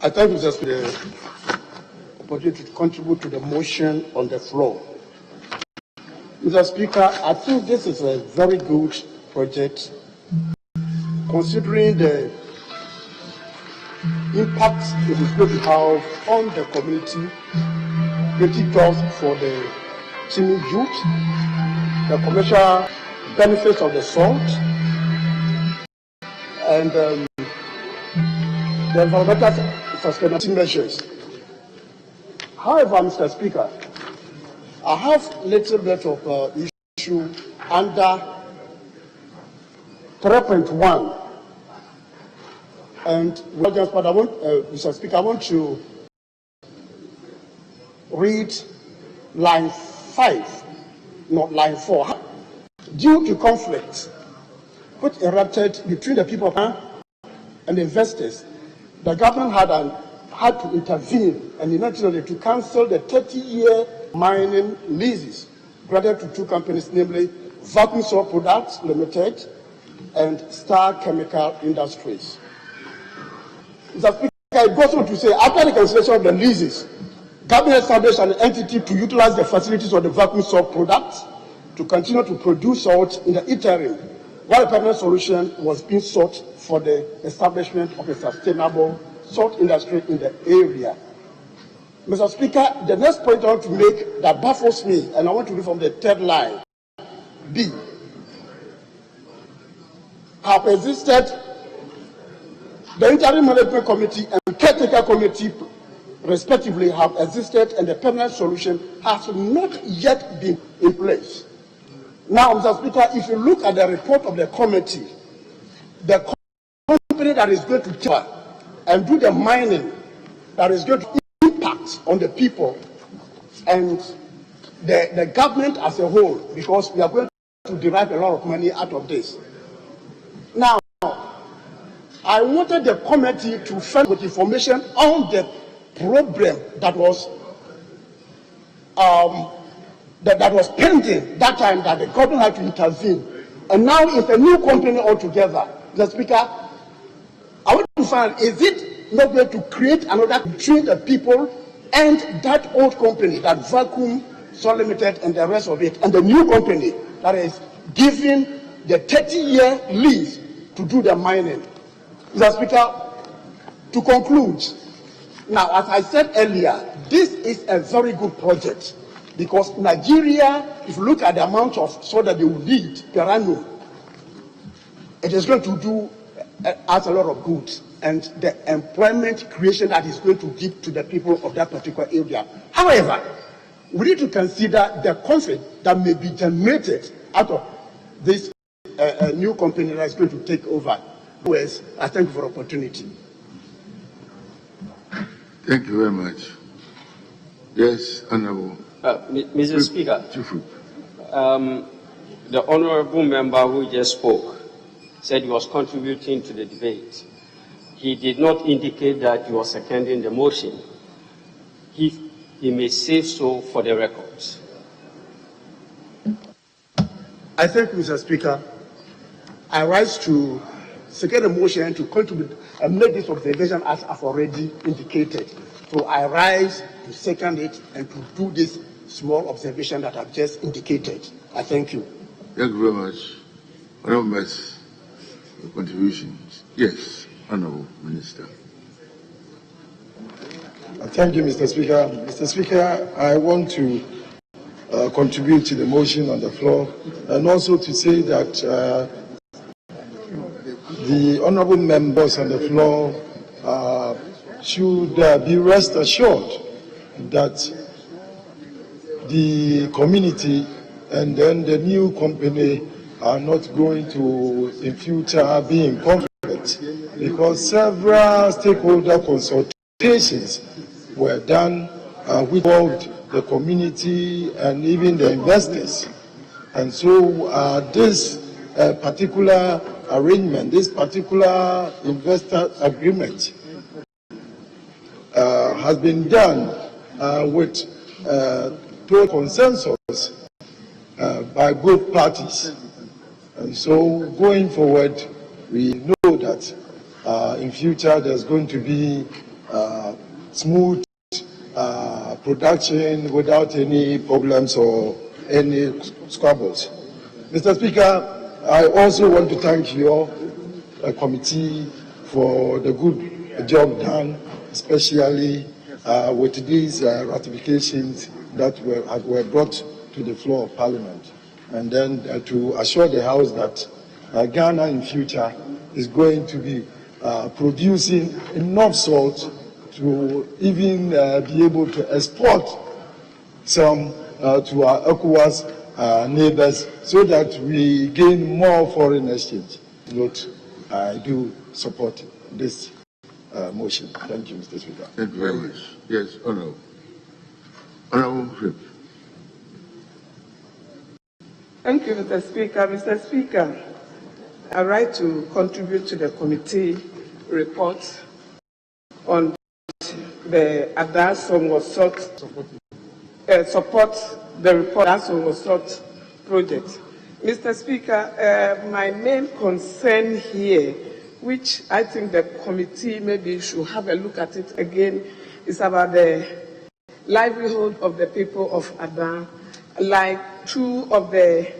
I thank Mr. Speaker for the opportunity to contribute to the motion on the floor. Mr. Speaker, I think this is a very good project, considering the impact it is going to have on the community, creating jobs for the teeming youth, the commercial benefits of the salt, and the environmental sustainability measures. However, Mr. Speaker, I have a little bit of issue under 3.1, And but I want, Mr. Speaker, I want to read line 5, not line 4. Due to conflict which erupted between the people and the investors, the government had to intervene and eventually to cancel the 30-year mining leases granted to two companies, namely Vacuum Salt Products Limited and Star Chemical Industries. Mr. Speaker, it goes on to say, after the cancellation of the leases, government established an entity to utilize the facilities of the Vacuum Salt Products to continue to produce salt in the interim, while a permanent solution was being sought for the establishment of a sustainable salt industry in the area. Mr. Speaker, the next point I want to make that baffles me, and I want to read from the third line, B, have existed, the interim management committee and caretaker committee respectively have existed, and the permanent solution has not yet been in place. Now, Mr. Speaker, if you look at the report of the committee, the company that is going to take and do the mining that is going to impact on the people and the government as a whole, because we are going to derive a lot of money out of this. Now, I wanted the committee to furnish with information on the problem that was pending that time that the government had to intervene, and now it's a new company altogether. Mr. Speaker, I want to find, is it not going to create another between the people and that old company, that Vacuum Salt Limited and the rest of it, and the new company that is giving the 30-year lease to do the mining? Mr. Speaker, to conclude, now, as I said earlier, this is a very good project because Nigeria, if you look at the amount of salt that they will need per annum, it is going to do us a lot of good, and the employment creation that is going to give to the people of that particular area. However, we need to consider the conflict that may be generated out of this new company that is going to take over. Yes, I thank you for the opportunity. Thank you very much. Yes, Honorable. Mr. Speaker, the honorable member who just spoke said he was contributing to the debate. He did not indicate that he was seconding the motion. He may say so for the records. I thank you, Mr. Speaker. I rise to second the motion to contribute and make this observation as I've already indicated. So I rise to second it and to do this small observation that I've just indicated. I thank you. Thank you very much. Honorable members, contributions. Yes, Honorable Minister. Thank you, Mr. Speaker. Mr. Speaker, I want to contribute to the motion on the floor and also to say that the honorable members on the floor should be rest assured that the community and then the new company are not going to, in future, be in conflict, because several stakeholder consultations were done which involved the community and even the investors. And so this particular arrangement, this particular investor agreement has been done with total consensus by both parties. And so going forward, we know that in future there's going to be smooth production without any problems or any squabbles. Mr. Speaker, I also want to thank your committee for the good job done, especially with these ratifications that were brought to the floor of Parliament. And then to assure the House that Ghana in future is going to be producing enough salt to even be able to export some to our ECOWAS neighbors so that we gain more foreign exchange. Note, I do support this motion. Thank you, Mr. Speaker. Thank you very much. Yes, Honorable. Honorable Fripp. Thank you, Mr. Speaker. Mr. Speaker, I write to contribute to the committee report on the Adar Songosot support the report Adar Songosot project. Mr. Speaker, my main concern here, which I think the committee maybe should have a look at it again, is about the livelihood of the people of Adar. Like 2 of the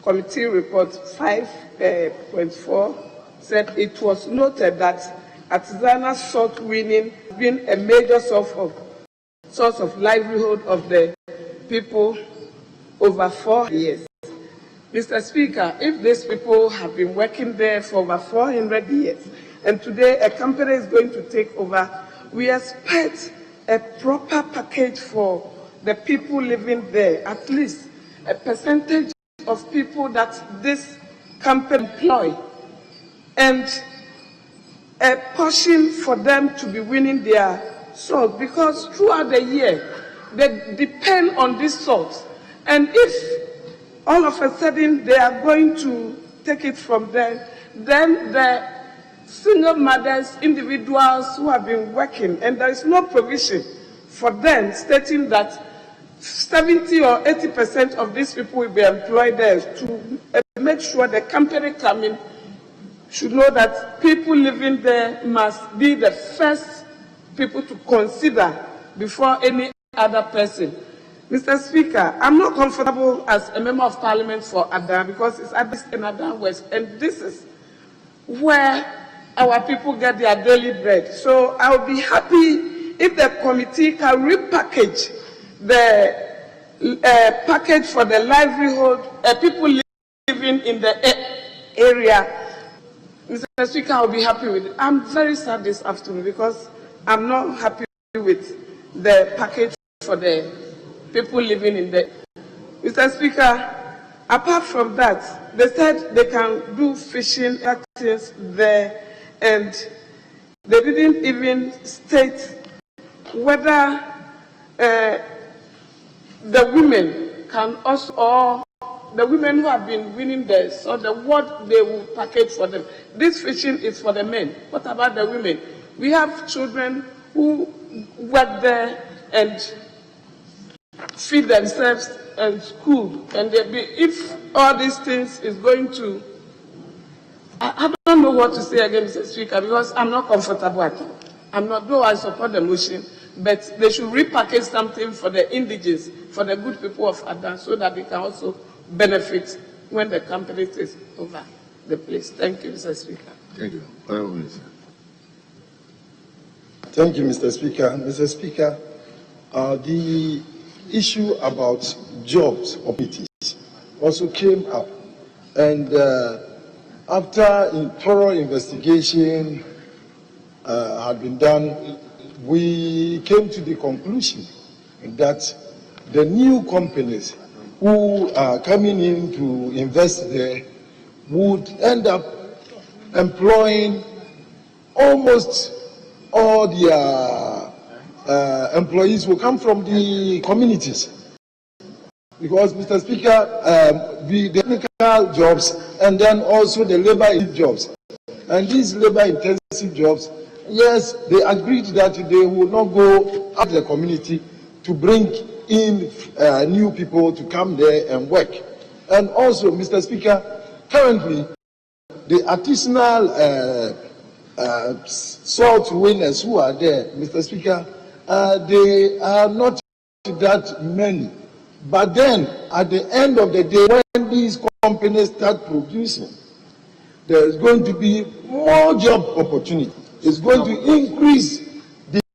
committee report 5.4 said, it was noted that artisanal salt winning has been a major source of livelihood of the people over 4 years. Mr. Speaker, if these people have been working there for over 400 years, and today a company is going to take over, we expect a proper package for the people living there, at least a percentage of people that this company employ, and a portion for them to be winning their salt, because throughout the year they depend on this salt. And if all of a sudden they are going to take it from them, then the single mothers, individuals who have been working, and there is no provision for them, stating that 70 or 80% of these people will be employed there, to make sure the company coming should know that people living there must be the first people to consider before any other person. Mr. Speaker, I'm not comfortable as a member of parliament for Adar, because it's Adar East and Adar West, and this is where our people get their daily bread. So I'll be happy if the committee can repackage the package for the livelihood people living in the area. Mr. Speaker, I'll be happy with it. I'm very sad this afternoon because I'm not happy with the package for the people living in the... Mr. Speaker, apart from that, they said they can do fishing activities there, and they didn't even state whether the women can also, or the women who have been winning this, or what they will package for them. This fishing is for the men. What about the women? We have children who work there and feed themselves and school, and if all these things is going to, I don't know what to say again, Mr. Speaker, because I'm not comfortable at all. I'm not, though I support the motion, but they should repackage something for the indigenous, for the good people of Adar, so that they can also benefit when the company takes over the place. Thank you, Mr. Speaker. Thank you. Honorable Minister. Thank you, Mr. Speaker. Mr. Speaker, the issue about jobs opportunities also came up, and after a thorough investigation had been done, we came to the conclusion that the new companies who are coming in to invest there would end up employing almost all their employees will come from the communities. Because, Mr. Speaker, the technical jobs and then also the labor-intensive jobs. And these labor-intensive jobs, yes, they agreed that they will not go out the community to bring in new people to come there and work. And also, Mr. Speaker, currently, the artisanal salt winners who are there, Mr. Speaker, they are not that many. But then, at the end of the day, when these companies start producing, there is going to be more job opportunity. It's going to increase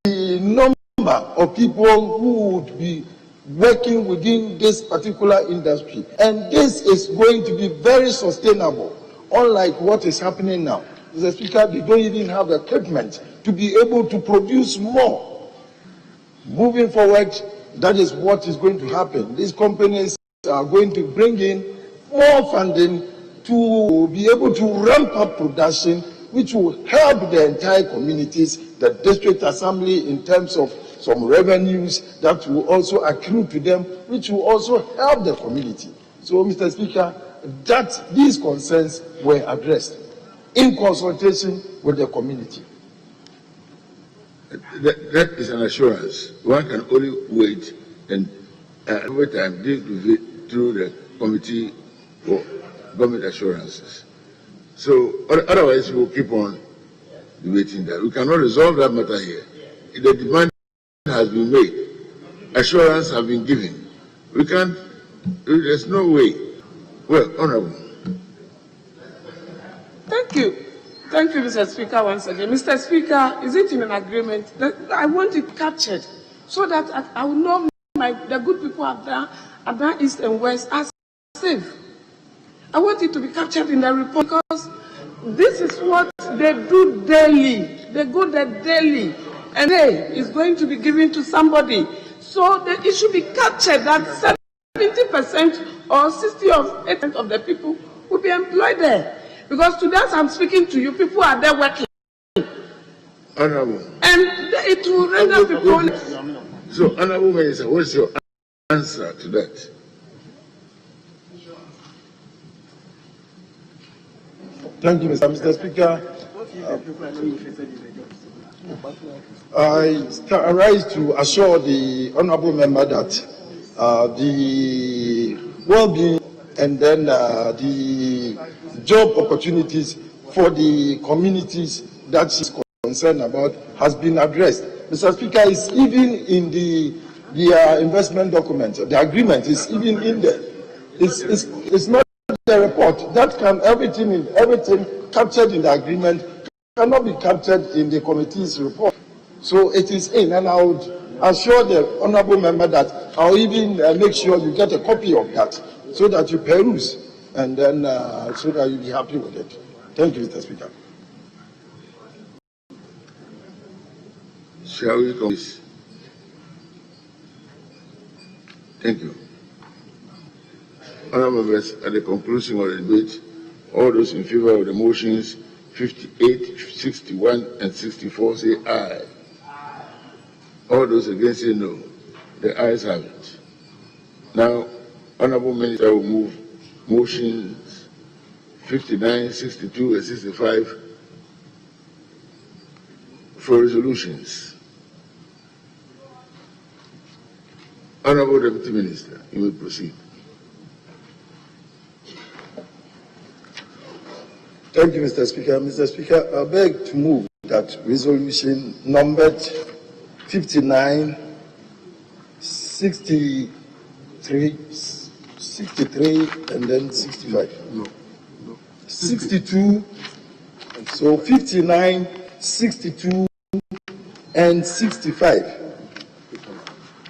the number of people who would be working within this particular industry. And this is going to be very sustainable, unlike what is happening now. Mr. Speaker, they don't even have the equipment to be able to produce more. Moving forward, that is what is going to happen. These companies are going to bring in more funding to be able to ramp up production which will help the entire communities, the district assembly in terms of some revenues that will also accrue to them, which will also help the community. So, Mr. Speaker, that these concerns were addressed in consultation with the community. That is an assurance. One can only wait, and every time this will be through the committee for government assurances. So otherwise, we will keep on debating that. We cannot resolve that matter here. The demand has been made, assurance have been given. We can't. There's no way. Well, Honourable. Thank you. Thank you, Mr. Speaker, once again. Mr. Speaker, is it in an agreement that I want it captured so that I will know the good people of the East and West are safe? I want it to be captured in the report because this is what they do daily. They go there daily, and today is going to be given to somebody. So it should be captured that 70% or 60% of the people will be employed there. Because today, as I'm speaking to you, people are there working. Honourable. And it will render people. So, Honourable Minister, what's your answer to that? Thank you, Mr. Speaker. I arise to assure the honourable member that the well-being and then the job opportunities for the communities that she's concerned about has been addressed. Mr. Speaker, is even in the investment document. The agreement is even in there. It's not the report. That can everything captured in the agreement cannot be captured in the committee's report. So it is in, and I would assure the honourable member that I'll even make sure you get a copy of that so that you peruse and then so that you'll be happy with it. Thank you, Mr. Speaker. Shall we go? Thank you. Honourable members, at the conclusion of the debate, all those in favour of the motions 58, 61, and 64 say aye. All those against say no. The ayes have it. Now, Honourable Minister will move motions 59, 62, and 65 for resolutions. Honourable Deputy Minister, you may proceed. Thank you, Mr. Speaker. Mr. Speaker, I beg to move that resolution numbered 59, 63, and then 65. No. 62. So 59, 62, and 65.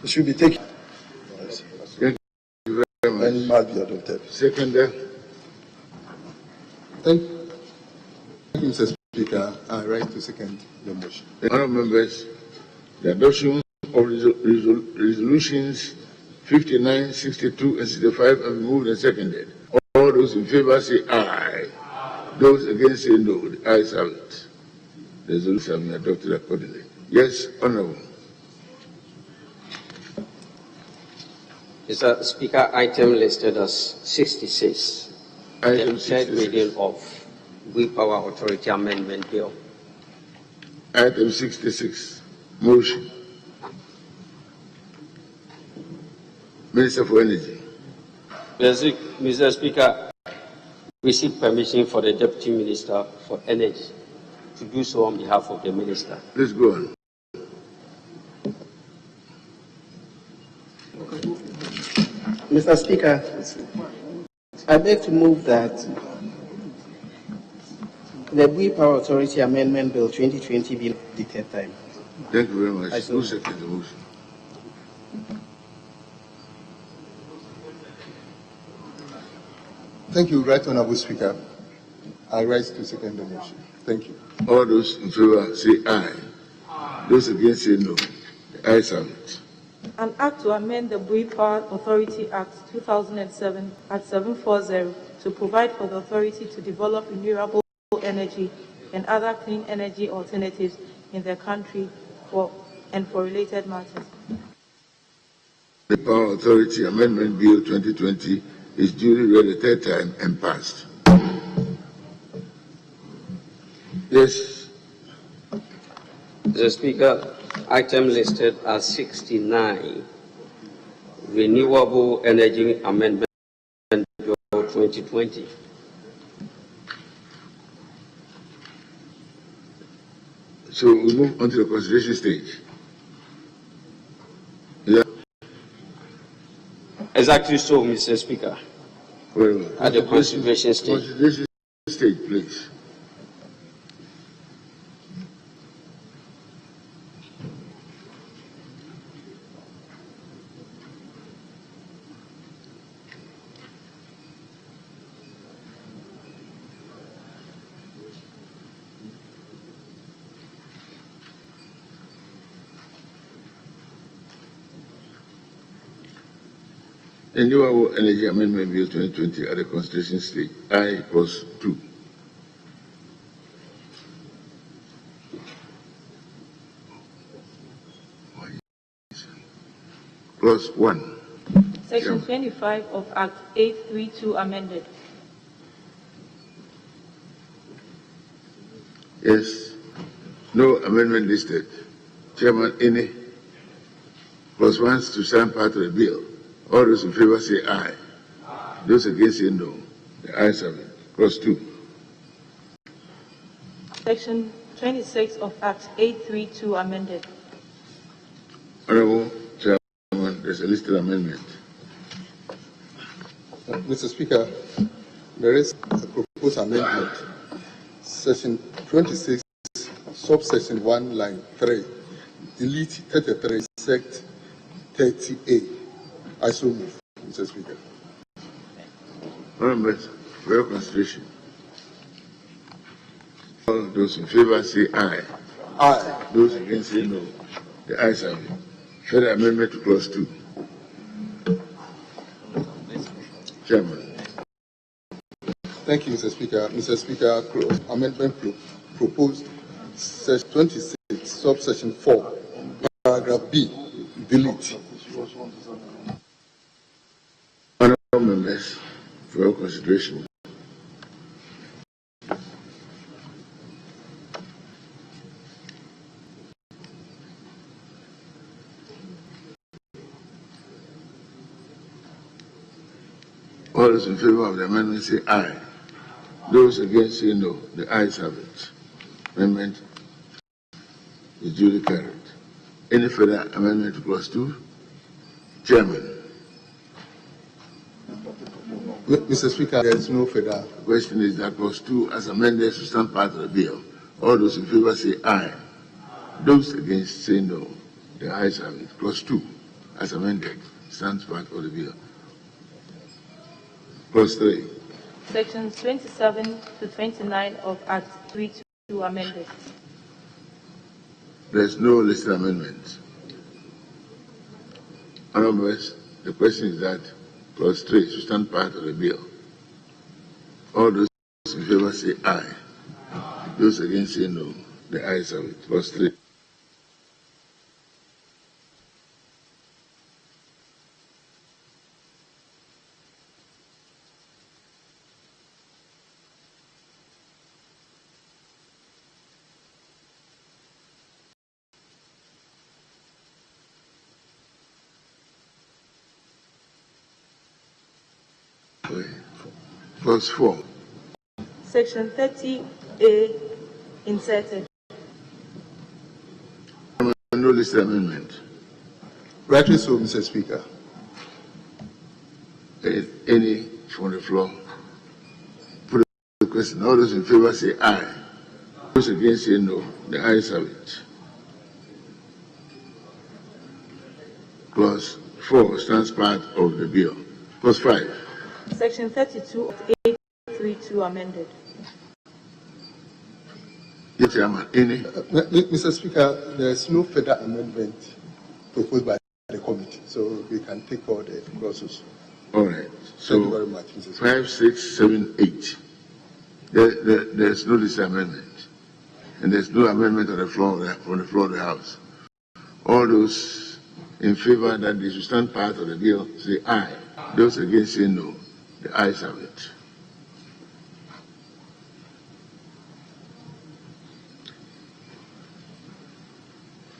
It should be taken. Thank you very much. And must be adopted. Seconder. Thank you, Mr. Speaker. I rise to second the motion. Honourable members, the adoption of resolutions 59, 62, and 65 have been moved and seconded. All those in favour say aye. Those against say no. The ayes have it. The resolutions have been adopted accordingly. Yes, Honourable. Mr. Speaker, item listed as 66. Item the third 66. reading of We Power Authority Amendment Bill. Item 66. Motion. Minister for Energy. Mr. Speaker, we seek permission for the Deputy Minister for Energy to do so on behalf of the Minister. Please go on. Mr. Speaker, I beg to move that the We Power Authority Amendment Bill 2020 be the third time. Thank you very much. Who seconded the motion? Thank you, Right Honourable Speaker. I rise to second the motion. Thank you. All those in favour say aye. Those against say no. The ayes have it. An act to amend the Bui Power Authority Act 2007 at 740 to provide for the authority to develop renewable energy and other clean energy alternatives in the country for related matters. The Power Authority Amendment Bill 2020 is duly read a third time and passed. Yes. Mr. Speaker, item listed as 69, Renewable Energy Amendment Bill 2020. So we move on to the consideration stage. Yeah. Exactly so, Mr. Speaker. Very well. At the consideration stage. Consideration stage, please. Renewable Energy Amendment Bill 2020 at the consideration stage. I plus 2. Plus 1. Section 25 of Act 832 amended. Yes. No amendment listed. Chairman, any? Plus 1 to sign part of the bill. All those in favor say aye. Those against say no. The ayes have it. Plus 2. Section 26 of Act 832 amended. Honorable Chairman, there's a listed amendment. Mr. Speaker, there is a proposed amendment. Section 26, subsection 1, line 3, delete 33, sect 30A. I so move, Mr. Speaker. Honorable, for your consideration. All those in favor say aye. Aye. Those against say no. The ayes have it. Further amendment to clause 2. Chairman. Thank you, Mr. Speaker. Mr. Speaker, amendment proposed, section 26, subsection 4, paragraph B, delete. Honorable members, for your consideration. All those in favor of the amendment say aye. Those against say no. The ayes have it. Amendment is duly carried. Any further amendment to clause 2? Chairman. Mr. Speaker, there is no further. The question is that clause 2 as amended to stand part of the bill. All those in favor say aye. Those against say no. The ayes have it. Clause 2 as amended stands part of the bill. Clause 3. Sections 27 to 29 of Act 332 amended. There is no listed amendment. Honorable, the question is that clause 3 should stand part of the bill. All those in favor say aye. Those against say no. The ayes have it. Clause 3. Clause 4. Section 30A inserted. No listed amendment. Rightly so, Mr. Speaker. Any from the floor? Put the question. All those in favor say aye. Those against say no. The ayes have it. Clause 4 stands part of the bill. Clause 5. Section 32 of 832 amended. Yes, Chairman. Any? Mr. Speaker, there is no further amendment proposed by the committee, so we can take all the clauses. All right. So thank you very much, Mr. Speaker. 5, 6, 7, 8. There's no listed amendment. and there's no amendment on the floor from the floor of the House. All those in favor that they should stand part of the bill say aye. Those against say no. The ayes have it.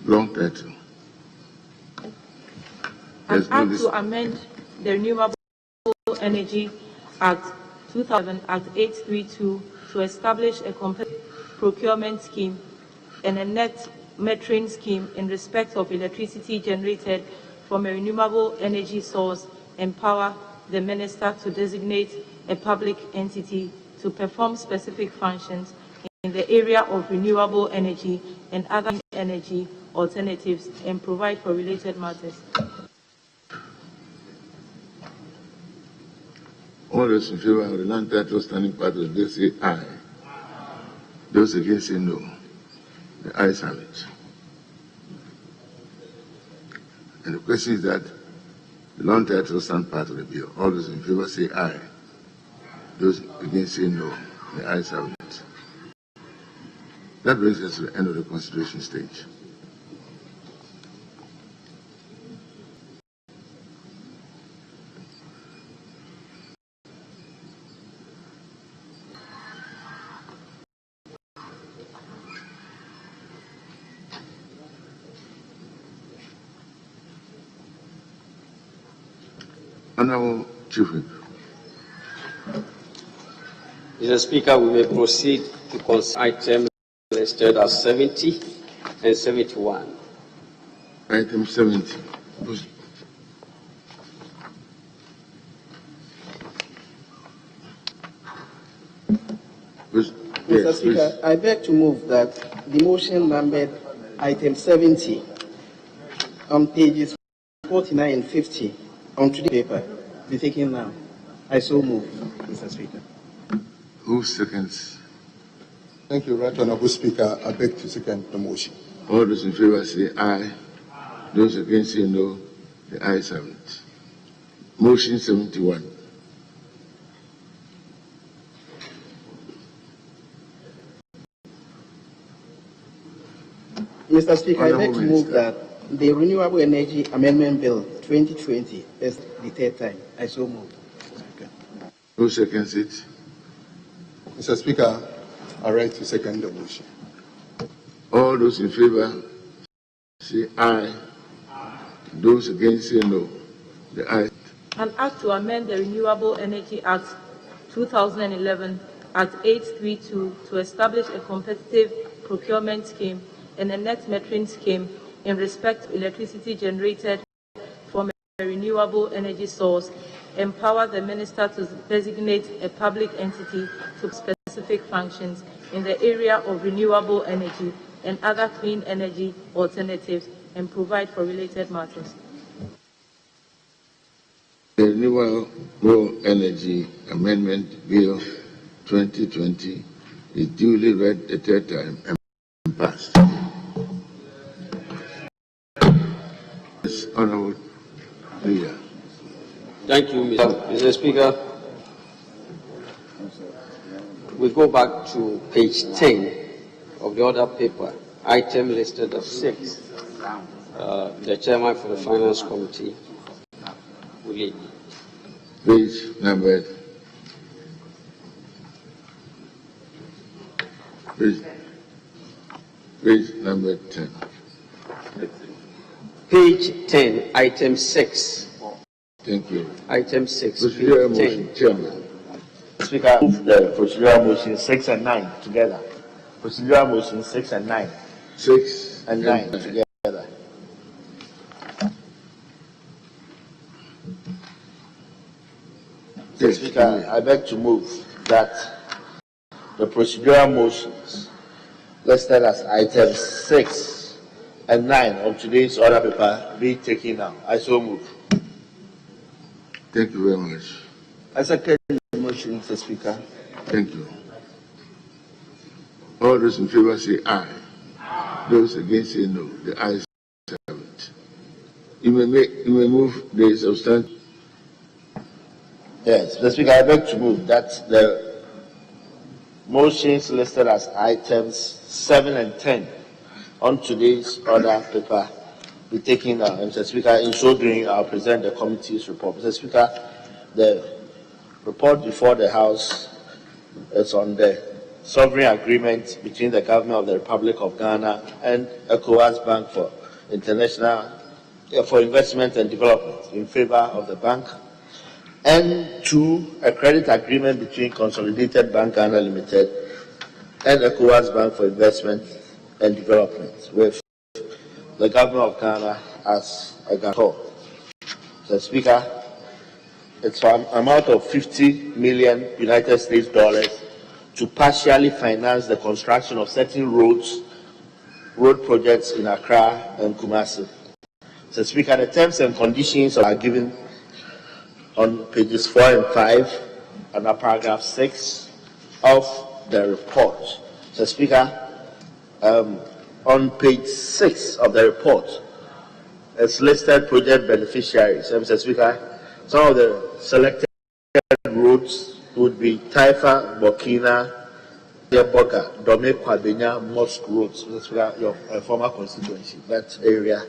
Long title. An act to amend the Renewable Energy Act 2000 Act 832 to establish a competitive procurement scheme and a net metering scheme in respect of electricity generated from a renewable energy source, empower the minister to designate a public entity to perform specific functions in the area of renewable energy and other energy alternatives and provide for related matters. All those in favor of the land title standing part of the bill say aye. Those against say no. The ayes have it. And the question is that the land title stand part of the bill. All those in favor say aye. Those against say no. The ayes have it. That brings us to the end of the consideration stage. Honorable Chief Whip. Mr. Speaker, we may proceed to consider items listed as 70 and 71. Item 70. Mr. Speaker, I beg to move that the motion numbered item 70 on pages 49 and 50 on today's paper be taken now. I so move, Mr. Speaker. Who seconds? Thank you, Right Honorable Speaker. I beg to second the motion. All those in favor say aye. Those against say no. The ayes have it. Motion 71. Mr. Speaker, I beg to move that the Renewable Energy Amendment Bill 2020 is the third time. I so move. Who seconds it? Mr. Speaker, I write to second the motion. All those in favor say aye. Those against say no. The ayes. An act to amend the Renewable Energy Act 2011 Act 832 to establish a competitive procurement scheme and a net metering scheme in respect to electricity generated from a renewable energy source, empower the minister to designate a public entity to specific functions in the area of renewable energy and other clean energy alternatives and provide for related matters. The Renewable Energy Amendment Bill 2020 is duly read the third time and passed. Yes, Honorable Leader. Thank you, Mr. Speaker. We go back to page 10 of the other paper, item listed as 6. The chairman for the Finance Committee will lead. Page number. Page number 10. Page 10, item 6. Thank you. Item 6. Procedural page motion, 10. Chairman. Speaker, move the procedural motion 6 and 9 together. Procedural motion 6 and 9. 6 and 9 together. Yes, Speaker, I beg to move that the procedural motions listed as items 6 and 9 of today's order paper be taken now. I so move. Thank you very much. I second the motion, Mr. Speaker. Thank you. All those in favor say aye. Those against say no. The ayes have it. You may move the substantive. Yes, Mr. Speaker, I beg to move that the motions listed as items 7 and 10 on today's order paper be taken down. Mr. Speaker, in so doing, I'll present the committee's report. Mr. Speaker, the report before the House is on the sovereign agreement between the government of the Republic of Ghana and ECOWAS Bank for Investment and Development in favor of the bank, and 2, a credit agreement between Consolidated Bank Ghana Limited and ECOWAS Bank for Investment and Development with the government of Ghana as a guarantor. Mr. Speaker, it's for an amount of $50 million United States dollars to partially finance the construction of certain road projects in Accra and Kumasi. Mr. Speaker, the terms and conditions are given on pages 4 and 5 under paragraph 6 of the report. Mr. Speaker, on page 6 of the report, it's listed project beneficiaries. Mr. Speaker, some of the selected roads would be Taifa, Burkina, Boga, Dome, Kwabenya, Mosque roads. Mr. Speaker, your former constituency, that area.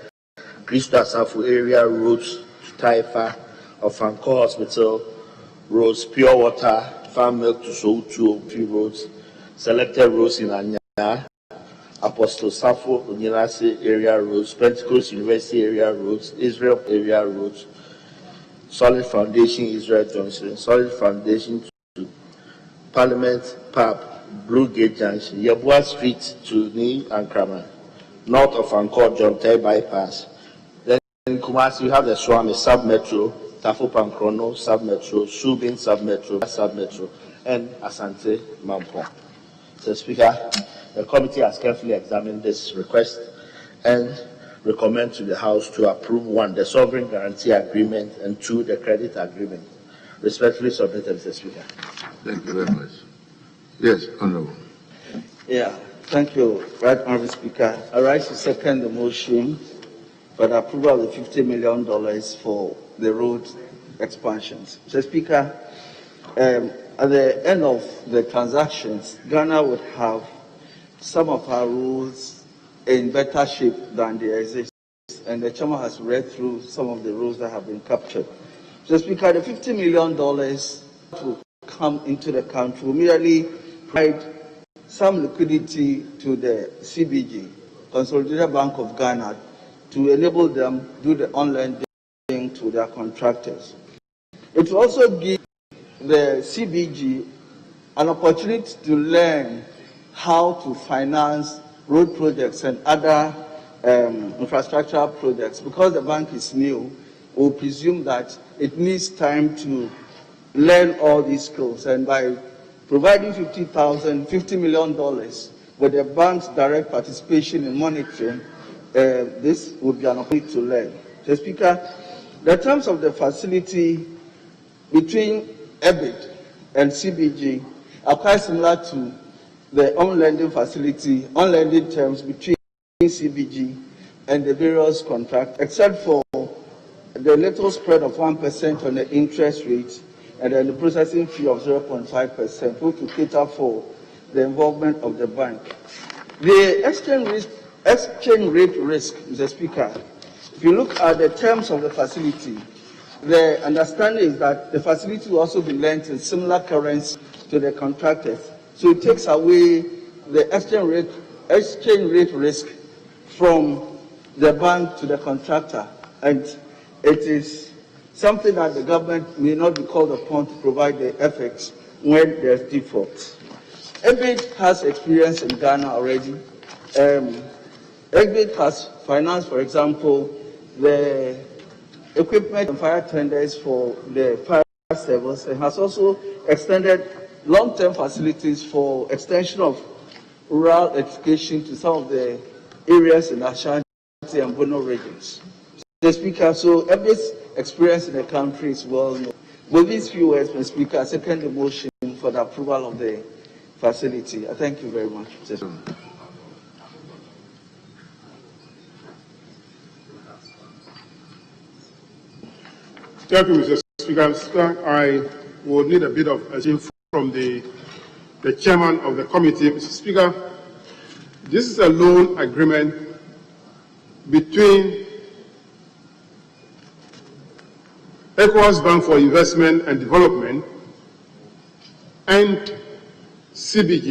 Kristo Asafu area roads to Taifa, Ofanko Hospital roads, pure water, farm milk to Soutu, few roads, selected roads in Anya, Apostle Safo, Unilasi area roads, Pentecost University area roads, Israel area roads, Solid Foundation Israel Johnson, Solid Foundation to Parliament, PAP, Blue Gate Junction, Yabua Street to Ni and Kramer, north of Angkor John Tay Bypass. Then in Kumasi, you have the Swami Sub-Metro, Tafo Pankrono Sub-Metro, Subin Sub-Metro, and Asante Mampong. Mr. Speaker, the committee has carefully examined this request and recommend to the House to approve 1, the sovereign guarantee agreement, and 2, the credit agreement. Respectfully submitted, Mr. Speaker. Thank you very much. Yes, Honorable. Yeah, thank you, Right Honorable Speaker. I rise to second the motion for the approval of the $50 million for the road expansions. Mr. Speaker, at the end of the transactions, Ghana would have some of our roads in better shape than they exist, and the chairman has read through some of the roads that have been captured. Mr. Speaker, the $50 million to come into the country will merely provide some liquidity to the CBG, Consolidated Bank of Ghana, to enable them to do the on-lending to their contractors. It will also give the CBG an opportunity to learn how to finance road projects and other infrastructural projects. Because the bank is new, we'll presume that it needs time to learn all these skills. And by providing $50 million with the bank's direct participation in monitoring, this will be an opportunity to learn. Mr. Speaker, the terms of the facility between EBIT and CBG are quite similar to the on-lending facility, on-lending terms between CBG and the various contracts, except for the little spread of 1% on the interest rate and then the processing fee of 0.5%, which will cater for the involvement of the bank. The exchange rate risk, Mr. Speaker, if you look at the terms of the facility, the understanding is that the facility will also be lent in similar currency to the contractors. So it takes away the exchange rate risk from the bank to the contractor. And it is something that the government may not be called upon to provide the effects when there's default. EBIT has experience in Ghana already. EBIT has financed, for example, the equipment and fire tenders for the fire service, and has also extended long-term facilities for extension of rural education to some of the areas in Ashanti and Bono regions. Mr. Speaker, so EBIT's experience in the country is well known. With these few words, Mr. Speaker, I second the motion for the approval of the facility. I thank you very much, Mr. Speaker. Thank you, Mr. Speaker. I will need a bit of attention from the the chairman of the committee, Mr. Speaker, this is a loan agreement between ECOWAS Bank for Investment and Development and CBG,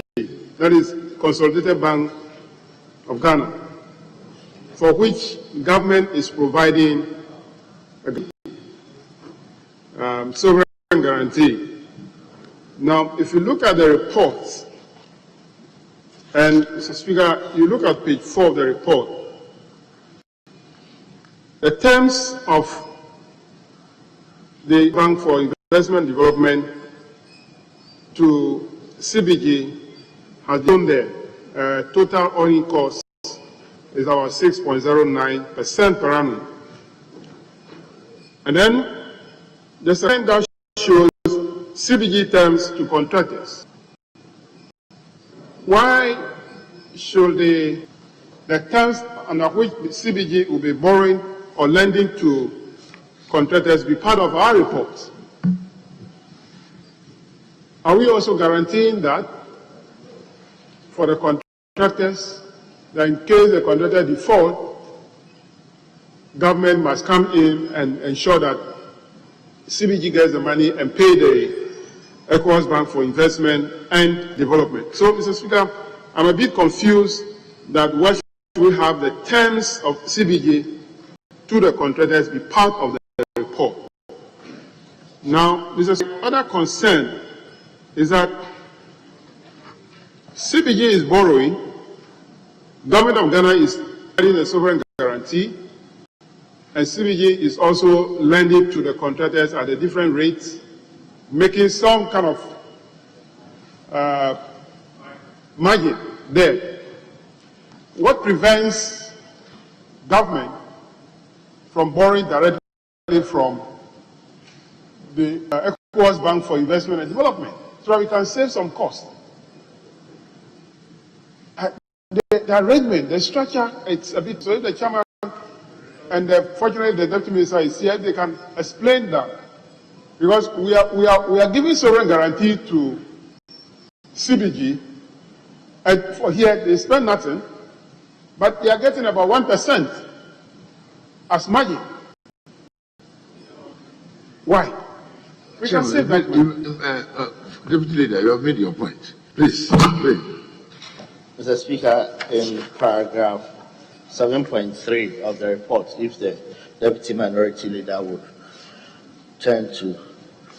that is Consolidated Bank of Ghana, for which government is providing a sovereign guarantee. Now, if you look at the reports, and Mr. Speaker, you look at page 4 of the report, the terms of the Bank for Investment Development to CBG has been there. Total owing cost is about 6.09% per annum. And then the second that shows CBG terms to contractors. Why should the terms under which CBG will be borrowing or lending to contractors be part of our report? Are we also guaranteeing that for the contractors, that in case the contractor default, government must come in and ensure that CBG gets the money and pay the ECOWAS Bank for Investment and Development? So, Mr. Speaker, I'm a bit confused that why should we have the terms of CBG to the contractors be part of the report? Now, Mr. Speaker, other concern is that CBG is borrowing, government of Ghana is providing a sovereign guarantee, and CBG is also lending to the contractors at a different rates, making some kind of margin there. What prevents government from borrowing directly from the ECOWAS Bank for Investment and Development so that we can save some cost? The arrangement, the structure, it's a bit, so if the chairman and fortunately the deputy minister is here, they can explain that. Because we are giving sovereign guarantee to CBG, and for here they spend nothing, but they are getting about 1% as margin. Why? We can save that money. Deputy Leader, you have made your point. Please, please. Mr. Speaker, in paragraph 7.3 of the report, if the Deputy Minority Leader would turn to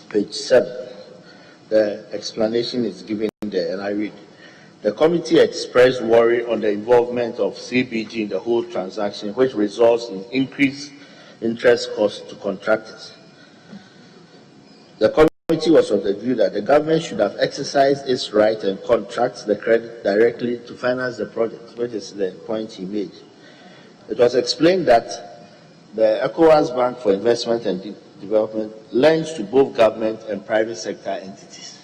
page 7, the explanation is given there, and I read. The committee expressed worry on the involvement of CBG in the whole transaction, which results in increased interest costs to contractors. The committee was of the view that the government should have exercised its right and contract the credit directly to finance the project, which is the point he made. It was explained that the ECOWAS Bank for Investment and Development lends to both government and private sector entities,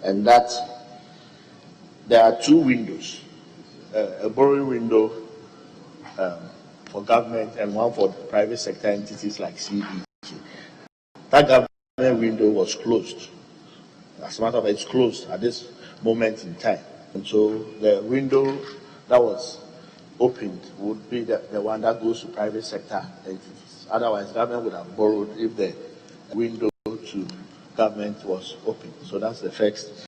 and that there are two windows, a borrowing window for government and one for private sector entities like CBG. That government window was closed. As a matter of fact, it's closed at this moment in time. And so the window that was opened would be the one that goes to private sector entities. Otherwise, government would have borrowed if the window to government was open. So that's the first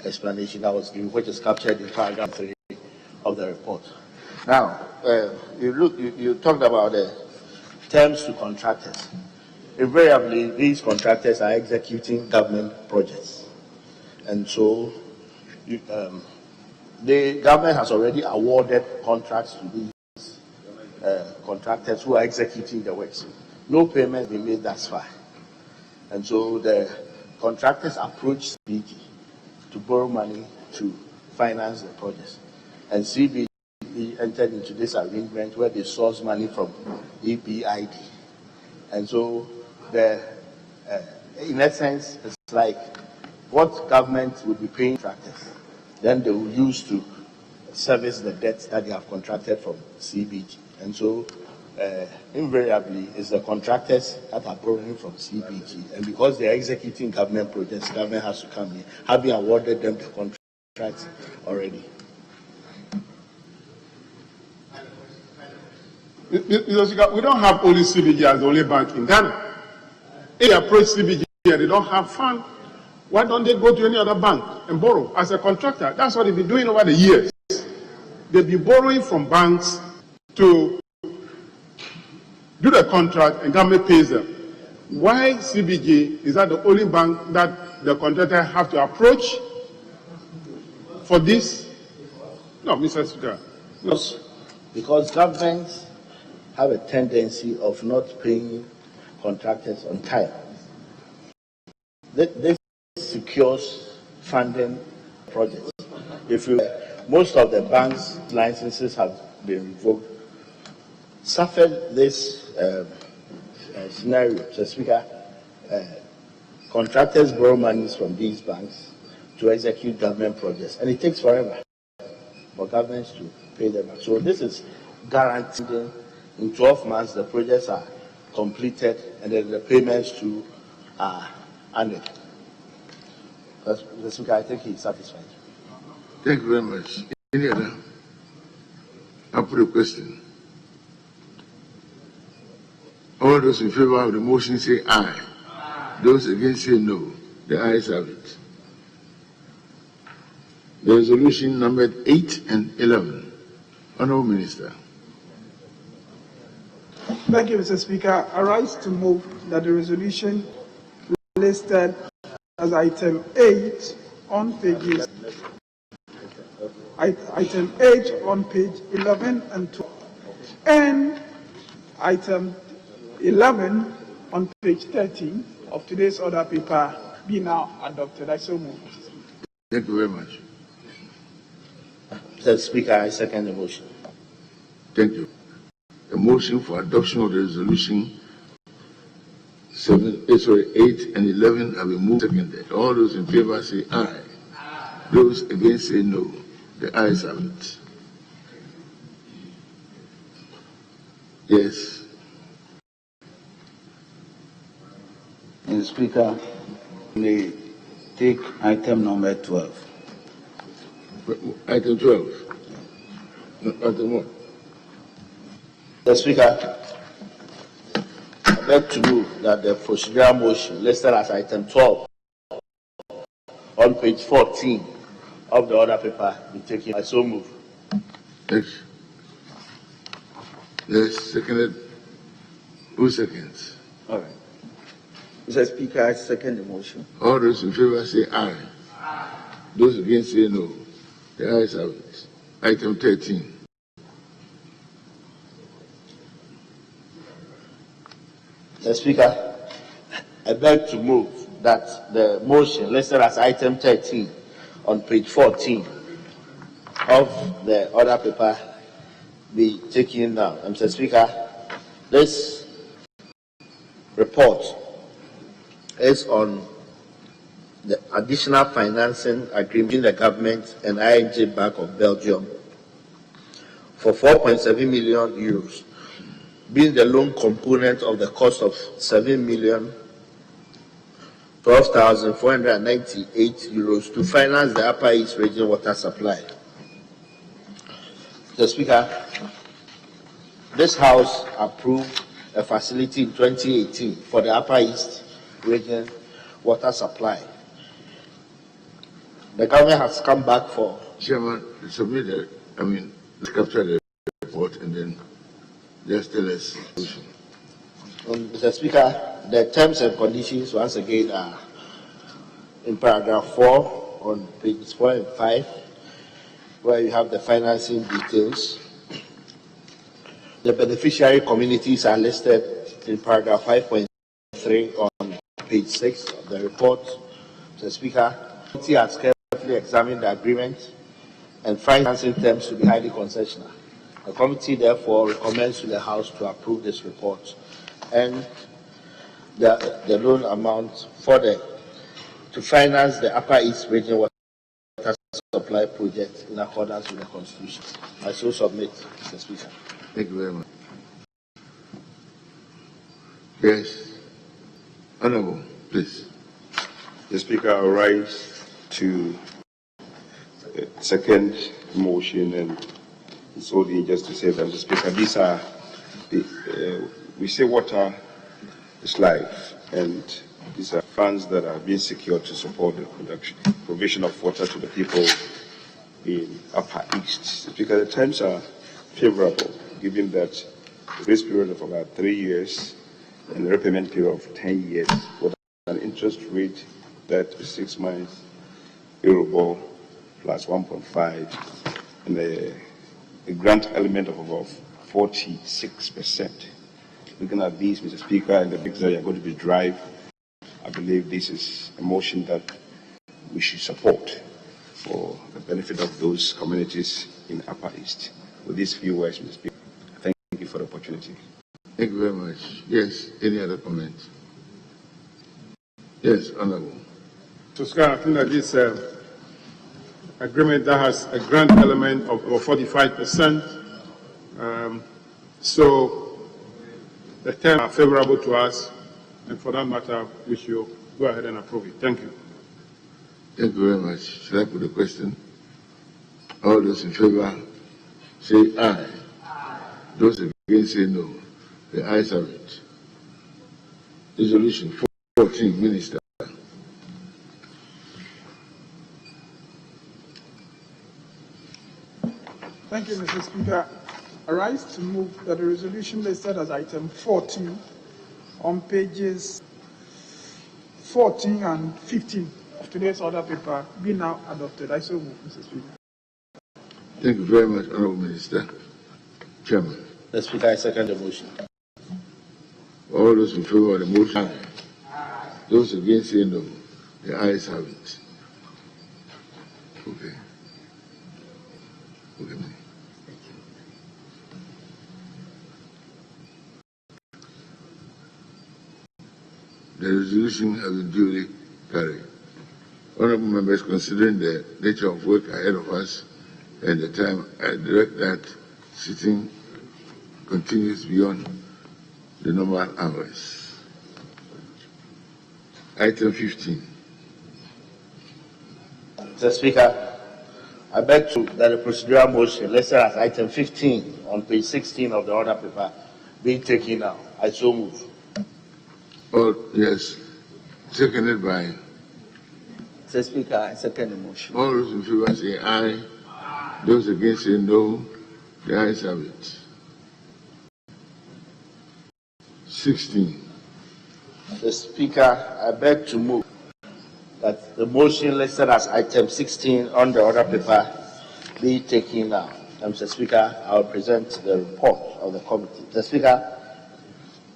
explanation that was given, which is captured in paragraph 3 of the report. Now, you talked about the terms to contractors. Invariably, these contractors are executing government projects. And so the government has already awarded contracts to these contractors who are executing the works. No payment has been made thus far. And so the contractors approach CBG to borrow money to finance the projects. And CBG entered into this arrangement where they source money from EBID. And so in essence, it's like what government will be paying contractors, then they will use to service the debts that they have contracted from CBG. And so invariably, it's the contractors that are borrowing from CBG. And because they are executing government projects, government has to come in, having awarded them the contract. contracts already. Mr. Speaker, we don't have only CBG as the only bank in Ghana. If they approach CBG and they don't have fund, why don't they go to any other bank and borrow as a contractor? That's what they've been doing over the years. They've been borrowing from banks to do the contract and government pays them. Why CBG is that the only bank that the contractor have to approach for this? No, Mr. Speaker. No. Because governments have a tendency of not paying contractors on time. This secures funding projects. Most of the banks' licenses have been revoked. Suffered this scenario, Mr. Speaker, contractors borrow monies from these banks to execute government projects, and it takes forever for governments to pay them back. So this is guaranteed in 12 months the projects are completed and then the payments to are annual. Mr. Speaker, I think he's satisfied. Thank you very much. Any other? I'll put a question. All those in favor of the motion say aye. Those against say no. The ayes have it. The resolution numbered 8 and 11. Honourable Minister. Thank you, Mr. Speaker. I rise to move that the resolution listed as item 8 on pages item 8 on page 11 and 12, and item 11 on page 13 of today's order paper be now adopted. I so move. Thank you very much. Mr. Speaker, I second the motion. Thank you. The motion for adoption of the resolution 8 and 11 have been moved and seconded. All those in favor say aye. Those against say no. The ayes have it. Yes. Mr. Speaker, may take item number 12. Item 12. No, item 1. Mr. Speaker, I beg to move that the procedural motion listed as item 12 on page 14 of the order paper be taken. I so move. Yes. Yes, seconded. Who seconds? All right. Mr. Speaker, I second the motion. All those in favor say aye. Those against say no. The ayes have it. Item 13. Mr. Speaker, I beg to move that the motion listed as item 13 on page 14 of the order paper be taken down. Mr. Speaker, this report is on the additional financing agreement between the government and ING Bank of Belgium for 4.7 million euros, being the loan component of the cost of 7,012,498 euros to finance the Upper East Region water supply. Mr. Speaker, this House approved a facility in 2018 for the Upper East Region water supply. The government has come back for... Chairman, submit the, let's capture the report and then just tell us. Mr. Speaker, the terms and conditions once again are in paragraph 4 on pages 4 and 5, where you have the financing details. The beneficiary communities are listed in paragraph 5.3 on page 6 of the report. Mr. Speaker, the committee has carefully examined the agreement and financing terms to be highly concessional. The committee therefore recommends to the House to approve this report and the loan amount for to finance the Upper East Region water supply project in accordance with the Constitution. I so submit, Mr. Speaker. Thank you very much. Yes. Honorable, please. The Speaker, I rise to second motion, and it's only just to say that, Mr. Speaker, these are we say water is life, and these are funds that are being secured to support the provision of water to the people in Upper East. Speaker, the terms are favorable, given that the grace period of about 3 years and the repayment period of 10 years with an interest rate that is 6 months Eurobor plus 1.5, and a grant element of about 46%. Looking at these, Mr. Speaker, and the bigs that are going to be drive, I believe this is a motion that we should support for the benefit of those communities in Upper East. With these few words, Mr. Speaker, thank you for the opportunity. Thank you very much. Yes, any other comments? Yes, Honorable. So, Scott, I think that this agreement that has a grant element of 45%. So the terms are favorable to us, and for that matter, we should go ahead and approve it. Thank you. Thank you very much. Should I put the question? All those in favor say aye. Those against say no. The ayes have it. Resolution 14, Minister. Thank you, Mr. Speaker. I rise to move that the resolution listed as item 14 on pages 14 and 15 of today's order paper be now adopted. I so move, Mr. Speaker. Thank you very much, Honorable Minister. Chairman. Mr. Speaker, I second the motion. All those in favor of the motion, aye. Those against say no. The ayes have it. Okay. Okay. The resolution has been duly carried. Honorable members, considering the nature of work ahead of us and the time, I direct that sitting continues beyond the normal hours. Item 15. Mr. Speaker, I beg that the procedural motion listed as item 15 on page 16 of the order paper be taken now. I so move. Oh, yes. Seconded by? Mr. Speaker, I second the motion. All those in favor say aye. Those against say no. The ayes have it. 16. Mr. Speaker, I beg to move that the motion listed as item 16 on the order paper be taken now. Mr. Speaker, I will present the report of the committee. Mr. Speaker,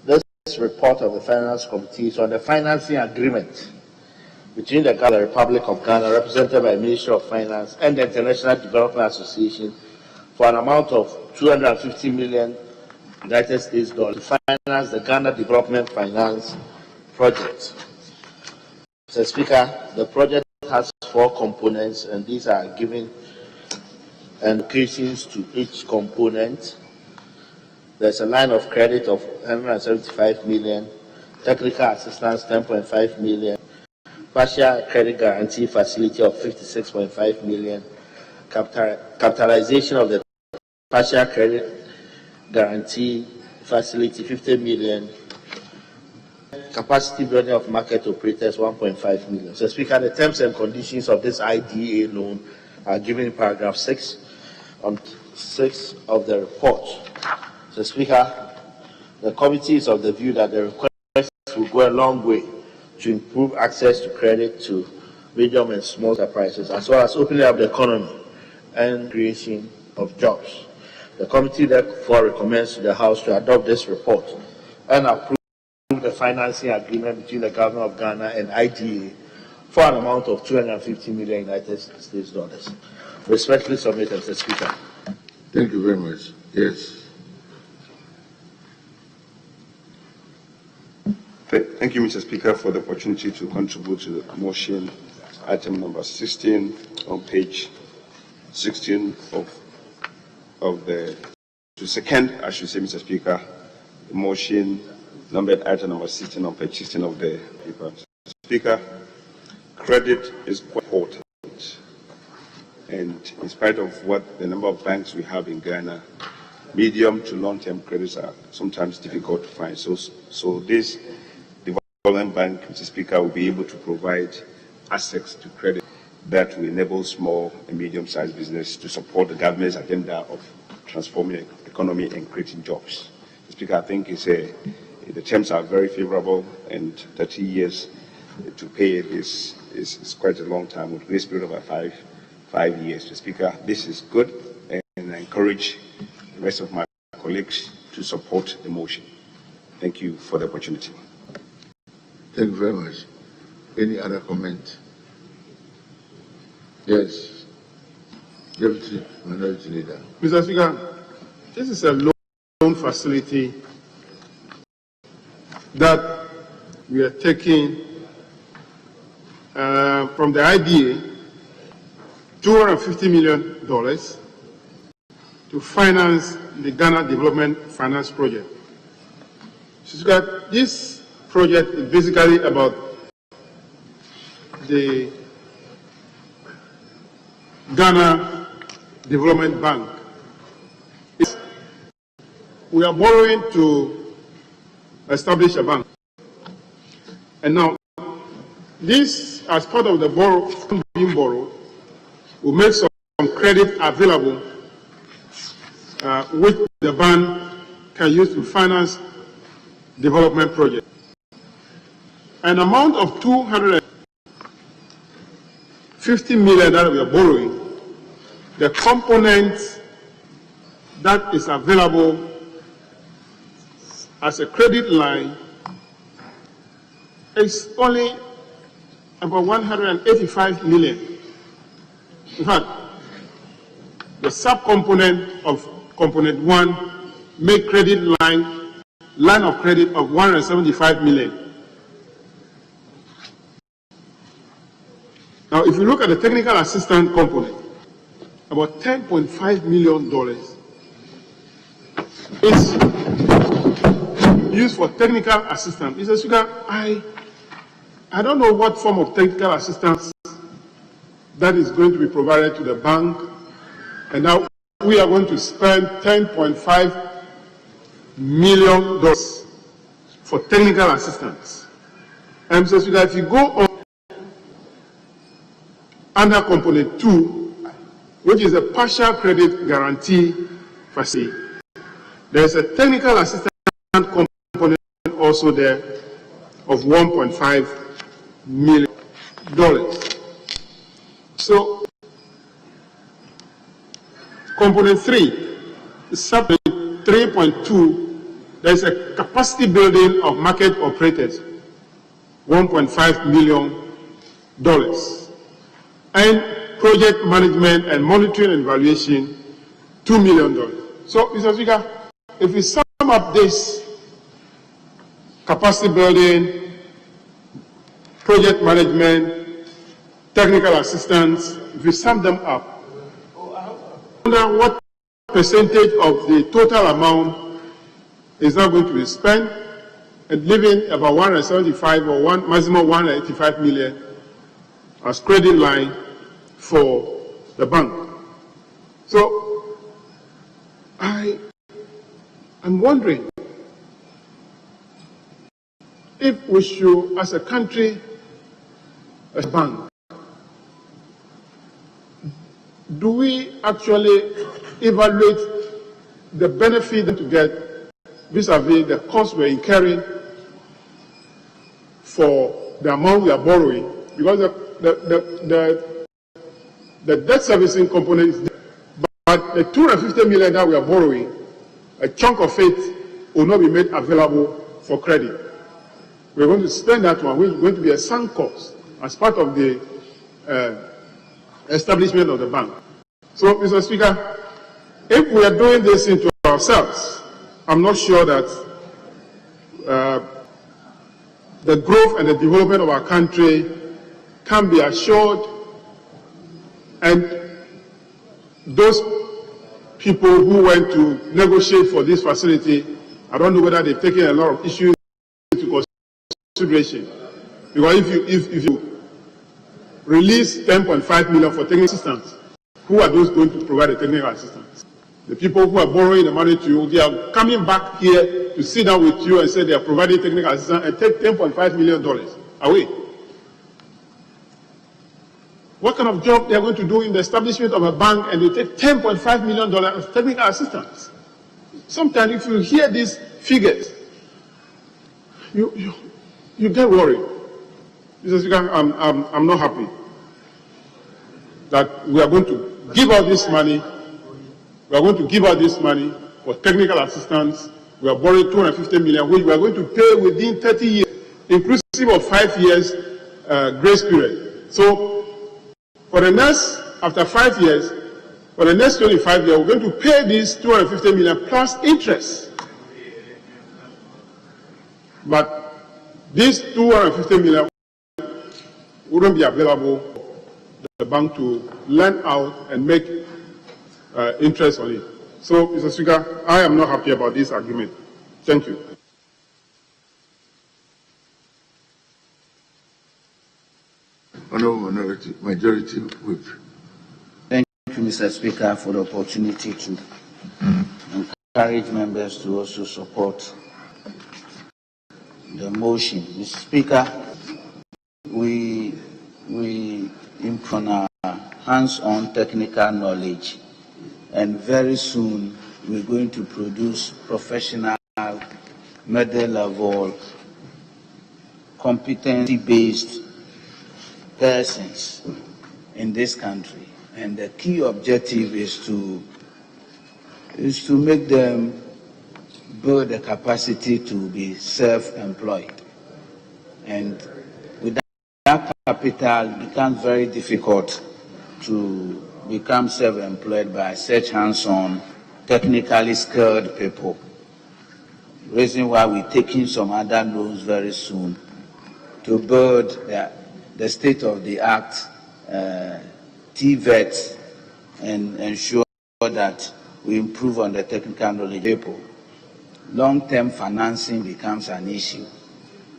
this report of the Finance Committee is on the financing agreement between the Republic of Ghana, represented by the Ministry of Finance, and the International Development Association for an amount of $250 million United States dollars to finance the Ghana Development Finance Project. Mr. Speaker, the project has 4 components, and these are given allocations to each component. There's a line of credit of 175 million, technical assistance 10.5 million, partial credit guarantee facility of 56.5 million, capitalization of the partial credit guarantee facility 50 million, capacity building of market operators 1.5 million. So, Speaker, the terms and conditions of this IDA loan are given in paragraph 6 on 6 of the report. So, Speaker, the committee is of the view that the request will go a long way to improve access to credit to medium and small enterprises, as well as opening up the economy and creation of jobs. The committee therefore recommends to the House to adopt this report and approve the financing agreement between the Government of Ghana and IDA for an amount of $250 million United States dollars. Respectfully submitted, Mr. Speaker. Thank you very much. Yes. Thank you, Mr. Speaker, for the opportunity to contribute to the motion, item number 16 on page 16 of the second, I should say, Mr. Speaker, the motion numbered item number 16 on page 16 of the paper. Speaker, credit is quite important. And in spite of what the number of banks we have in Ghana, medium to long-term credits are sometimes difficult to find. So this development bank, Mr. Speaker, will be able to provide access to credit that will enable small and medium-sized business to support the government's agenda of transforming the economy and creating jobs. Mr. Speaker, I think the terms are very favorable, and 30 years to pay it is quite a long time, with grace period of 5 years. Mr. Speaker, this is good, and I encourage the rest of my colleagues to support the motion. Thank you for the opportunity. Thank you very much. Any other comment? Yes. Deputy Minority Leader. Mr. Speaker, this is a loan facility that we are taking from the IDA, $250 million to finance the Ghana Development Finance Project. So this project is basically about the Ghana Development Bank. We are borrowing to establish a bank. And now, this, as part of the being borrowed, will make some credit available which the bank can use to finance development projects. An amount of $250 million that we are borrowing, the component that is available as a credit line is only about 185 million. In fact, the subcomponent of component 1 make credit line of credit of 175 million. Now, if you look at the technical assistance component, about $10.5 million is used for technical assistance. Mr. Speaker, I don't know what form of technical assistance that is going to be provided to the bank, and now we are going to spend $10.5 million for technical assistance. And Mr. Speaker, if you go on under component 2, which is a partial credit guarantee facility, there is a technical assistance component also there of $1.5 million. So, component 3, subject 3.2, there is a capacity building of market operators, $1.5 million. And project management and monitoring and evaluation, $2 million. So, Mr. Speaker, if we sum up this capacity building, project management, technical assistance, if we sum them up, I wonder what percentage of the total amount is now going to be spent, and leaving about 175 or maximum 185 million as credit line for the bank. So I'm wondering if we should, as a country, as a bank, do we actually evaluate the benefit to get vis-a-vis the cost we're incurring for the amount we are borrowing? Because the debt servicing component is there, but the $250 million that we are borrowing, a chunk of it will not be made available for credit. We're going to spend that one, which is going to be a sunk cost as part of the establishment of the bank. So, Mr. Speaker, if we are doing this into ourselves, I'm not sure that the growth and the development of our country can be assured, and those people who went to negotiate for this facility, I don't know whether they've taken a lot of issues into consideration. Because if you release $10.5 million for technical assistance, Who are those going to provide the technical assistance? The people who are borrowing the money to you, they are coming back here to sit down with you and say they are providing technical assistance and take $10.5 million away. What kind of job they are going to do in the establishment of a bank and they take $10.5 million of technical assistance? Sometimes if you hear these figures, you get worried. Mr. Speaker, I'm not happy that we are going to give out this money. We are going to give out this money for technical assistance. We are borrowing $250 million, which we are going to pay within 30 years, inclusive of 5 years grace period. So, for the next, after 5 years, for the next 25 years, we're going to pay this $250 million plus interest. But this $250 million wouldn't be available for the bank to lend out and make interest on it. So, Mr. Speaker, I am not happy about this argument. Thank you. Honourable Majority Whip. Thank you, Mr. Speaker, for the opportunity to encourage members to also support the motion. Mr. Speaker, we improve on our hands-on technical knowledge, and very soon we're going to produce professional, medal-level, competency-based persons in this country. And the key objective is to make them build the capacity to be self-employed. And with that capital, it becomes very difficult to become self-employed by such hands-on, technically skilled people. Reason why we're taking some other loans very soon to build the state-of-the-art TVET and ensure that we improve on the technical knowledge of people. Long-term financing becomes an issue,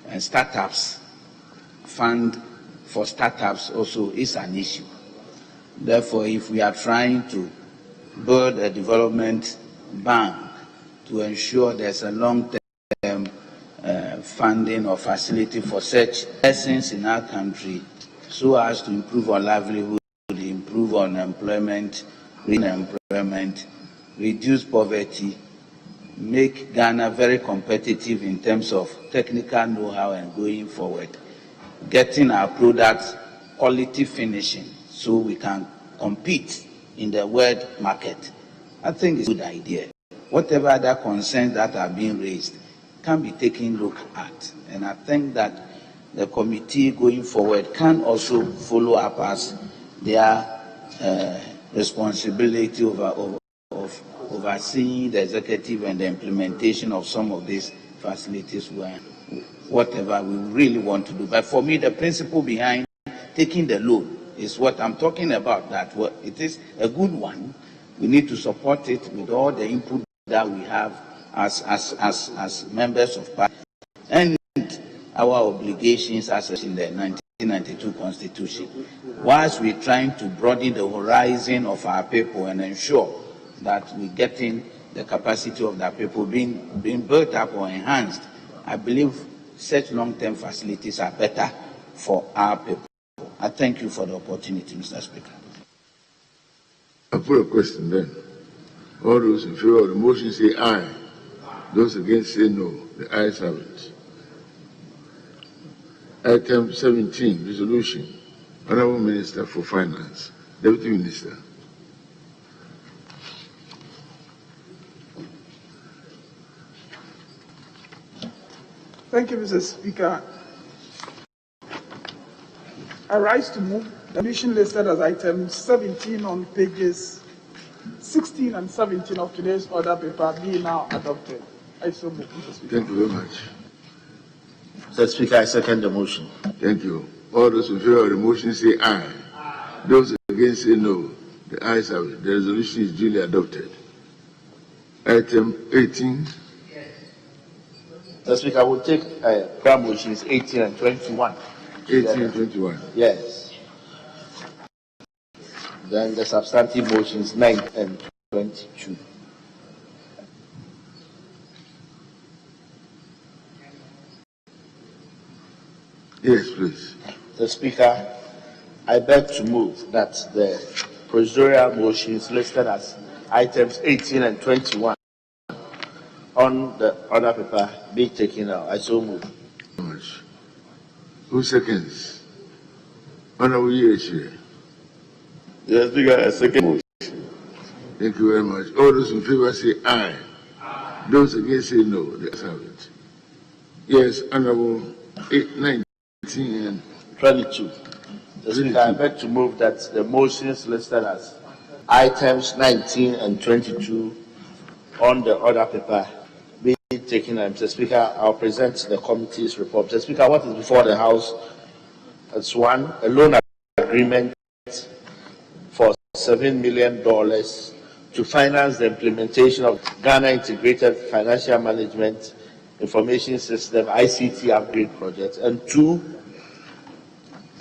and startups, fund for startups also is an issue. Therefore, if we are trying to build a development bank to ensure there's a long-term funding or facility for such persons in our country, so as to improve on livelihood, improve on employment, reduce poverty, make Ghana very competitive in terms of technical know-how and going forward, getting our products quality finishing so we can compete in the world market. I think it's a good idea. Whatever other concerns that are being raised can be taken a look at. And I think that the committee going forward can also follow up as their responsibility of overseeing the executive and the implementation of some of these facilities, whatever we really want to do. But for me, the principle behind taking the loan is what I'm talking about, that it is a good one. We need to support it with all the input that we have as members of parliament and our obligations as in the 1992 Constitution, whilst we're trying to broaden the horizon of our people and ensure that we're getting the capacity of the people being built up or enhanced. I believe such long-term facilities are better for our people. I thank you for the opportunity, Mr. Speaker. I put a question then. All those in favor of the motion say aye. Those against say no. The ayes have it. Item 17, resolution. Honourable Minister for Finance. Deputy Minister. Thank you, Mr. Speaker. I rise to move the resolution listed as item 17 on pages 16 and 17 of today's order paper be now adopted. I so move, Mr. Speaker. Thank you very much. Mr. Speaker, I second the motion. Thank you. All those in favor of the motion say aye. Those against say no. The ayes have it. The resolution is duly adopted. Item 18. Mr. Speaker, I will take prayer motions 18 and 21. 18 and 21. Yes. Then the substantive motions 9 and 22. Yes, please. The Speaker, I beg to move that the procedural motions listed as items 18 and 21 on the order paper be taken out. I so move. Who seconds? Honorable Yechi. Yes, Speaker, a second motion. Thank you very much. All those in favor say aye. Those against say no. Let's have it. Yes, Honorable 8, 19 and 22. The Speaker, I beg to move that the motions listed as items 19 and 22 on the order paper be taken out. Mr. Speaker, I'll present the committee's report. Mr. Speaker, what is before the House? It's one, a loan agreement for $7 million to finance the implementation of Ghana Integrated Financial Management Information System ICT upgrade project, and two,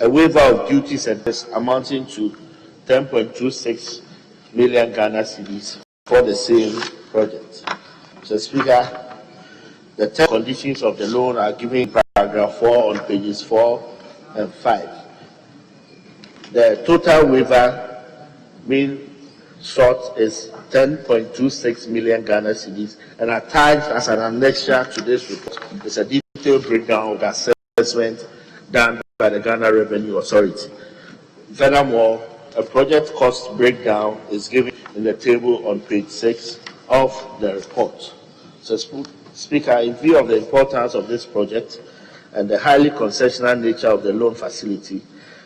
a waiver of duties and fees amounting to 10.26 million Ghana cedis for the same project. Mr. Speaker, the 10 conditions of the loan are given in paragraph 4 on pages 4 and 5. The total waiver mean sought is 10.26 million Ghana cedis, and attached as an annexure to this report is a detailed breakdown of the assessment done by the Ghana Revenue Authority. Furthermore, a project cost breakdown is given in the table on page 6 of the report. So, Speaker, in view of the importance of this project and the highly concessional nature of the loan facility,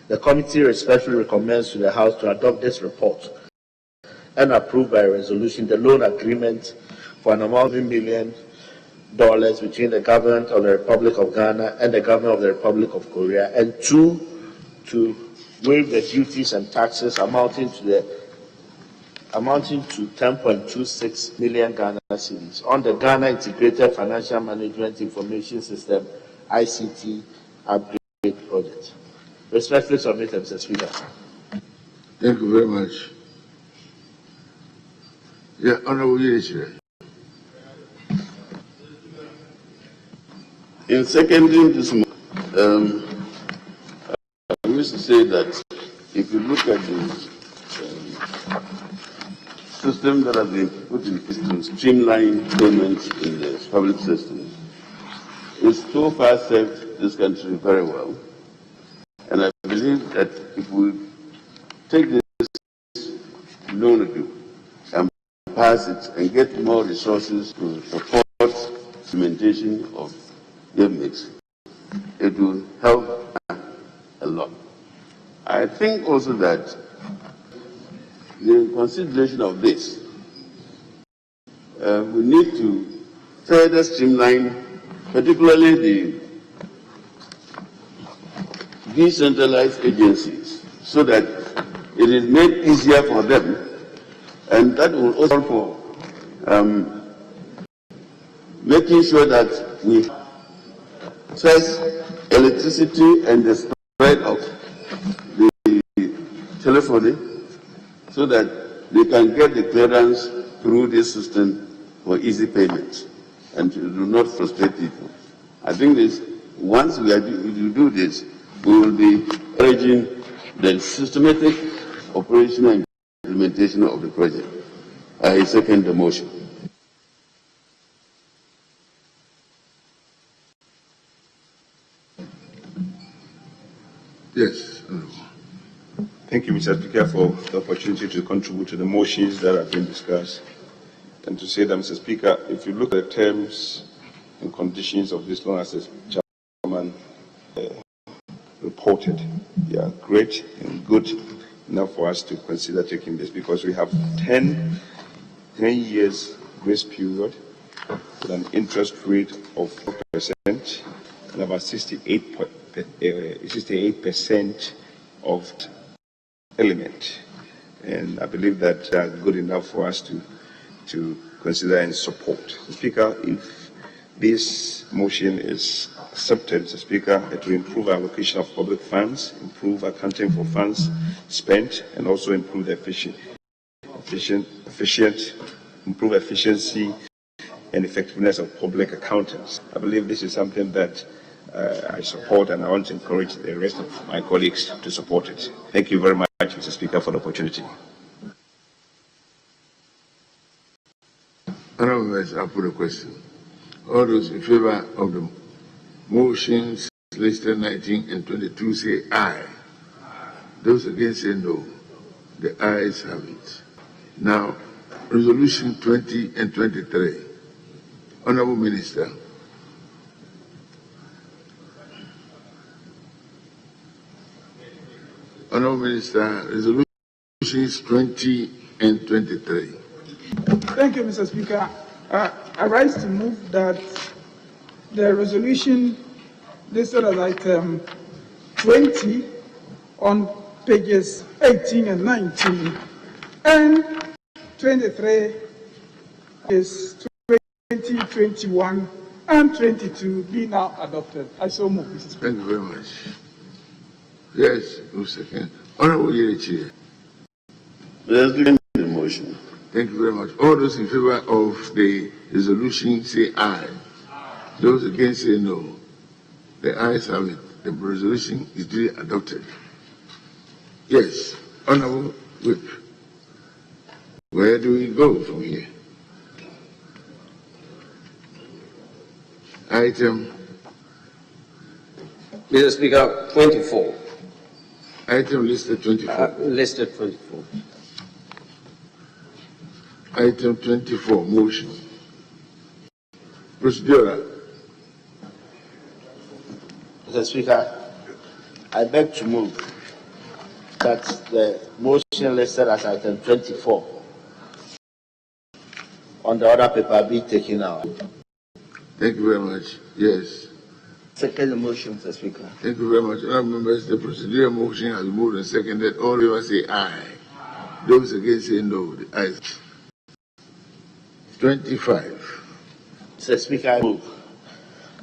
the committee respectfully recommends to the House to adopt this report and approve by resolution the loan agreement for an amount of $1 million between the government of the Republic of Ghana and the government of the Republic of Korea, and two, to waive the duties and taxes amounting to 10.26 million Ghana cedis on the Ghana Integrated Financial Management Information System ICT upgrade project. Respectfully submitted, Mr. Speaker. thank you very much. Yeah, Honorable Yechi. In seconding this, I wish to say that if you look at the system that has been put in place to streamline payments in the public system, it's so far served this country very well. And I believe that if we take this loan agreement and pass it and get more resources to support implementation of mix, it will help a lot. I think also that the consideration of this, we need to further streamline, particularly the decentralized agencies, so that it is made easier for them, and that will also for making sure that we first electricity and the spread of the telephony, so that they can get the clearance through this system for easy payments and to do not frustrate people. I think this, once we do this, we will be encouraging the systematic operation and implementation of the project. I second the motion. Yes. Thank you, Mr. Speaker, for the opportunity to contribute to the motions that have been discussed. And to say that, Mr. Speaker, if you look at the terms and conditions of this loan, as the chairman reported, they are great and good enough for us to consider taking this, because we have 10 years grace period with an interest rate of 4% and about 68% of element. And I believe that good enough for us to consider and support. Speaker, if This motion is accepted, Mr. Speaker. It will improve allocation of public funds, improve accounting for funds spent, and also improve the improve efficiency and effectiveness of public accountants. I believe this is something that I support, and I want to encourage the rest of my colleagues to support it. Thank you very much, Mr. Speaker, for the opportunity. Honourable members, I put a question. All those in favour of the motions listed 19 and 22 say aye. Those against say no. The ayes have it. Now, resolution 20 and 23. Honourable Minister. Honourable Minister, resolutions 20 and 23. Thank you, Mr. Speaker. I rise to move that the resolution listed as item 20 on pages 18 and 19 and 23 is 20, 21 and 22 be now adopted. I so move, Mr. Speaker. Thank you very much. Yes, who second? Honourable Yerechi. The motion. Thank you very much. All those in favor of the resolution say aye. Those against say no. The ayes have it. The resolution is duly adopted. Yes, Honourable Whip. Where do we go from here? Item. Mr. Speaker, 24. Item listed 24. Listed 24. Item 24, motion. Procedural. Mr. Speaker, I beg to move that the motion listed as item 24 on the other paper be taken out. Thank you very much. Yes. Second motion, Mr. Speaker. Thank you very much. Honourable members, the procedural motion has moved and seconded. All of us say aye. Those against say no. The ayes. 25. Mr. Speaker, I move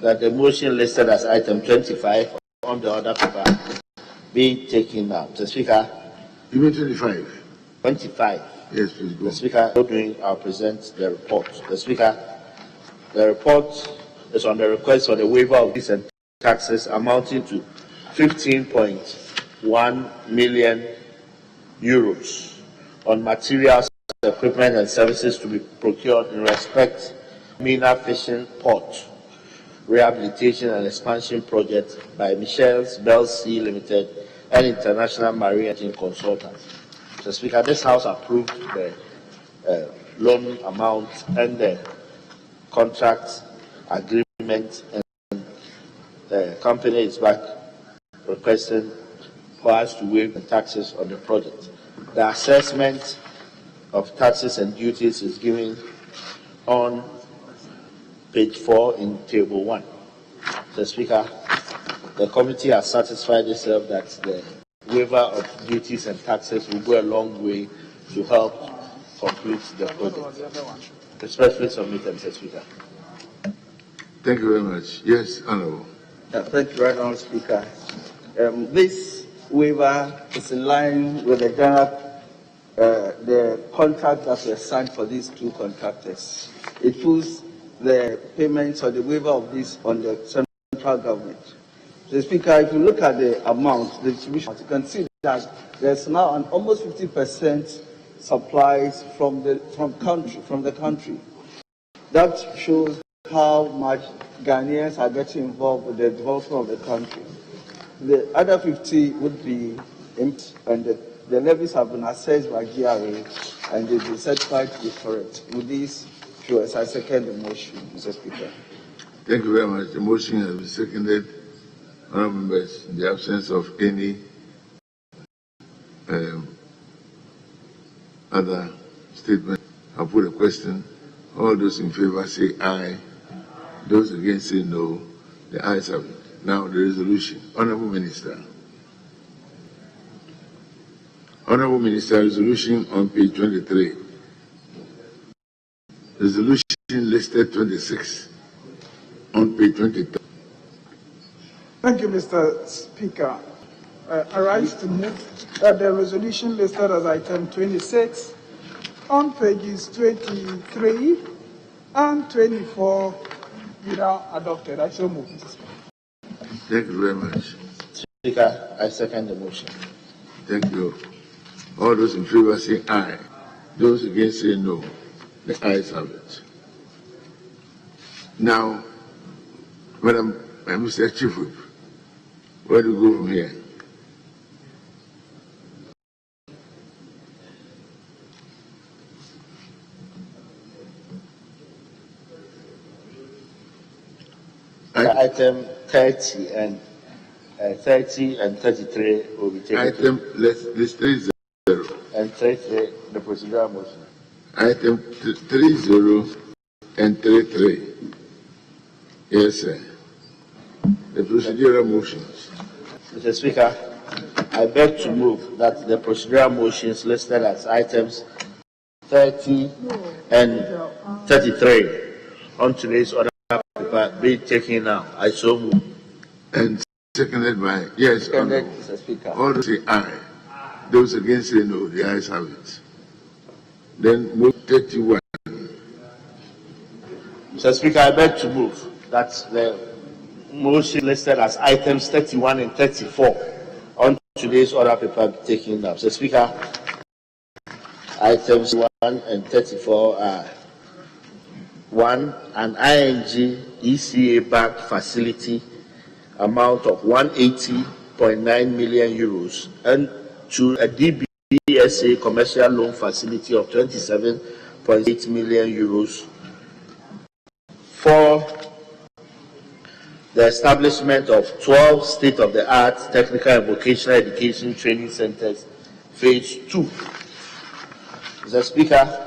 that the motion listed as item 25 on the other paper be taken out. Mr. Speaker. You mean 25? 25. Yes, please go. Mr. Speaker, I'll present the report. Mr. Speaker, the report is on the request for the waiver of fees and taxes amounting to 15.1 million euros on materials, equipment and services to be procured in respect Mina Fishing Port Rehabilitation and Expansion Project by Michel's Bell Sea Limited and International Marine Engine Consultants. Mr. Speaker, this House approved the loan amount and the contract agreement, and the company is back requesting for us to waive the taxes on the project. The assessment of taxes and duties is given on page 4 in table 1. Mr. Speaker, the committee has satisfied itself that the waiver of duties and taxes will go a long way to help complete the project. Respectfully submitted, Mr. Speaker. Thank you very much. Yes, Honourable. Thank you, Honourable Speaker. This waiver is in line with the general the contract that was signed for these two contractors. It puts the payments or the waiver of this on the central government. Mr. Speaker, if you look at the amount, the distribution, you can see that there's now an almost 50% supplies from the country. That shows how much Ghanaians are getting involved with the development of the country. The other 50 would be empty, and the levies have been assessed by GRA and they've been certified to be correct. With these few, I second the motion, Mr. Speaker. Thank you very much. The motion has been seconded. Honourable members, in the absence of any other statement, I'll put a question. All those in favour say aye. Those against say no. The ayes have it. Now the resolution. Honourable Minister. Honourable Minister, resolution on page 23. Resolution listed 26. on page 23. Thank you, Mr. Speaker. I rise to move that the resolution listed as item 26 on pages 23 and 24 be now adopted. I so move. Thank you very much. Speaker, I second the motion. Thank you. All those in favor say aye. Those against say no. The ayes have it. Now, Madam Mr. Chief Whip, where do we go from here? Item 30 and 33 will be taken. Item list 30 and 33, the procedural motion. Item 30 and 33. Yes, sir. The procedural motions. Mr. Speaker, I beg to move that the procedural motions listed as items 30 and 33 on today's order paper be taken now. I so move. And seconded by, yes, Seconded, Mr. Speaker. All those say aye. Those against say no. The ayes have it. Then move 31. Mr. Speaker, I beg to move that the motion listed as items 31 and 34 on today's order paper be taken now. Mr. Speaker, items 1 and 34 are 1, an ING ECA backed facility amount of 180.9 million euros, and 2, a DBSA commercial loan facility of 27.8 million euros for the establishment of 12 state-of-the-art technical and vocational education training centers, phase 2. Mr. Speaker,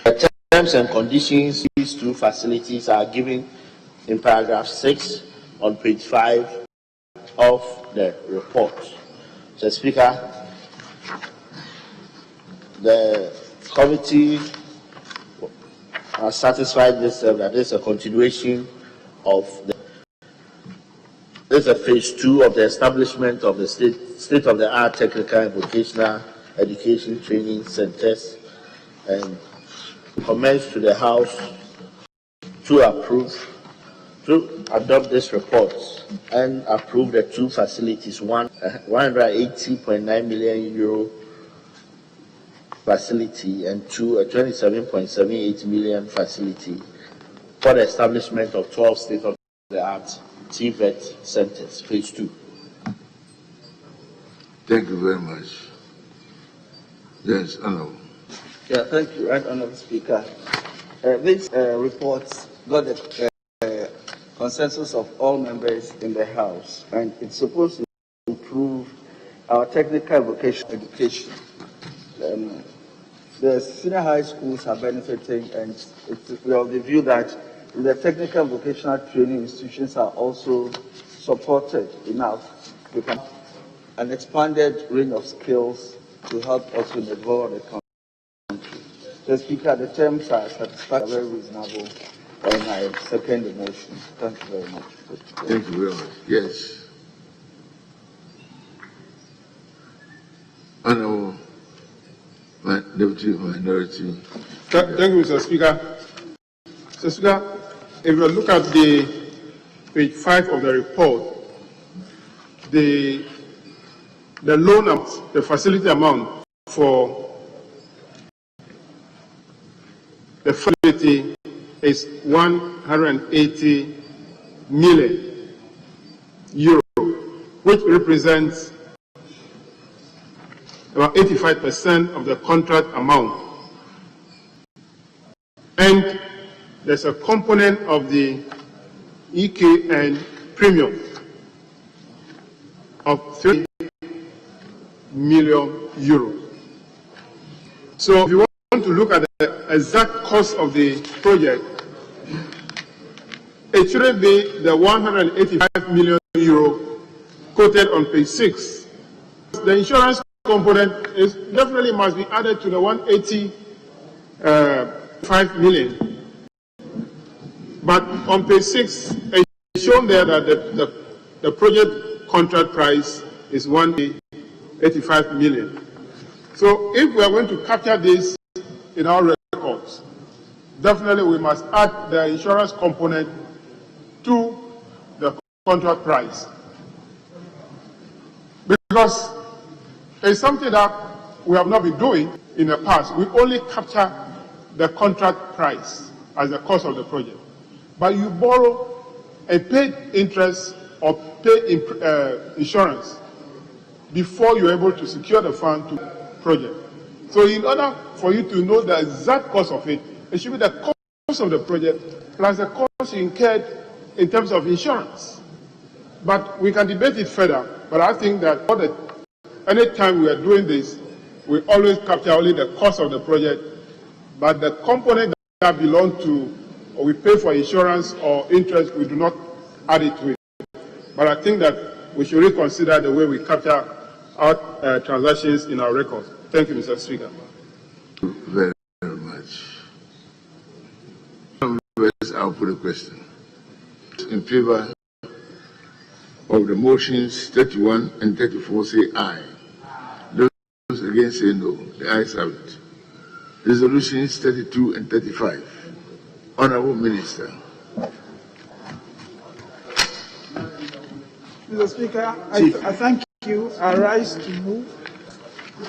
the terms and conditions these two facilities are given in paragraph 6 on page 5 of the report. Mr. Speaker, the committee are satisfied this that this is a continuation of this is a phase 2 of the establishment of the state-of-the-art technical and vocational education training centers, and comments to the House to adopt this report and approve the two facilities, 180.9 million euro facility and 2, a 27.78 million facility for the establishment of 12 state-of-the-art TVET centers, phase 2. Thank you very much. Yes, Honorable. Yeah, thank you, Right Honorable Speaker. This report got the consensus of all members in the House, and it's supposed to improve our technical and vocational education. The senior high schools are benefiting, and we have the view that the technical and vocational training institutions are also supported enough. We can have an expanded range of skills to help us in the development of the country. So, Speaker, the terms are satisfactory, very reasonable, and I second the motion. Thank you very much. Thank you very much. Yes. Honorable Deputy Minority. Thank you, Mr. Speaker. Mr. Speaker, if you look at the page 5 of the report, the loan amount, the facility amount for the facility is 180 million euro, which represents about 85% of the contract amount. And there's a component of the EKN premium of 3 million euro. So if you want to look at the exact cost of the project, it shouldn't be the 185 million euro quoted on page 6. The insurance component is definitely must be added to the 185 million. But on page 6, it's shown there that the project contract price is 185 million. So if we are going to capture this in our records, definitely we must add the insurance component to the contract price. Because it's something that we have not been doing in the past. We only capture the contract price as the cost of the project. But you borrow and pay interest or pay insurance before you're able to secure the fund to the project. So in order for you to know the exact cost of it, it should be the cost of the project plus the cost incurred in terms of insurance. But we can debate it further. But I think that anytime we are doing this, we always capture only the cost of the project, but the component that belong to, or we pay for insurance or interest, we do not add it to it. But I think that we should reconsider the way we capture our transactions in our records. Thank you, Mr. Speaker. Thank you very much. I'll put a question. In favor of the motions 31 and 34 say aye. Those against say no. The ayes have it. Resolutions 32 and 35. Honorable Minister. Mr. Speaker, I thank you. I rise to move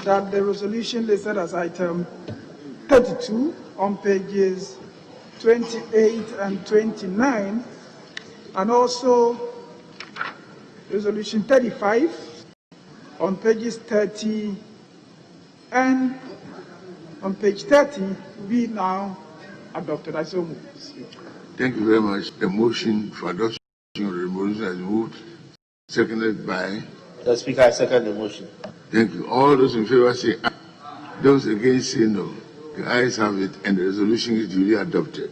that the resolution listed as item 32 on pages 28 and 29, and also resolution 35 on pages 30 and on page 30 be now adopted. I so move. Thank you very much. The motion for adoption of the resolution has moved, seconded by The Speaker, I second the motion. Thank you. All those in favor say aye. Those against say no. The ayes have it, and the resolution is duly adopted.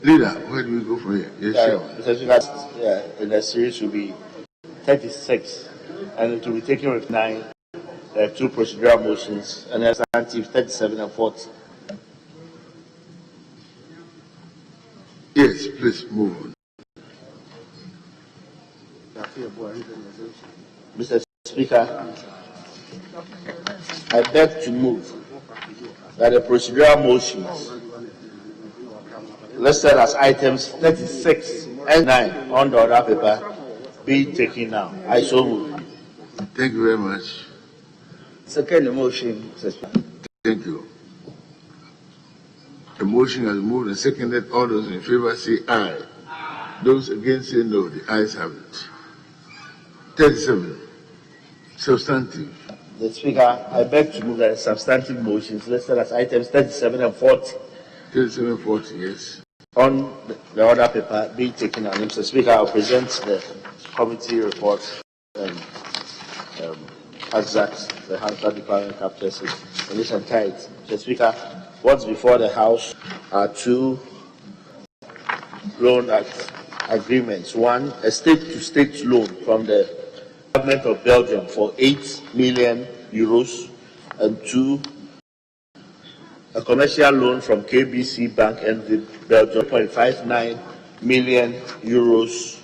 Leader, where do we go from here? Yes, sure. Mr. Speaker, in the series will be 36, and it will be taken with 9, two procedural motions, and there's 37 and 40. Yes, please move on. Mr. Speaker, I beg to move that the procedural motions listed as items 36 and 9 on the order paper be taken now. I so move. Thank you very much. Second the motion, Mr. Speaker. Thank you. The motion has moved and seconded. All those in favor say aye. Those against say no. The ayes have it. 37. Substantive. The Speaker, I beg to move that the substantive motions listed as items 37 and 40 37 and 40, yes. on the order paper be taken on. Mr. Speaker, I'll present the committee report as that the Hansard Department captures it in its entirety. Mr. Speaker, what's before the House are two loan agreements. One, a state-to-state loan from the government of Belgium for 8 million euros, and two, a commercial loan from KBC Bank and the Belgium 0.59 million euros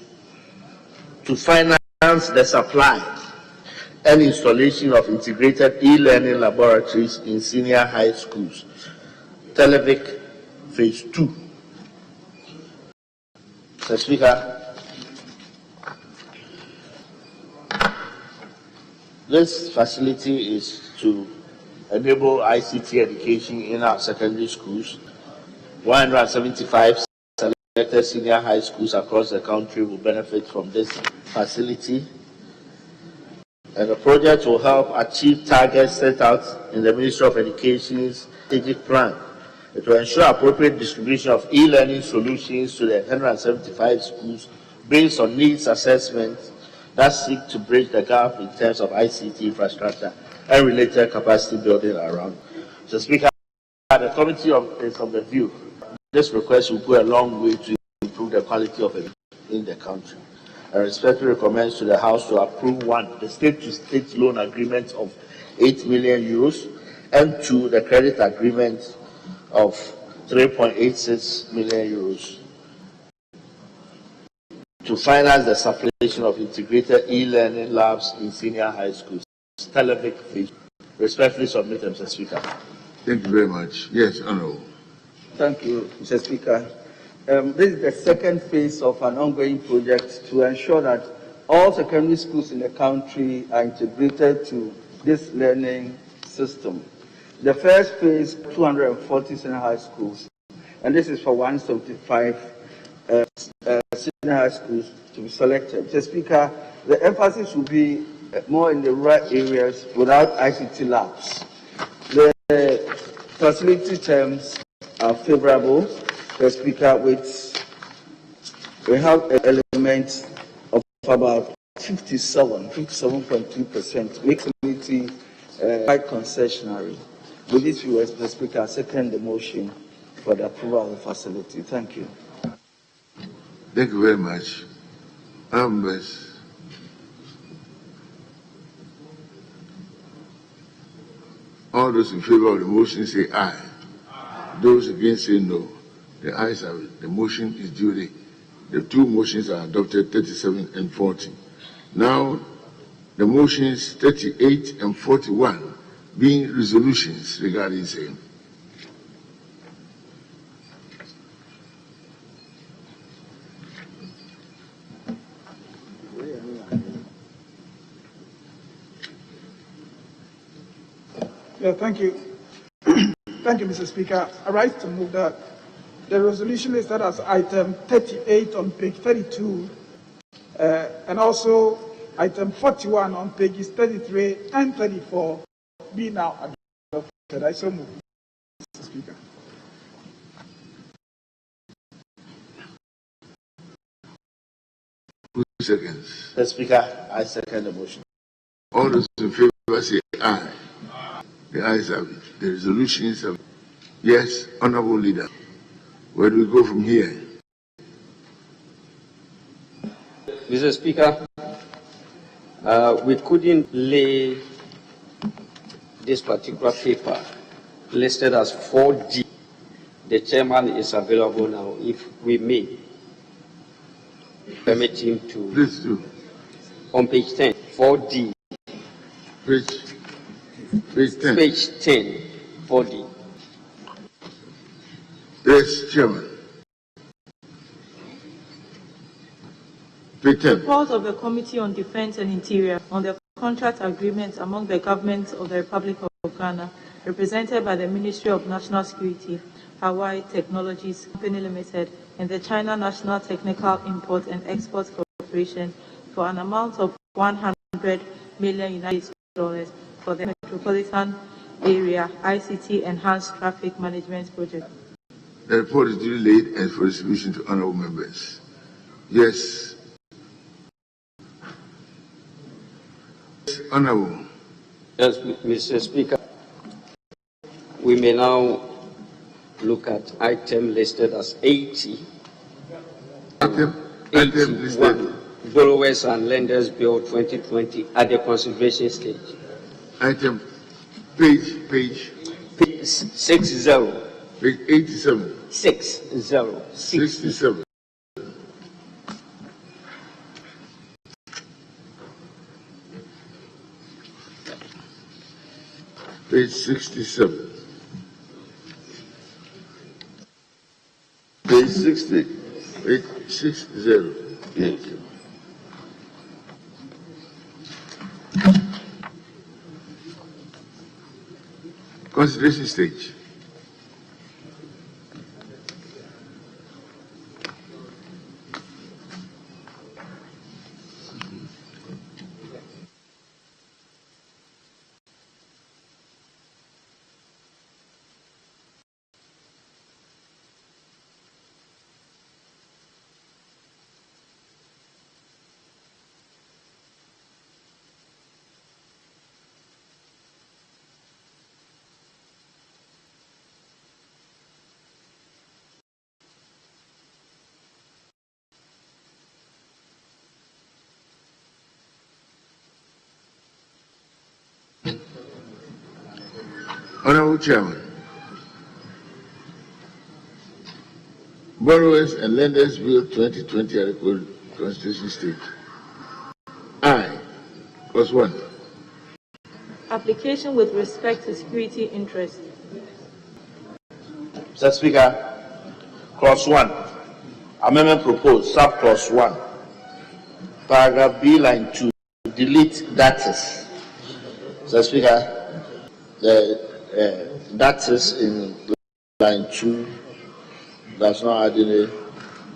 to finance the supply and installation of integrated e-learning laboratories in senior high schools. Televic Phase 2. Mr. Speaker, this facility is to enable ICT education in our secondary schools. 175 selected senior high schools across the country will benefit from this facility. And the project will help achieve targets set out in the Ministry of Education's strategic plan. It will ensure appropriate distribution of e-learning solutions to the 175 schools based on needs assessments that seek to bridge the gap in terms of ICT infrastructure and related capacity building around. So, Speaker, the committee is of the view this request will go a long way to improve the quality of education in the country. I respectfully recommend to the House to approve one, the state-to-state loan agreement of 8 million euros, And two, the credit agreement of 3.86 million euros to finance the supply of integrated e-learning labs in senior high schools. Televic fee. Respectfully submitted, Mr. Speaker. Thank you very much. Yes, Honorable. Thank you, Mr. Speaker. This is the second phase of an ongoing project to ensure that all secondary schools in the country are integrated to this learning system. The first phase, 240 senior high schools, and this is for 175 senior high schools to be selected. Mr. Speaker, the emphasis will be more in the rural areas without ICT labs. The facility terms are favorable. Mr. Speaker, we have an element of about 57.2%, makes facility quite concessionary. With this view, Mr. Speaker, I second the motion for the approval of the facility. Thank you. Thank you very much. Members. All those in favor of the motion say aye. Those against say no. The ayes have it. The motion is duly. The two motions are adopted, 37 and 40. Now, the motions 38 and 41 being resolutions regarding same. Yeah, thank you. Thank you, Mr. Speaker. I rise to move that the resolution listed as item 38 on page 32, and also item 41 on pages 33 and 34 be now adopted. I so move, Mr. Speaker. Who seconds? Mr. Speaker, I second the motion. All those in favor say aye. The ayes have it. The resolutions have it. Yes, Honorable Leader. Where do we go from here? Mr. Speaker, we couldn't lay this particular paper listed as 4D. The chairman is available now, if we may permit him to. Please do. On page 10, 4D. Page 10. Page 10, 4D. Yes, Chairman. Page 10. Report of the Committee on Defense and Interior on the contract agreement among the government of the Republic of Ghana, represented by the Ministry of National Security, Hawaii Technologies Company Limited, and the China National Technical Import and Export Corporation for an amount of $100 million United States for the Metropolitan Area ICT Enhanced Traffic Management Project. The report is duly laid and for distribution to honorable members. Yes. Honorable. Yes, Mr. Speaker. We may now look at item listed as 80. Item listed. Borrowers and Lenders Bill 2020 at the consideration stage. Item page 60. Page 87. 67. Page 67. Page 60. Page 60. Yes. Consideration stage. Honorable Chairman, Borrowers and Lenders Bill 2020 Article Constitution State. I, clause 1. Application with respect to security interest. Mr. Speaker, clause 1. Amendment proposed, sub clause 1. Paragraph B, line 2. Delete that is. Mr. Speaker, that is in line 2 does not add any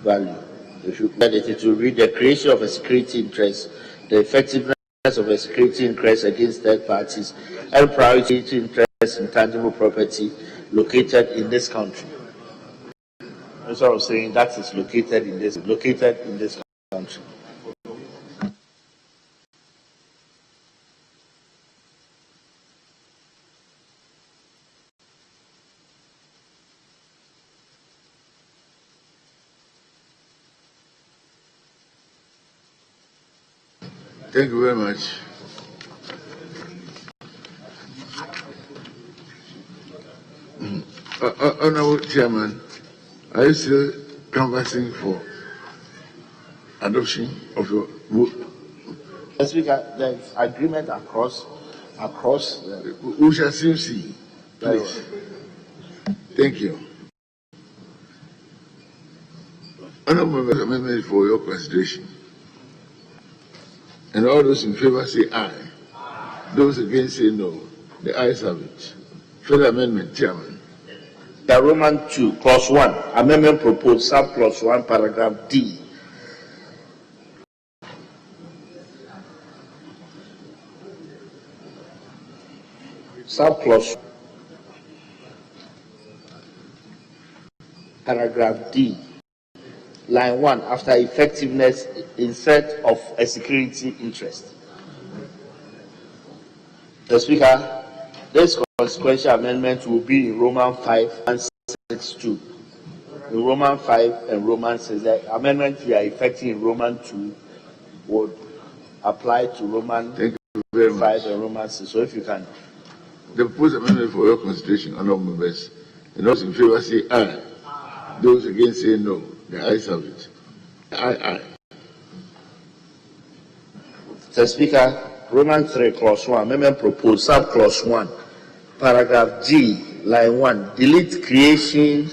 value. If you edit it to read the creation of a security interest, the effectiveness of a security interest against third parties, and priority to interest in tangible property located in this country. That's what I was saying. That is located in this country. Thank you very much. Honorable Chairman, are you still canvassing for adoption of your vote? Mr. Speaker, there is agreement across. We shall soon see. Please. Thank you. Honorable members, amendment for your consideration. And all those in favor say aye. Those against say no. The ayes have it. Further amendment, Chairman. The Roman 2, clause 1. Amendment proposed, sub clause 1, paragraph D. Sub clause paragraph D. Line 1, after effectiveness, insert of a security interest. The Speaker, this consequential amendment will be in Roman 5 and 6.2. In Roman 5 and Roman 6, the amendment we are effecting in Roman 2 would apply to Roman 5 and Roman 6. So if you can. The proposed amendment for your consideration, honorable members, and those in favor say aye. Those against say no. The ayes have it. Aye. Mr. Speaker, Roman 3, clause 1, amendment proposed, sub clause 1, paragraph G, line 1, delete creation,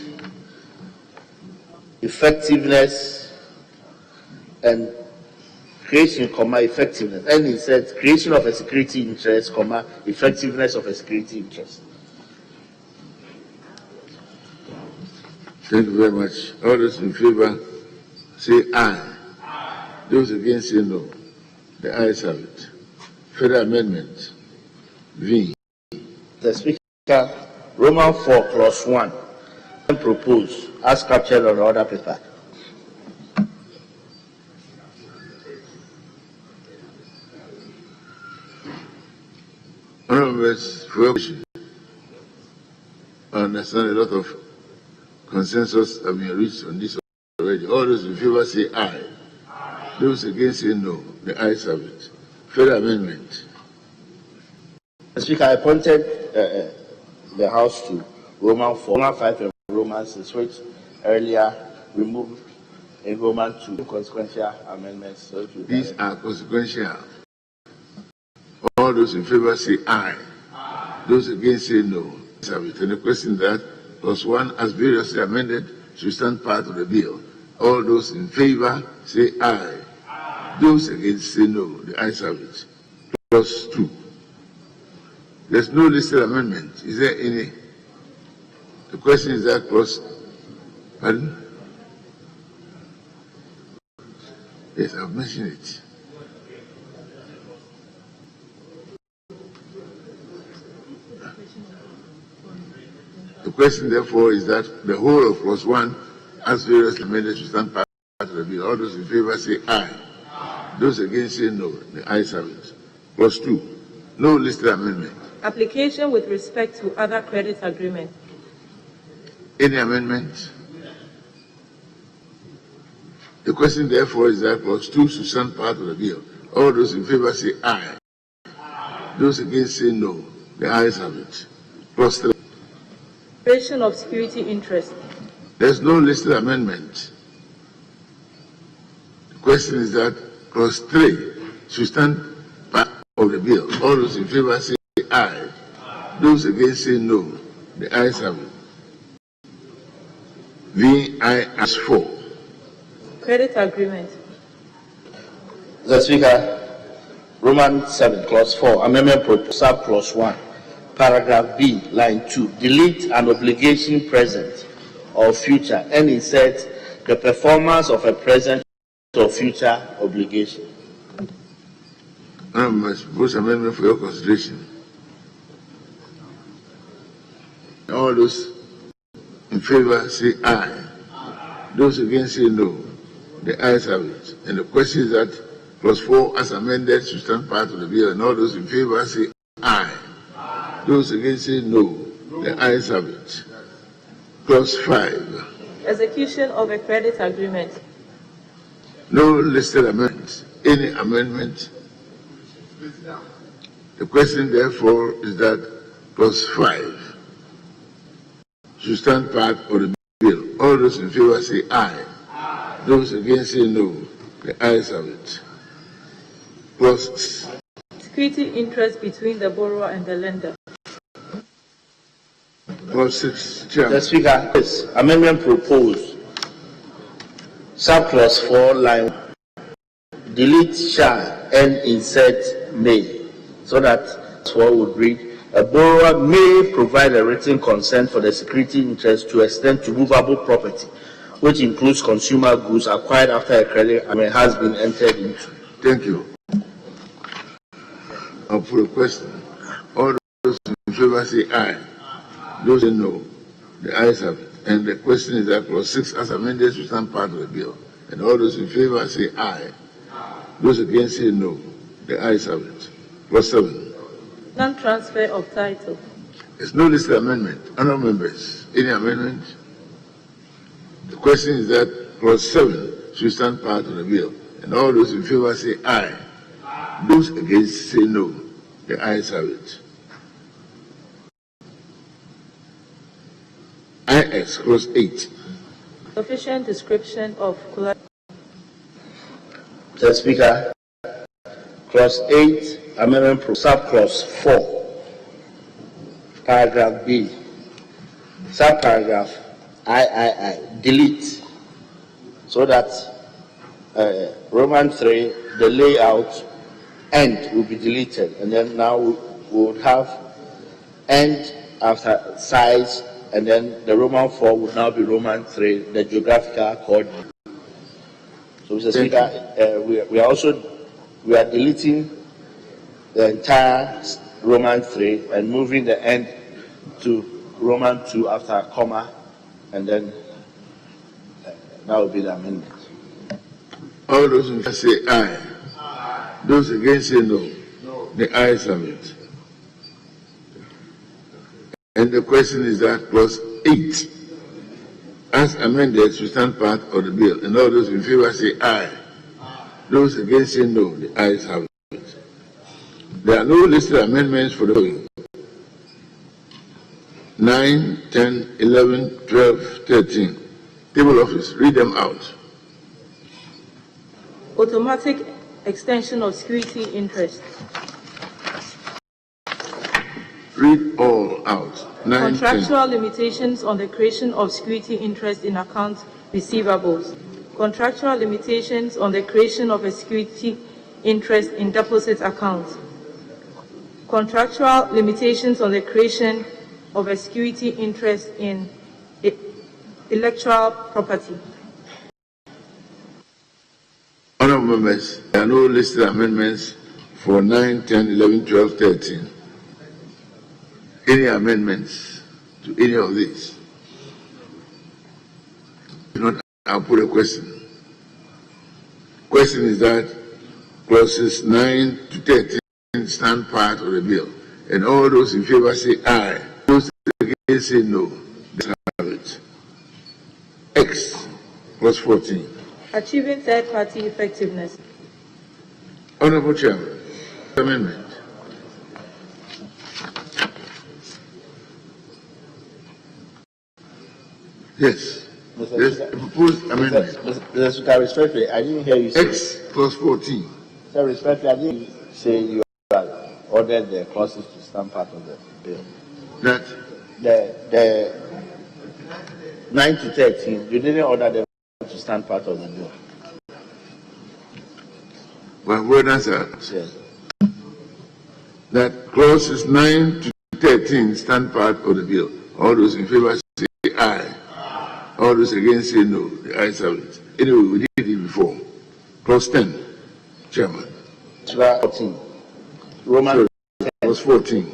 effectiveness, and creation, effectiveness. And it said creation of a security interest, effectiveness of a security interest. Thank you very much. All those in favor say aye. Those against say no. The ayes have it. Further amendment. V. The Speaker, Roman 4, clause 1, proposed as captured on the order paper. Honourable members, for your question, I understand a lot of consensus have been reached on this already. All those in favor say aye. Those against say no. The ayes have it. Further amendment. Mr. Speaker, I appointed the House to Roman 4, Roman 5 and Roman 6, which earlier removed in Roman 2 consequential amendments. So these are consequential. All those in favor say aye. Those against say no. And the question that clause 1 as variously amended should stand part of the bill. All those in favor say aye. Those against say no. The ayes have it. Clause 2. There's no listed amendment. Is there any? The question is that clause. Pardon? Yes, I've mentioned it. The question, therefore, is that the whole of clause 1, as variously amended, should stand part of the bill. All those in favor say aye. Those against say no. The ayes have it. Clause 2. No listed amendment. Application with respect to other credit agreement. Any amendment? The question, therefore, is that clause 2 should stand part of the bill. All those in favor say aye. Those against say no. The ayes have it. Clause 3. Creation of security interest. There's no listed amendment. The question is that clause 3 should stand part of the bill. All those in favor say aye. Those against say no. The ayes have it. VI as 4. Credit agreement. Mr. Speaker, Roman 7, clause 4, amendment proposal clause 1, paragraph B, line 2, delete an obligation present or future and insert the performance of a present or future obligation. I must propose amendment for your consideration. All those in favor say aye. Those against say no. The ayes have it. And the question is that clause 4 as amended should stand part of the bill, and all those in favor say aye. Those against say no. The ayes have it. Clause 5. Execution of a credit agreement. No listed amendments. Any amendment. The question therefore is that clause 5 should stand part of the bill. All those in favor say aye. Those against say no. The ayes have it. Clause Security interest between the borrower and the lender. Clause 6. Chairman. Mr. Speaker, this amendment proposed, subclause 4, line 1, delete shall and insert may, so that 4 would read, a borrower may provide a written consent for the security interest to extend to movable property, which includes consumer goods acquired after a credit agreement has been entered into. Thank you. I'll put a question. All those in favor say aye. Those say no. The ayes have it. And the question is that clause 6 as amended should stand part of the bill. And all those in favor say aye. Those against say no. The ayes have it. Clause 7. Non-transfer of title. There's no listed amendment. Honourable members, any amendment? The question is that clause 7 should stand part of the bill. And all those in favor say aye. Those against say no. The ayes have it. IS, clause 8. Sufficient description of collateral. Mr. Speaker, clause 8, amendment subclause 4, paragraph B, subparagraph III, delete, so that Roman 3, the layout, end will be deleted, and then now we would have end after size, and then the Roman 4 would now be Roman 3, the geographical coordinate. So, Mr. Speaker, we are deleting the entire Roman 3 and moving the end to Roman 2 after a comma, and then that will be the amendment. All those in favor say aye. Those against say no. The ayes have it. And the question is that clause 8, as amended, should stand part of the bill. And all those in favor say aye. Those against say no. The ayes have it. There are no listed amendments for the following: 9, 10, 11, 12, 13. Table office, read them out. Automatic extension of security interest. Read all out. 9, Contractual 10. limitations on the creation of security interest in account receivables. Contractual limitations on the creation of a security interest in deposit accounts. Contractual limitations on the creation of a security interest in intellectual property. Honourable members, there are no listed amendments for 9, 10, 11, 12, 13. Any amendments to any of these? If not, I'll put a question. Question is that clauses 9 to 13 stand part of the bill, and all those in favor say aye. Those against say no. They have it. X, clause 14. Achieving third-party effectiveness. Honourable Chairman, amendment. Yes. There's a proposed amendment. Mr. Speaker, respectfully, I didn't hear you say. X plus 14. Sir, respectfully, I didn't say you ordered the clauses to stand part of the bill. That? The 9 to 13, you didn't order them to stand part of the bill. My word answer. Yes. That clauses 9 to 13 stand part of the bill. All those in favor say aye. All those against say no. The ayes have it. Anyway, we did it before. Clause 10, Chairman. 14. Roman. Clause 14.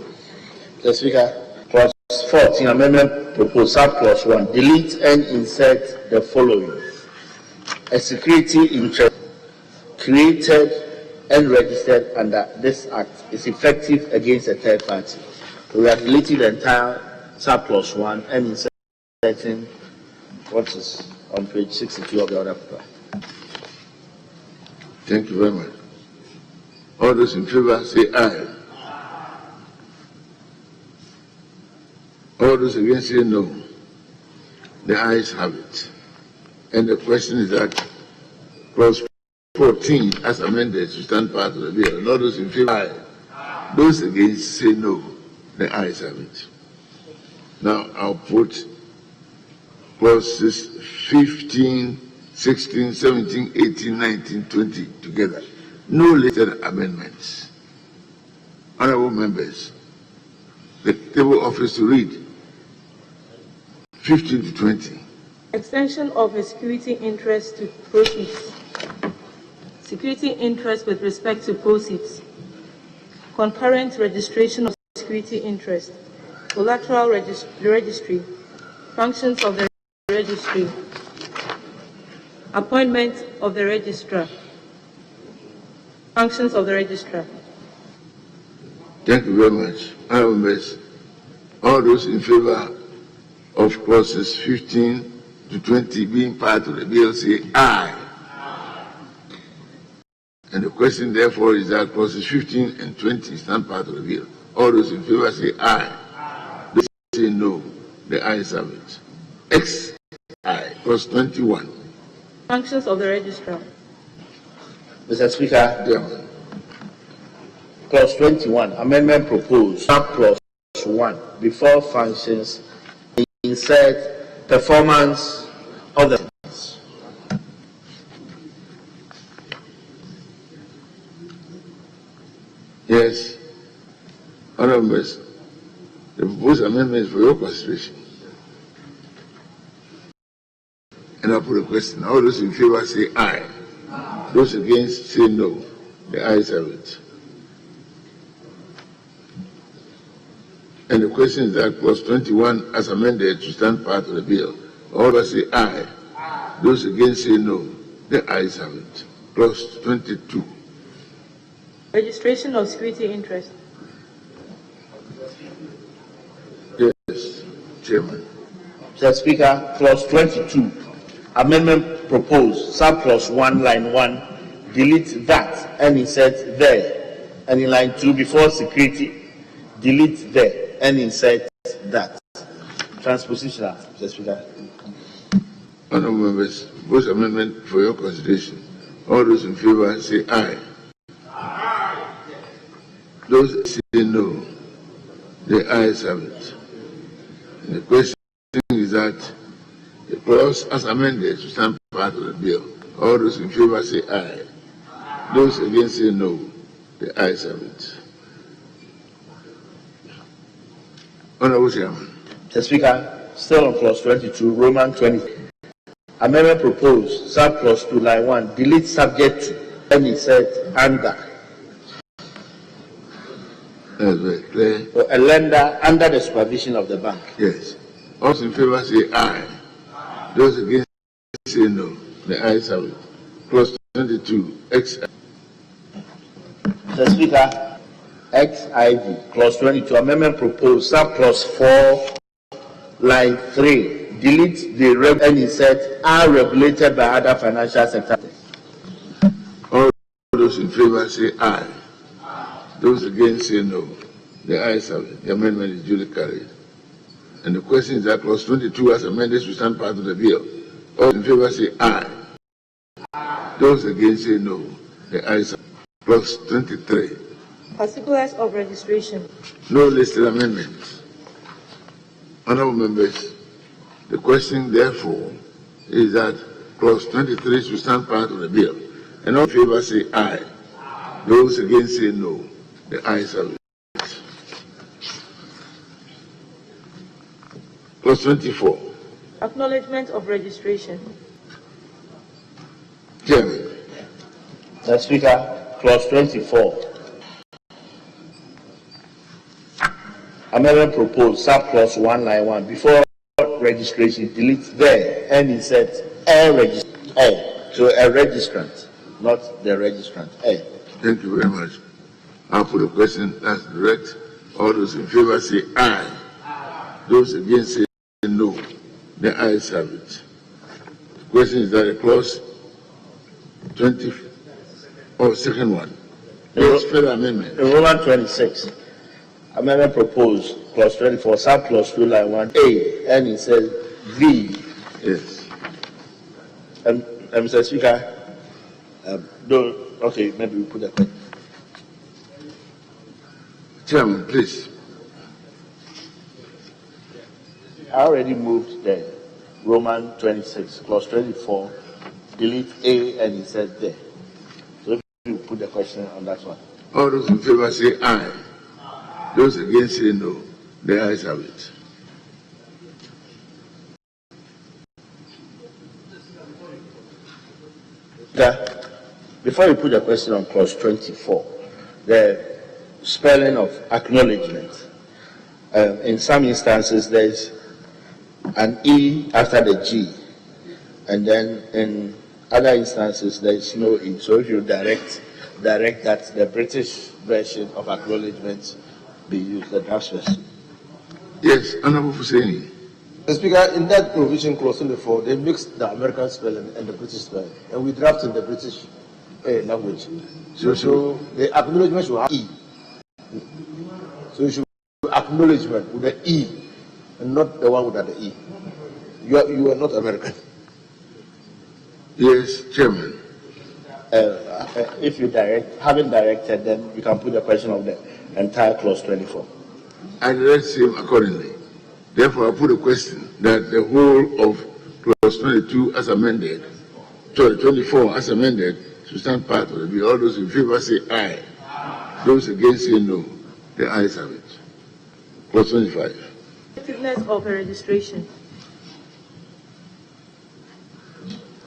Mr. Speaker, clause 14, amendment proposed, clause 1. Delete and insert the following. A security interest created and registered under this act is effective against a third party. We are deleting the entire subclause 1 and inserting what is on page 62 of the order paper. Thank you very much. All those in favor say aye. All those against say no. The ayes have it. And the question is that clause 14 as amended to stand part of the bill. And all those in favor aye. Those against say no. The ayes have it. Now I'll put clauses 15, 16, 17, 18, 19, 20 together. No later amendments. Honorable members, the table offers to read 15 to 20. Extension of a security interest to proceeds. Security interest with respect to proceeds. Concurrent registration of security interest. Collateral registry. Functions of the registry. Appointment of the registrar. Functions of the registrar. Thank you very much. Honorable members, all those in favor of clauses 15 to 20 being part of the bill say aye. And the question therefore is that clauses 15 and 20 stand part of the bill. All those in favor say aye. Those say no. The ayes have it. X aye. Clause 21. Functions of the registrar. Mr. Speaker, clause 21, amendment proposed, clause 1, before functions, insert performance of the. Yes. Honorable members, the proposed amendment is for your consideration. And I put a question. All those in favor say aye. Those against say no. The ayes have it. And the question is that clause 21 as amended to stand part of the bill. All those say aye. Those against say no. The ayes have it. Clause 22. Registration of security interest. Yes, Chairman. Mr. Speaker, clause 22, amendment proposed, subclause 1, line 1, delete that and insert there. And in line 2, before security, delete there and insert that. Transpositional, Mr. Speaker. Honorable members, proposed amendment for your consideration. All those in favor say aye. Those say no. The ayes have it. And the question is that the clause as amended to stand part of the bill. All those in favor say aye. Those against say no. The ayes have it. Honorable Chairman. Mr. Speaker, still on clause 22, Roman 20. Amendment proposed, subclause 2, line 1, delete subject to and insert under. That's very clear. So a lender under the supervision of the bank. Yes. All in favor say aye. Those against say no. The ayes have it. Clause 22, X. Mr. Speaker, XIV, clause 22, amendment proposed, subclause 4, line 3, delete the and insert are regulated by other financial sectors. All those in favor say aye. Those against say no. The ayes have it. The amendment is duly carried. And the question is that clause 22 as amended should stand part of the bill. All in favor say aye. Those against say no. The ayes have it. Clause 23. Particulars of registration. No listed amendments. Honorable members, the question therefore is that clause 23 should stand part of the bill. And all in favor say aye. Those against say no. The ayes have it. Clause 24. Acknowledgement of registration. Chairman. Mr. Speaker, clause 24. Amendment proposed, subclause 191. Before registration, delete there and insert a registrant. So a registrant, not the registrant. Thank you very much. I'll put a question as direct. All those in favor say aye. Those against say no. The ayes have it. The question is that a clause 20 or second one. Yes, further amendment. In Roman 26, amendment proposed, clause 24, subclause 2 line 1A, and it says V. Yes. Mr. Speaker, okay, maybe we put that question. Chairman, please. I already moved the Roman 26, clause 24, delete A, and it says there. So if you put the question on that one. All those in favor say aye. Those against say no. The ayes have it. Before you put the question on clause 24, the spelling of acknowledgement. In some instances, there is an E after the G, and then in other instances, there is no E. So if you direct that the British version of acknowledgement be used, the draft version. Yes, Honorable Husseini. Mr. Speaker, in that provision, clause 24, they mixed the American spelling and the British spelling, and we drafted the British language. So the acknowledgement should have E. So you should acknowledgement with the E, and not the one without the E. You are not American. Yes, Chairman. If you haven't directed, then you can put the question of the entire clause 24. I direct him accordingly. Therefore, I put a question that the whole of clause 22 as amended, 24 as amended, should stand part of the bill. All those in favor say aye. Those against say no. The ayes have it. Clause 25. Effectiveness of a registration.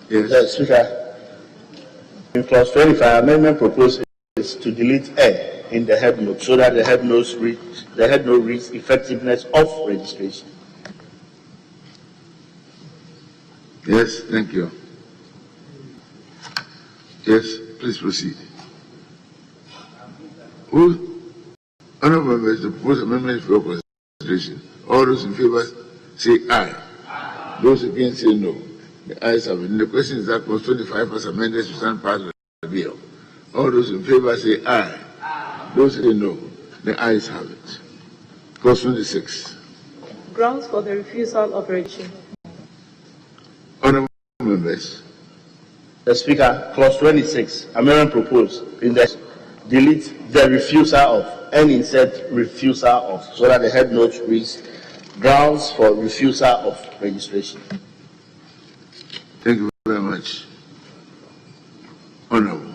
Yes. Speaker, in clause 25, amendment proposed is to delete A in the head note so that the head note reads effectiveness of registration. Yes, thank you. Yes, please proceed. Honorable members, the proposed amendment for consideration. All those in favor say aye. Those against say no. The ayes have it. And the question is that clause 25 as amended should stand part of the bill. All those in favor say aye. Those say no. The ayes have it. Clause 26. Grounds for the refusal of registration. Honorable members. The Speaker, clause 26, amendment proposed in the delete the refusal of and insert refusal of so that the head note reads grounds for refusal of registration. Thank you very much. Honorable.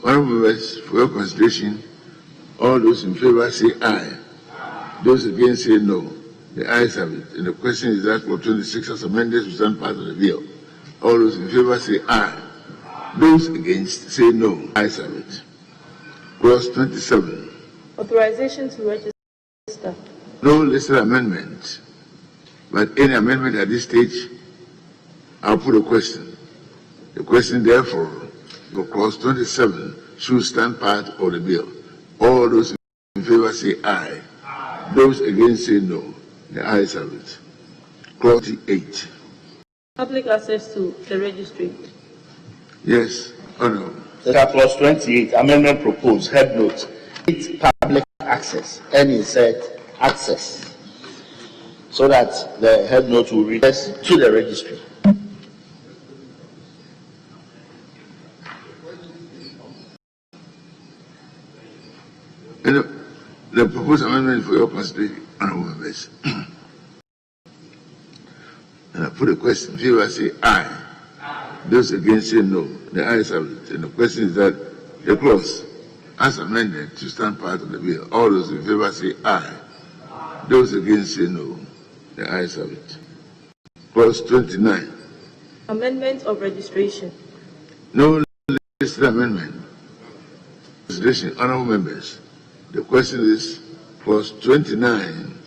Honorable members, for your consideration, all those in favor say aye. Those against say no. The ayes have it. And the question is that for 26 as amended to stand part of the bill. All those in favor say aye. Those against say no. Ayes have it. Clause 27. Authorization to register. No listed amendment. But any amendment at this stage, I'll put a question. The question, therefore, for clause 27 should stand part of the bill. All those in favor say aye. Those against say no. The ayes have it. Clause 28. Public access to the registry. Yes, Honorable. Clause 28, amendment proposed, head note, public access, and insert access, so that the head note will read to the registry. And the proposed amendment for your consideration, honorable members. And I put a question. Favor say aye. Those against say no. The ayes have it. And the question is that the clause, as amended, to stand part of the bill. All those in favor say aye. Those against say no. The ayes have it. Clause 29. Amendment of registration. No listed amendment. Consideration, honorable members. The question is, clause 29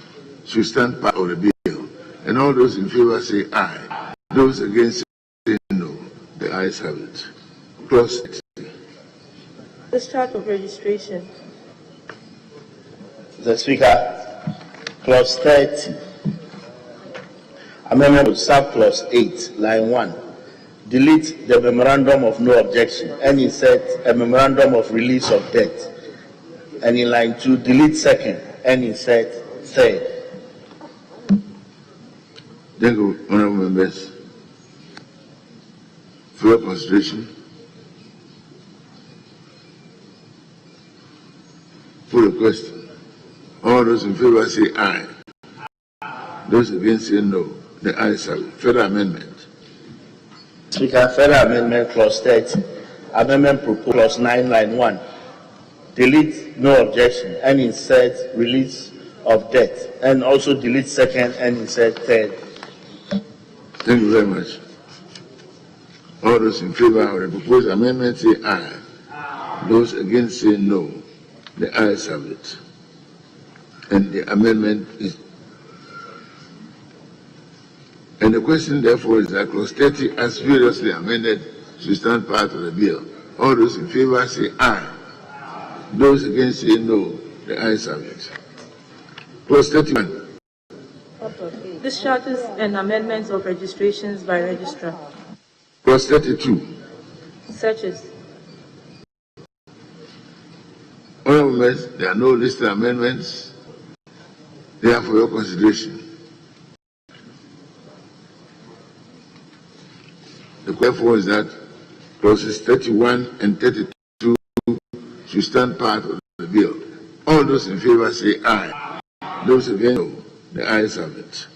should stand part of the bill. And all those in favor say aye. Those against say no. The ayes have it. Clause 30. Discharge of registration. Mr. Speaker, clause 30. Amendment to sub clause 8, line 1. Delete the memorandum of no objection and insert a memorandum of release of debt. And in line 2, delete second and insert third. Thank you, honorable members, for your consideration. For the question, all those in favor say aye. Those against say no. The ayes have it. Further amendment. Speaker, further amendment clause 30. Amendment proposed clause 9, line 1. Delete no objection and insert release of debt. And also delete second and insert third. Thank you very much. All those in favor of the proposed amendment say aye. Those against say no. The ayes have it. And the amendment is. And the question therefore is that clause 30 as variously amended should stand part of the bill. All those in favor say aye. Those against say no. The ayes have it. Clause 31. Discharges and amendments of registrations by registrar. Clause 32. Searches. Honorable members, there are no listed amendments. They are for your consideration. The therefore is that clauses 31 and 32 should stand part of the bill. All those in favor say aye. Those against no. The ayes have it.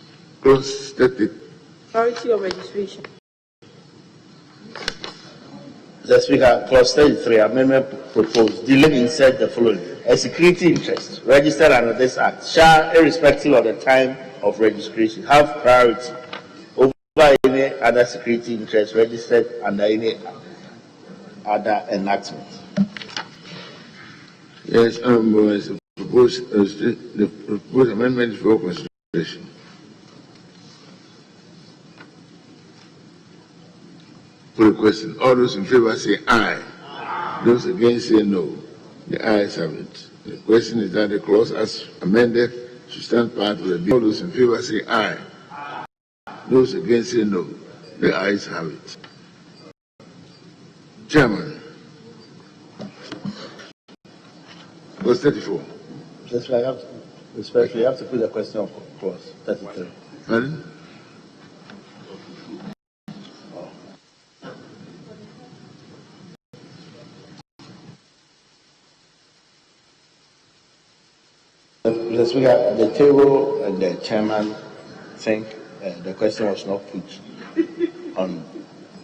Clause 30. Authority of registration. Mr. Speaker, clause 33, amendment proposed. Delay insert the following. A security interest registered under this act shall, irrespective of the time of registration, have priority over any other security interest registered under any other enactment. Yes, the proposed amendment is for consideration. For the question, all those in favor say aye. Those against say no. The ayes have it. The question is that the clause as amended should stand part of the bill. All those in favor say aye. Those against say no. The ayes have it. Chairman. Clause 34. Respectfully, you have to put the question of clause 33. Pardon? Mr. Speaker, the table and the chairman think the question was not put on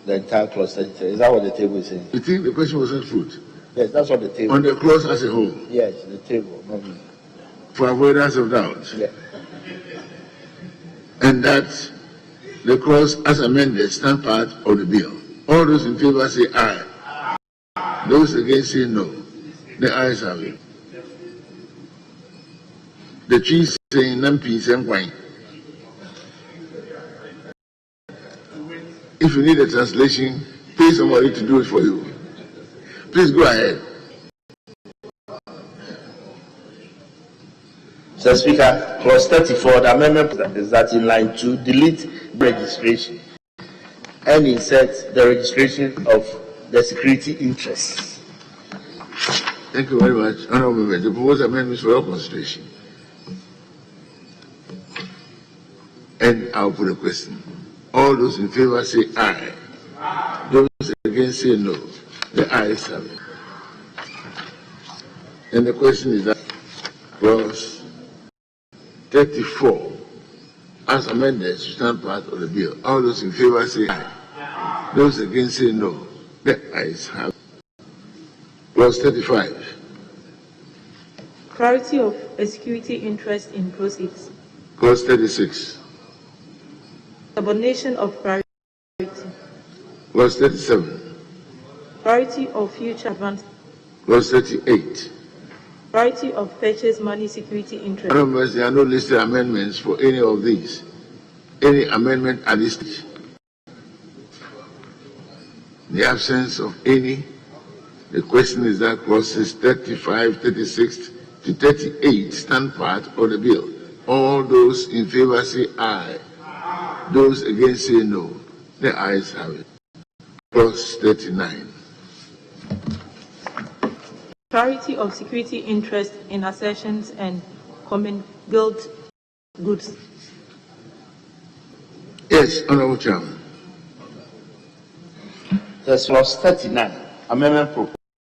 the entire clause 33. Is that what the table is saying? You think the question was not put? Yes, that's what the table. On the clause as a whole? Yes, the table, not me. For avoidance of doubt? Yeah. And that the clause as amended stand part of the bill. All those in favor say aye. Those against say no. The ayes have it. The chief saying Nampi Sengwine. If you need a translation, pay somebody to do it for you. Please go ahead. Mr. Speaker, clause 34, the amendment is that in line 2, delete registration and insert the registration of the security interests. Thank you very much. Honorable Member, the proposed amendments for your consideration. And I'll put a question. All those in favor say aye. Those against say no. The ayes have it. And the question is that clause 34, as amended, should stand part of the bill. All those in favor say aye. Those against say no. The ayes have it. Clause 35. Priority of a security interest in proceeds. Clause 36. Subordination of priority. Clause 37. Priority of future advance. Clause 38. Priority of purchase money security interest. Members, there are no listed amendments for any of these. Any amendment at this stage? In the absence of any, the question is that clauses 35, 36 to 38 stand part of the bill. All those in favor say aye. Those against say no. The ayes have it. Clause 39. Priority of security interest in assertions and commingled goods. Yes, Honorable Chairman. There's clause 39, amendment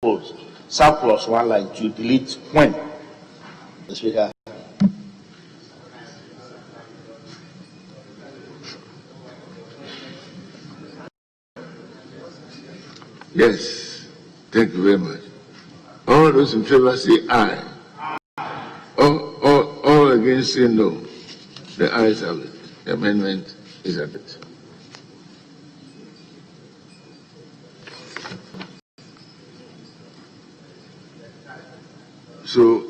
proposed. Subclause 1 line 2, delete when. The Speaker. Yes, thank you very much. All those in favor say aye. All against say no. The ayes have it. The amendment is adopted. So,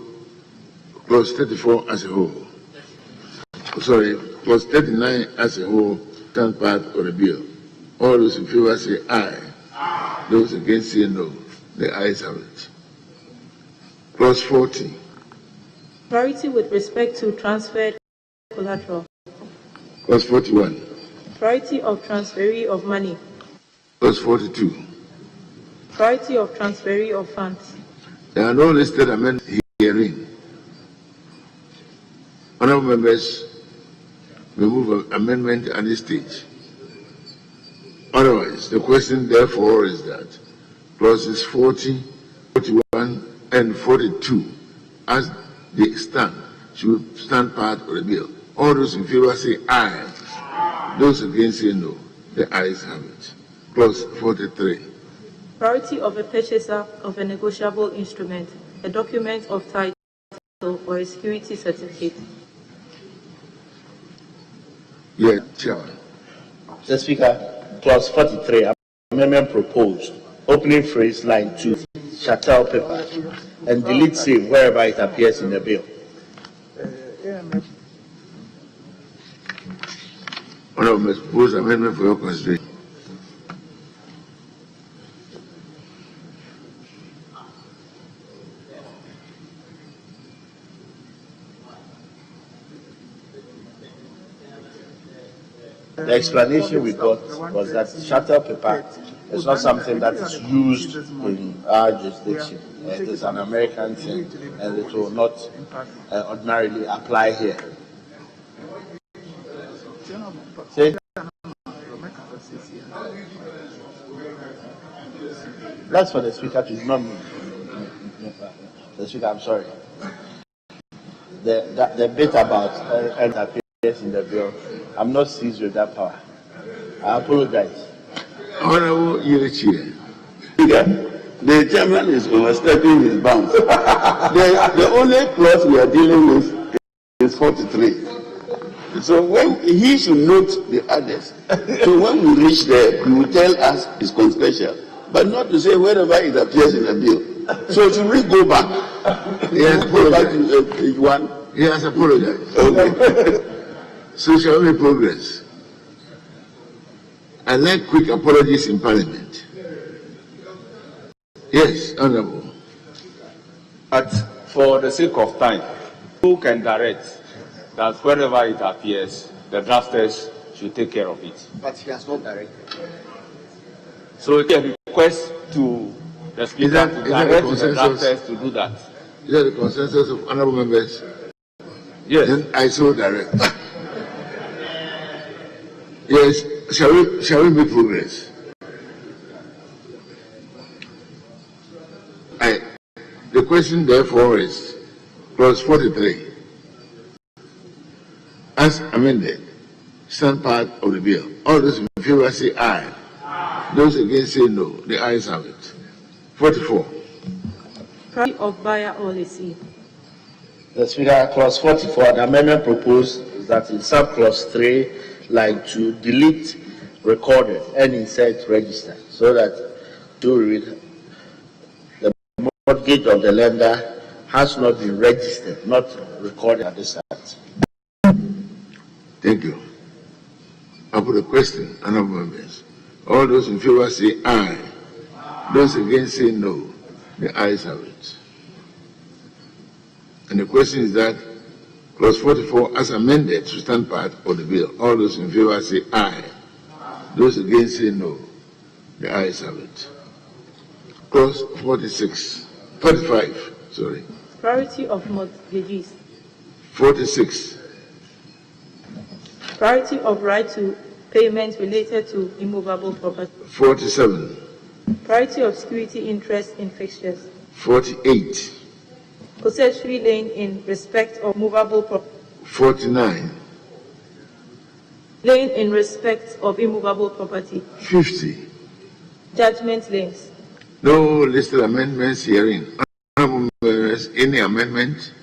clause 34 as a whole. Sorry, clause 39 as a whole stand part of the bill. All those in favor say aye. Those against say no. The ayes have it. Clause 40. Priority with respect to transferred collateral. Clause 41. Priority of transferee of money. Clause 42. Priority of transferee of funds. There are no listed amendments herein. Honorable members, we move an amendment at this stage. Otherwise, the question therefore is that clauses 40, 41, and 42, as they stand, should stand part of the bill. All those in favor say aye. Those against say no. The ayes have it. Clause 43. Priority of a purchaser of a negotiable instrument, a document of title, or a security certificate. Yes, Chairman. Mr. Speaker, clause 43, amendment proposed. Opening phrase line 2, chattel paper, and delete save wherever it appears in the bill. Honorable members, propose amendment for your consideration. The explanation we got was that chattel paper is not something that is used in our jurisdiction. It is an American thing, and it will not ordinarily apply here. Say, that's for the Speaker to not me. The Speaker, I'm sorry. The bit about and appears in the bill, I'm not seized with that power. I apologize. Honorable Yirichie. The chairman is overstepping his bounds. the only clause we are dealing with is 43. So when he should note the others. So when we reach there, he will tell us it's controversial, but not to say wherever it appears in the bill. So should we go back? Yes, go back to page 1. He has apologized. Okay. So shall we progress? I like quick apologies in Parliament. Yes, Honorable. But for the sake of time, who can direct that wherever it appears, the drafters should take care of it? But he has not directed. So it can request to the Speaker to direct the drafters to do that. Is that the consensus of honorable members? Yes. Then I so direct. Yes, shall we make progress? The question therefore is clause 43. As amended, stand part of the bill. All those in favor say aye. Those against say no. The ayes have it. 44. Priority of buyer policy. The Speaker, clause 44, the amendment proposed is that in sub-clause 3, line 2, delete recorded and insert registered, so that to read the mortgage of the lender has not been registered, not recorded at this time. Thank you. I put a question, honorable members. All those in favor say aye. Those against say no. The ayes have it. And the question is that clause 44 as amended to stand part of the bill. All those in favor say aye. Those against say no. The ayes have it. Clause 45, sorry. Priority of mortgages. 46. Priority of right to payment related to immovable property. 47. Priority of security interest in fixtures. 48. Possessory lien in respect of movable property. 49. Lien in respect of immovable property. 50. Judgment liens. No listed amendments herein. Honorable members, any amendment?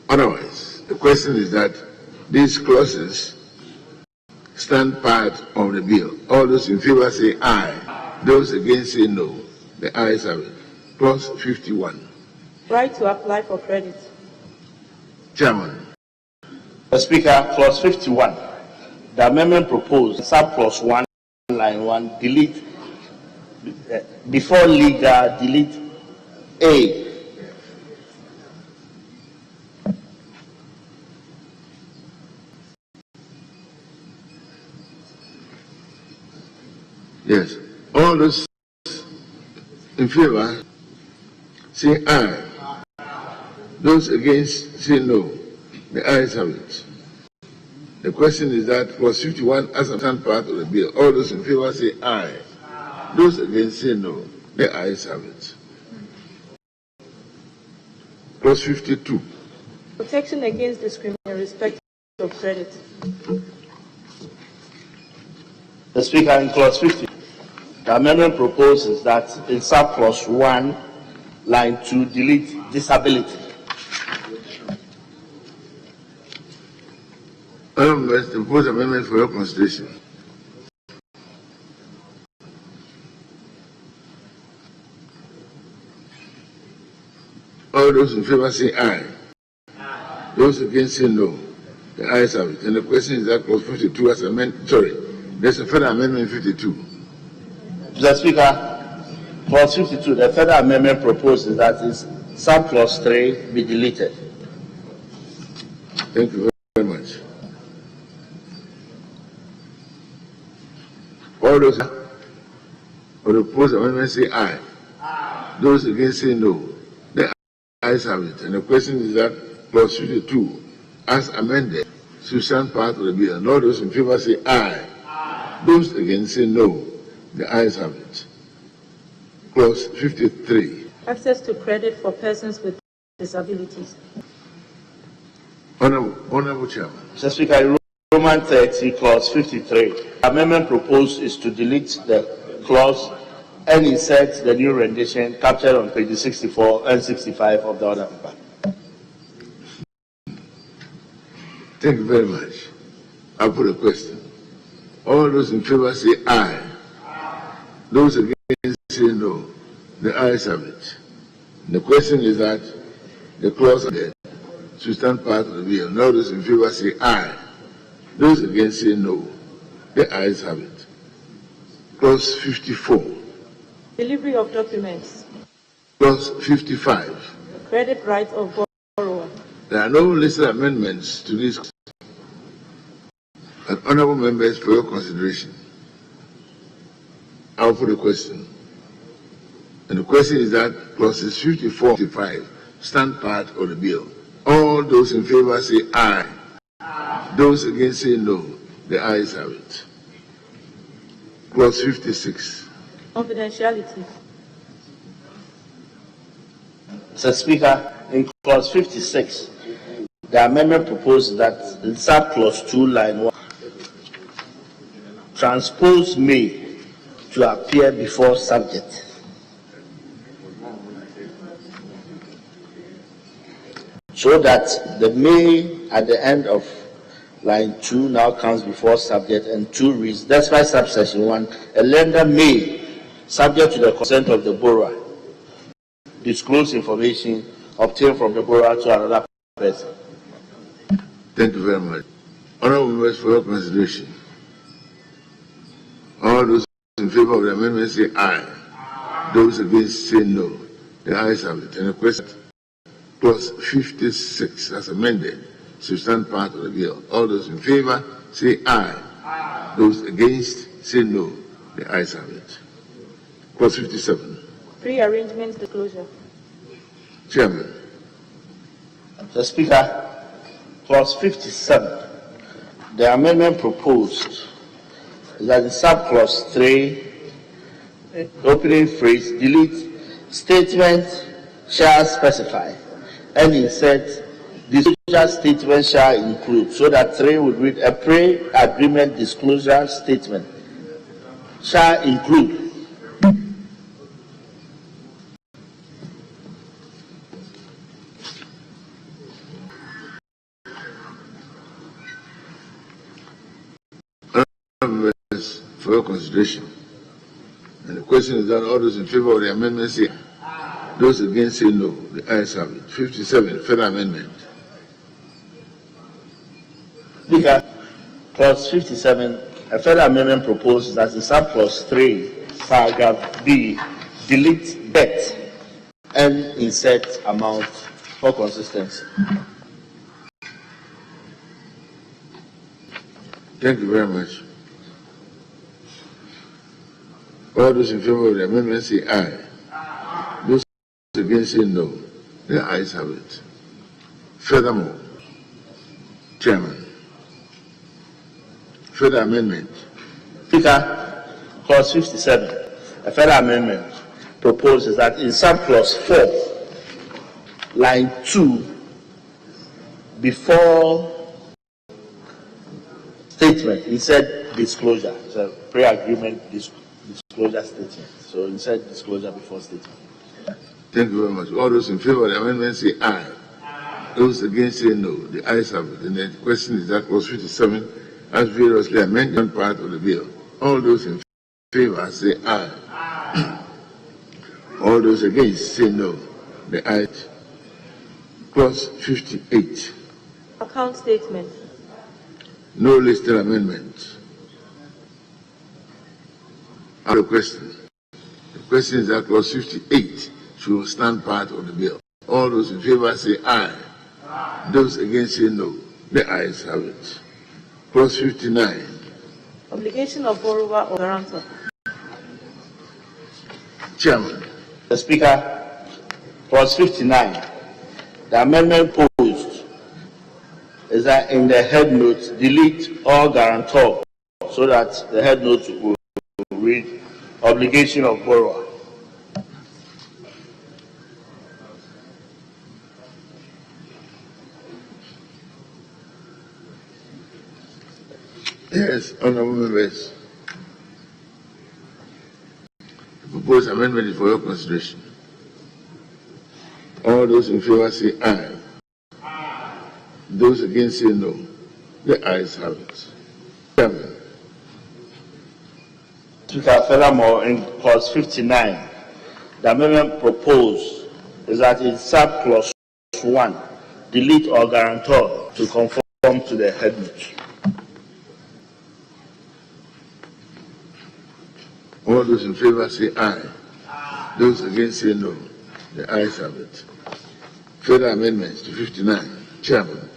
Otherwise, the question is that these clauses stand part of the bill. All those in favor say aye. Those against say no. The ayes have it. Clause 51. Right to apply for credit. Chairman. The Speaker, clause 51. The amendment proposed, sub-clause 1, line 1, delete, before legal, delete A. Yes. All those in favor say aye. Those against say no. The ayes have it. The question is that clause 51 as a stand part of the bill. All those in favor say aye. Those against say no. The ayes have it. Clause 52. Protection against discrimination in respect of credit. The Speaker, in clause 50, the amendment proposes that in sub-clause 1, line 2, delete disability. Honorable members, the proposed amendment for your consideration. All those in favor say aye. Those against say no. The ayes have it. And the question is that clause 52 as amended. Sorry, there's a further amendment 52. Mr. Speaker, clause 52, the further amendment proposes that is sub-clause 3 be deleted. Thank you very much. All those for the proposed amendment say aye. Those against say no. The ayes have it. And the question is that clause 52 as amended to stand part of the bill. And all those in favor say aye. Those against say no. The ayes have it. Clause 53. Access to credit for persons with disabilities. Honorable Chairman. Mr. Speaker, Roman 30, clause 53. The amendment proposed is to delete the clause and insert the new rendition captured on pages 64 and 65 of the order paper. Thank you very much. I'll put a question. All those in favor say aye. Those against say no. The ayes have it. The question is that the clause should stand part of the bill. And all those in favor say aye. Those against say no. The ayes have it. Clause 54. Delivery of documents. Clause 55. Credit right of borrower. There are no listed amendments to this. And honorable members, for your consideration, I'll put a question. And the question is that clauses 54 and 55 stand part of the bill. All those in favor say aye. Those against say no. The ayes have it. Clause 56. Confidentiality. Mr. Speaker, in clause 56, the amendment proposes that in sub-clause 2, line 1, transpose may to appear before subject. So that the may at the end of line 2 now comes before subject, and 2 reads, despite subsection 1, a lender may, subject to the consent of the borrower, disclose information obtained from the borrower to another person. Thank you very much. Honorable members, for your consideration. All those in favor of the amendment say aye. Those against say no. The ayes have it. And the question, clause 56 as amended, substantive part of the bill. All those in favor say aye. Those against say no. The ayes have it. Clause 57. Pre-arrangement disclosure. Chairman. Mr. Speaker, clause 57, the amendment proposed is that in subclause 3, opening phrase, delete statement shall specify, and insert disclosure statement shall include, so that 3 would read a pre-agreement disclosure statement shall include. For your consideration. And the question is that all those in favor of the amendment say aye. Those against say no. The ayes have it. 57, further amendment. Speaker, clause 57, a further amendment proposes that in subclause 3, paragraph B, delete debt and insert amount for consistency. Thank you very much. All those in favor of the amendment say aye. Those against say no. The ayes have it. Furthermore, Chairman, further amendment. Speaker, clause 57, a further amendment proposes that in subclause 4, line 2, before statement, insert disclosure. It's a pre-agreement disclosure statement. So insert disclosure before statement. Thank you very much. All those in favor of the amendment say aye. Those against say no. The ayes have it. And the question is that clause 57 as variously amended part of the bill. All those in favor say aye. All those against say no. The ayes. Clause 58. Account statement. No listed amendment. The question. The question is that clause 58 should stand part of the bill. All those in favor say aye. Those against say no. The ayes have it. Clause 59. Obligation of borrower or guarantor. Chairman. The Speaker, clause 59. The amendment proposed is that in the head note, delete all guarantor, so that the head note will read obligation of borrower. Yes, honorable members. The proposed amendment is for your consideration. All those in favor say aye. Those against say no. The ayes have it. Chairman. Speaker, furthermore, in clause 59, the amendment proposed is that in subclause 1, delete all guarantor to conform to the head note. All those in favor say aye. Those against say no. The ayes have it. Further amendments to 59. Chairman.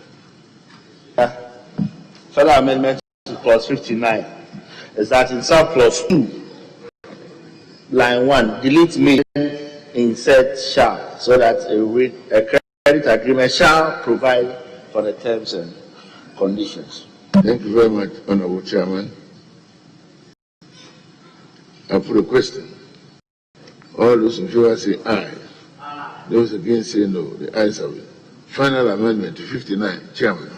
Further amendment to clause 59 is that in subclause 2, line 1, delete may, insert shall, so that a credit agreement shall provide for the terms and conditions. Thank you very much, Honorable Chairman. I put a question. All those in favor say aye. Those against say no. The ayes have it. Final amendment to 59. Chairman.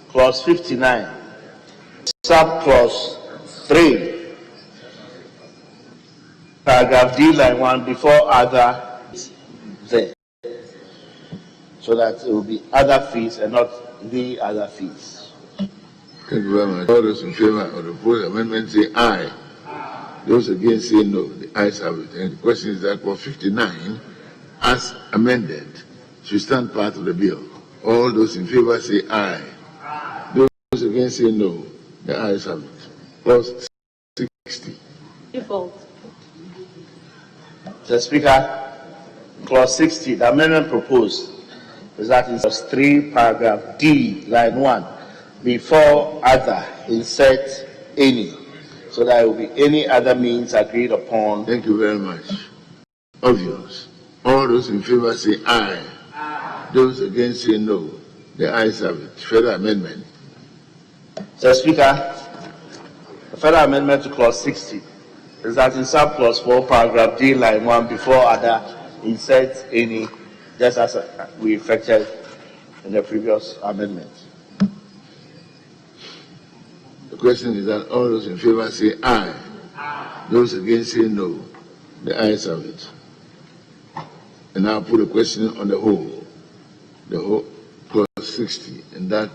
Clause 59, sub-clause 3, paragraph D, line 1, before other is there. So that it will be other fees and not the other fees. Thank you very much. All those in favor of the proposed amendment say aye. Those against say no. The ayes have it. And the question is that clause 59, as amended, should stand part of the bill. All those in favor say aye. Those against say no. The ayes have it. Clause 60. Default. Mr. Speaker, clause 60, the amendment proposed is that in clause 3, paragraph D, line 1, before other, insert any, so that it will be any other means agreed upon. Thank you very much. Obvious. All those in favor say aye. Those against say no. The ayes have it. Further amendment. Mr. Speaker, the further amendment to clause 60 is that in sub-clause 4, paragraph D, line 1, before other, insert any, just as we effected in the previous amendment. The question is that all those in favor say aye. Those against say no. The ayes have it. And now put a question on the whole clause 60, and that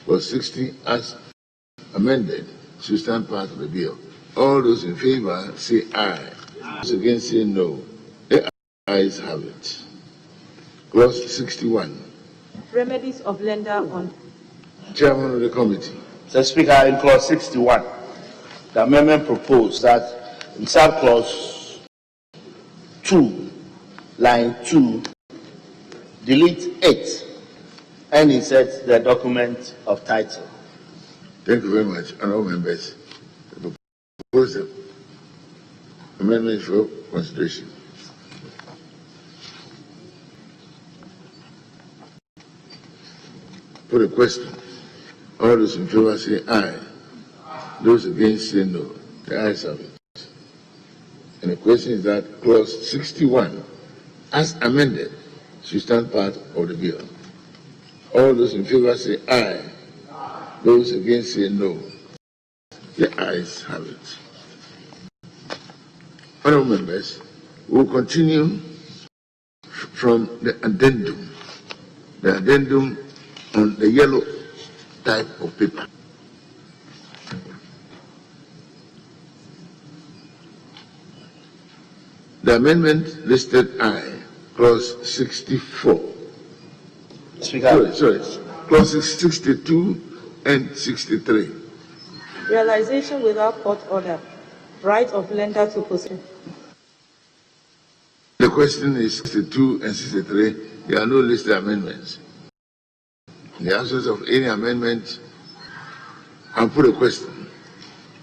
clause 60 as amended should stand part of the bill. All those in favor say aye. Those against say no. The ayes have it. Clause 61. Remedies of lender on. Chairman of the committee. Mr. Speaker, in clause 61, the amendment proposed that in sub-clause 2, line 2, delete 8 and insert the document of title. Thank you very much, honorable members. The proposed amendment for consideration. Put a question. All those in favor say aye. Those against say no. The ayes have it. And the question is that clause 61, as amended, should stand part of the bill. All those in favor say aye. Those against say no. The ayes have it. Honorable members, we will continue from the addendum. The addendum on the yellow type of paper. The amendment listed I, clause 64. Speaker. Sorry. Clauses 62 and 63. Realization without court order. Right of lender to proceed. The question is 62 and 63. There are no listed amendments. In the absence of any amendment, I'll put a question.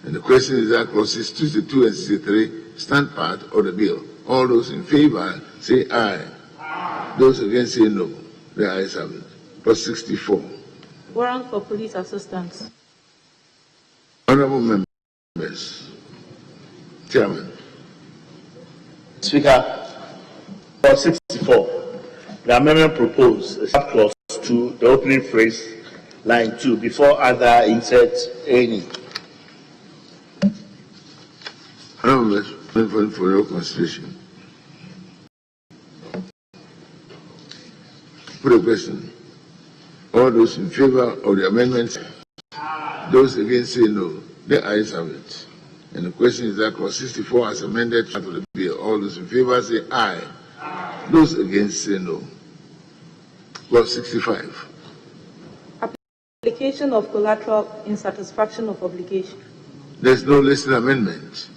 And the question is that clauses 62 and 63 stand part of the bill. All those in favor say aye. Those against say no. The ayes have it. Clause 64. Warrant for police assistance. Honorable members, Chairman. Speaker, clause 64. The amendment proposed is clause 2, the opening phrase, line 2, before other insert any. Honorable members, for your consideration. Put a question. All those in favor of the amendment, those against say no. The ayes have it. And the question is that clause 64 as amended part of the bill. All those in favor say aye. Those against say no. Clause 65. Application of collateral in satisfaction of obligation. There's no listed amendment.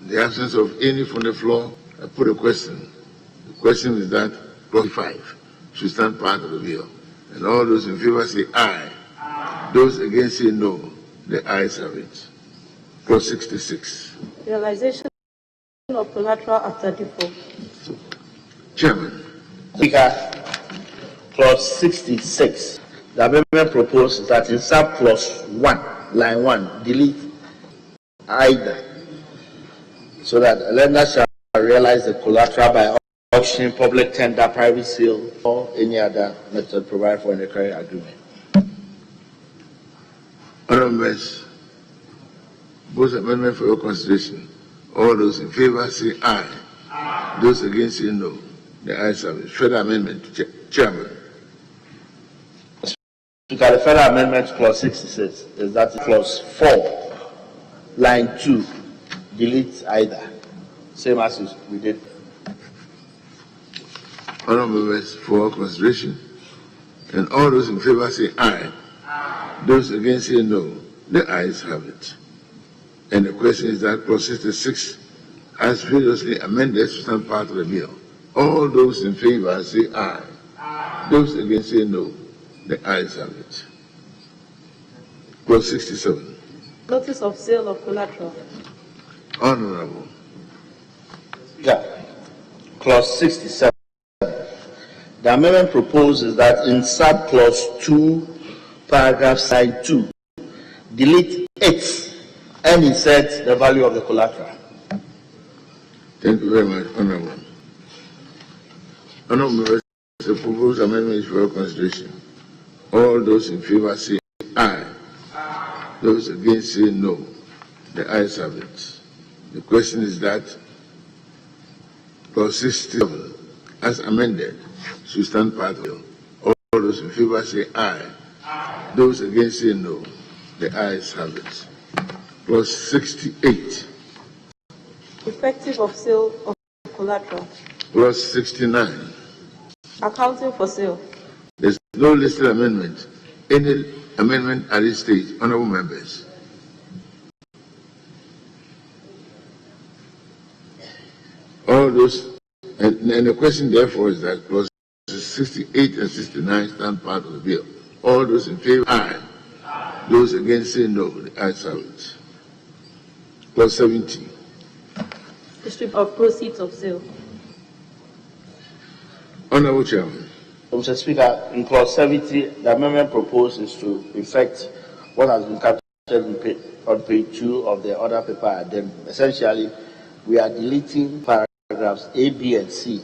In the absence of any from the floor, I put a question. The question is that clause 5 should stand part of the bill. And all those in favor say aye. Those against say no. The ayes have it. Clause 66. Realization of collateral after default. Chairman. Speaker, Clause 66. The amendment proposes that in sub-clause 1, line 1, delete either, so that a lender shall realize the collateral by auction, public tender, private sale, or any other method provided for in the credit agreement. Honourable members, both amendments for your consideration. All those in favour say aye. Those against say no. The ayes have it. Further amendment to Chairman. Speaker, the further amendment to clause 66 is that clause 4, line 2, delete either, same as we did. Honourable members, for your consideration. And all those in favour say aye. Those against say no. The ayes have it. And the question is that clause 66, as previously amended, to stand part of the bill. All those in favour say aye. Those against say no. The ayes have it. Clause 67. Notice of sale of collateral. Honourable. Yeah. Clause 67. The amendment proposes that in sub-clause 2, paragraph side 2, delete it and insert the value of the collateral. Thank you very much, Honourable. Honourable members, the proposed amendment is for your consideration. All those in favour say aye. Those against say no. The ayes have it. The question is that clause 67, as amended, should stand part of it. All those in favour say aye. Those against say no. The ayes have it. Clause 68. Effective of sale of collateral. Clause 69. Accounting for sale. There's no listed amendment. Any amendment at this stage, honourable members? All those, and the question therefore is that clauses 68 and 69 stand part of the bill. All those in favour, aye. Those against say no. The ayes have it. Clause 70. Distribution of proceeds of sale. Honourable Chairman. Mr. Speaker, in clause 70, the amendment proposed is to effect what has been captured on page 2 of the other paper addendum. Essentially, we are deleting paragraphs A, B, and C,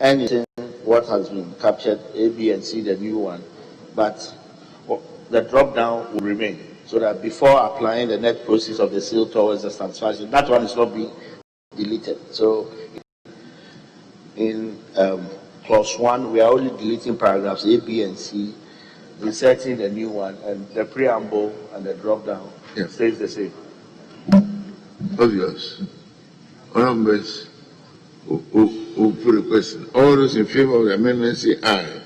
and what has been captured, A, B, and C, the new one, but the drop-down will remain, so that before applying the net proceeds of the sale towards the satisfaction, that one is not being deleted. So, in clause 1, we are only deleting paragraphs A, B, and C, inserting the new one, and the preamble and the drop-down stays the same. Obvious. Honourable members who put a question. All those in favour of the amendment say aye.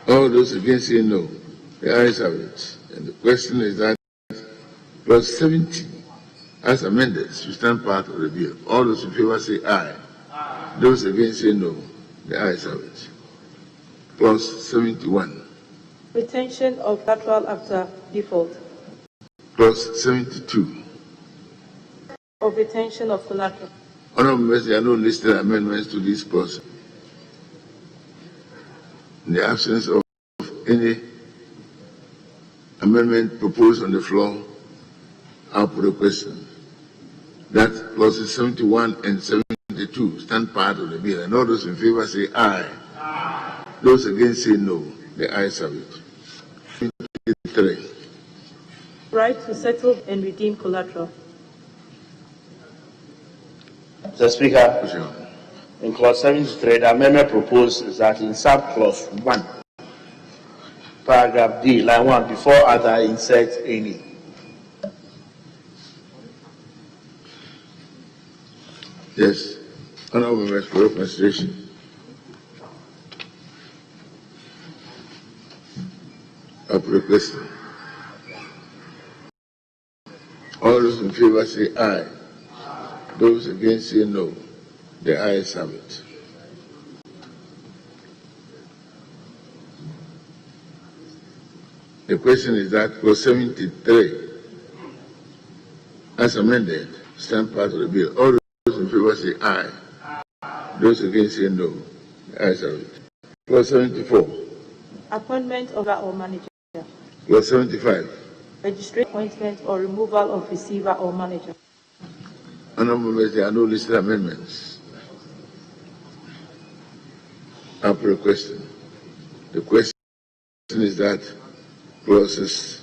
All those against say no. The ayes have it. And the question is that clause 70, as amended, should stand part of the bill. All those in favour say aye. Those against say no. The ayes have it. Clause 71. Retention of collateral after default. Clause 72. Of retention of collateral. Honourable members, there are no listed amendments to this clause. In the absence of any amendment proposed on the floor, I'll put a question. That clauses 71 and 72 stand part of the bill, and all those in favour say aye. Those against say no. The ayes have it. 23. Right to settle and redeem collateral. Mr. Speaker, in clause 73, the amendment proposed is that in sub-clause 1, paragraph D, line 1, before other, insert any. Yes. Honourable members, for your consideration. I'll put a question. All those in favour say aye. Those against say no. The ayes have it. The question is that clause 73, as amended, stand part of the bill. All those in favour say aye. Those against say no. The ayes have it. Clause 74. Appointment of or manager. Clause 75. Registration, appointment or removal of receiver or manager. Honorable members, there are no listed amendments. I put a question. The question is that clauses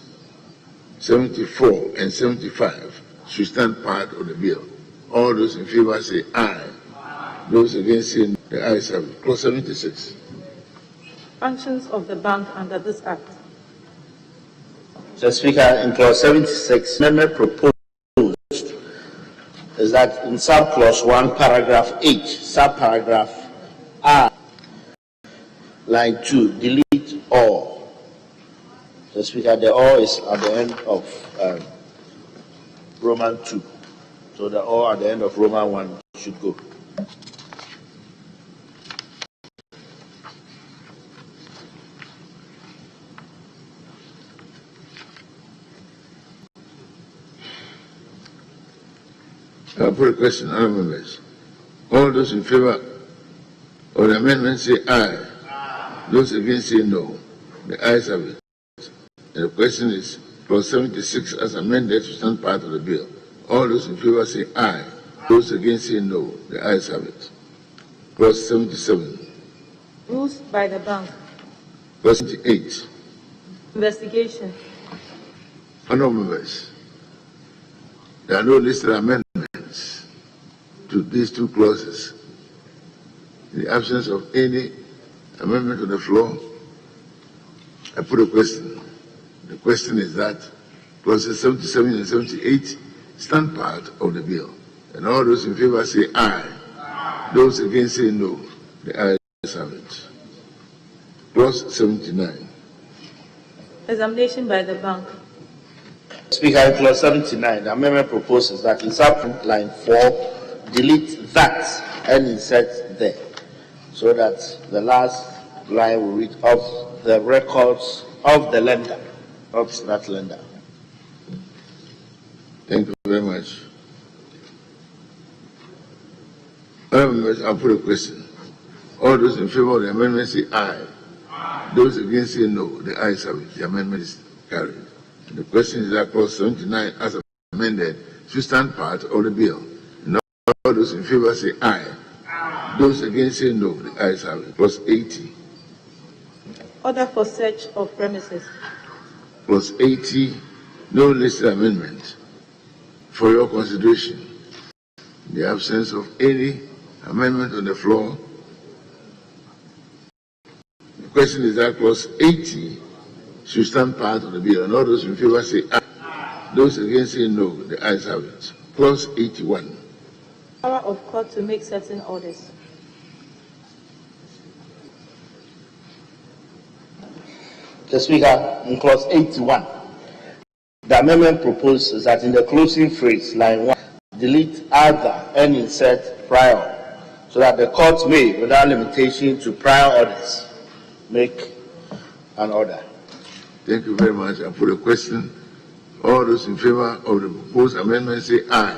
74 and 75 should stand part of the bill. All those in favor say aye. Those against say no. The ayes have it. Clause 76. Functions of the bank under this act. Mr. Speaker, in clause 76, amendment proposed is that in subclause 1, paragraph H, subparagraph R, line 2, delete all. Mr. Speaker, the all is at the end of Roman 2. So the all at the end of Roman 1 should go. I put a question, honorable members. All those in favor of the amendment say aye. Those against say no. The ayes have it. And the question is, clause 76 as amended to stand part of the bill. All those in favor say aye. Those against say no. The ayes have it. Clause 77. Rules by the bank. Clause 78. Investigation. Honorable members, there are no listed amendments to these two clauses. In the absence of any amendment on the floor, I put a question. The question is that clauses 77 and 78 stand part of the bill. And all those in favor say aye. Those against say no. The ayes have it. Clause 79. Examination by the bank. Speaker, in clause 79, the amendment proposes that in subline line 4, delete that and insert there, so that the last line will read of the records of the lender, of that lender. Thank you very much. I'll put a question. All those in favor of the amendment say aye. Those against say no. The ayes have it. The amendment is carried. And the question is that clause 79 as amended should stand part of the bill. And all those in favor say aye. Those against say no. The ayes have it. Clause 80. Order for search of premises. Clause 80. No listed amendment for your consideration. In the absence of any amendment on the floor, the question is that clause 80 should stand part of the bill, and all those in favor say aye. Those against say no. The ayes have it. Clause 81. Power of court to make certain orders. Mr. Speaker, in clause 81, the amendment proposes that in the closing phrase, line 1, delete other and insert prior, so that the court may, without limitation to prior orders, make an order. Thank you very much. I put a question. All those in favor of the proposed amendment say aye.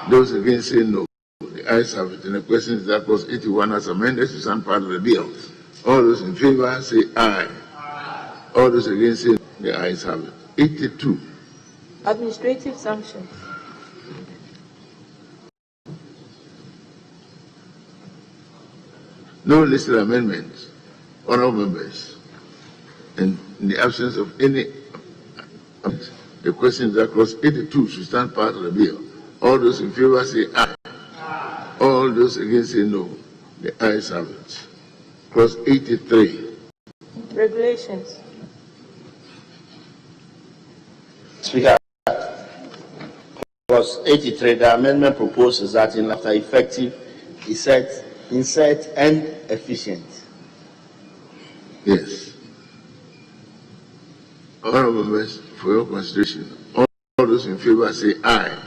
Those against say no. The ayes have it. And the question is that clause 81 as amended to stand part of the bill. All those in favor say aye. All those against say no. The ayes have it. 82. Administrative sanctions. No listed amendments. Honorable members, and in the absence of any, the question is that clause 82 should stand part of the bill. All those in favor say aye. All those against say no. The ayes have it. Clause 83. Regulations. Speaker, clause 83, the amendment proposes that in after effective, insert and efficient. Yes. Honorable members, for your consideration, all those in favor say aye.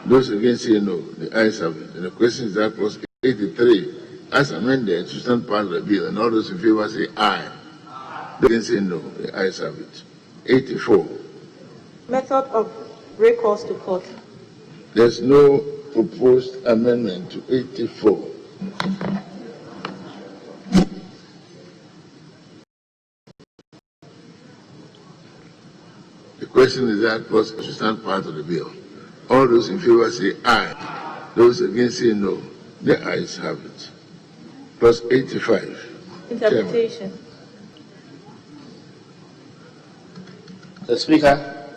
Those against say no. The ayes have it. And the question is that clause 83, as amended, to stand part of the bill, and all those in favor say aye. Those against say no. The ayes have it. 84. Method of recourse to court. There's no proposed amendment to 84. question is that clause should stand part of the bill. All those in favor say aye. Those against say no. The ayes have it. Clause 85. Interpretation. The Speaker,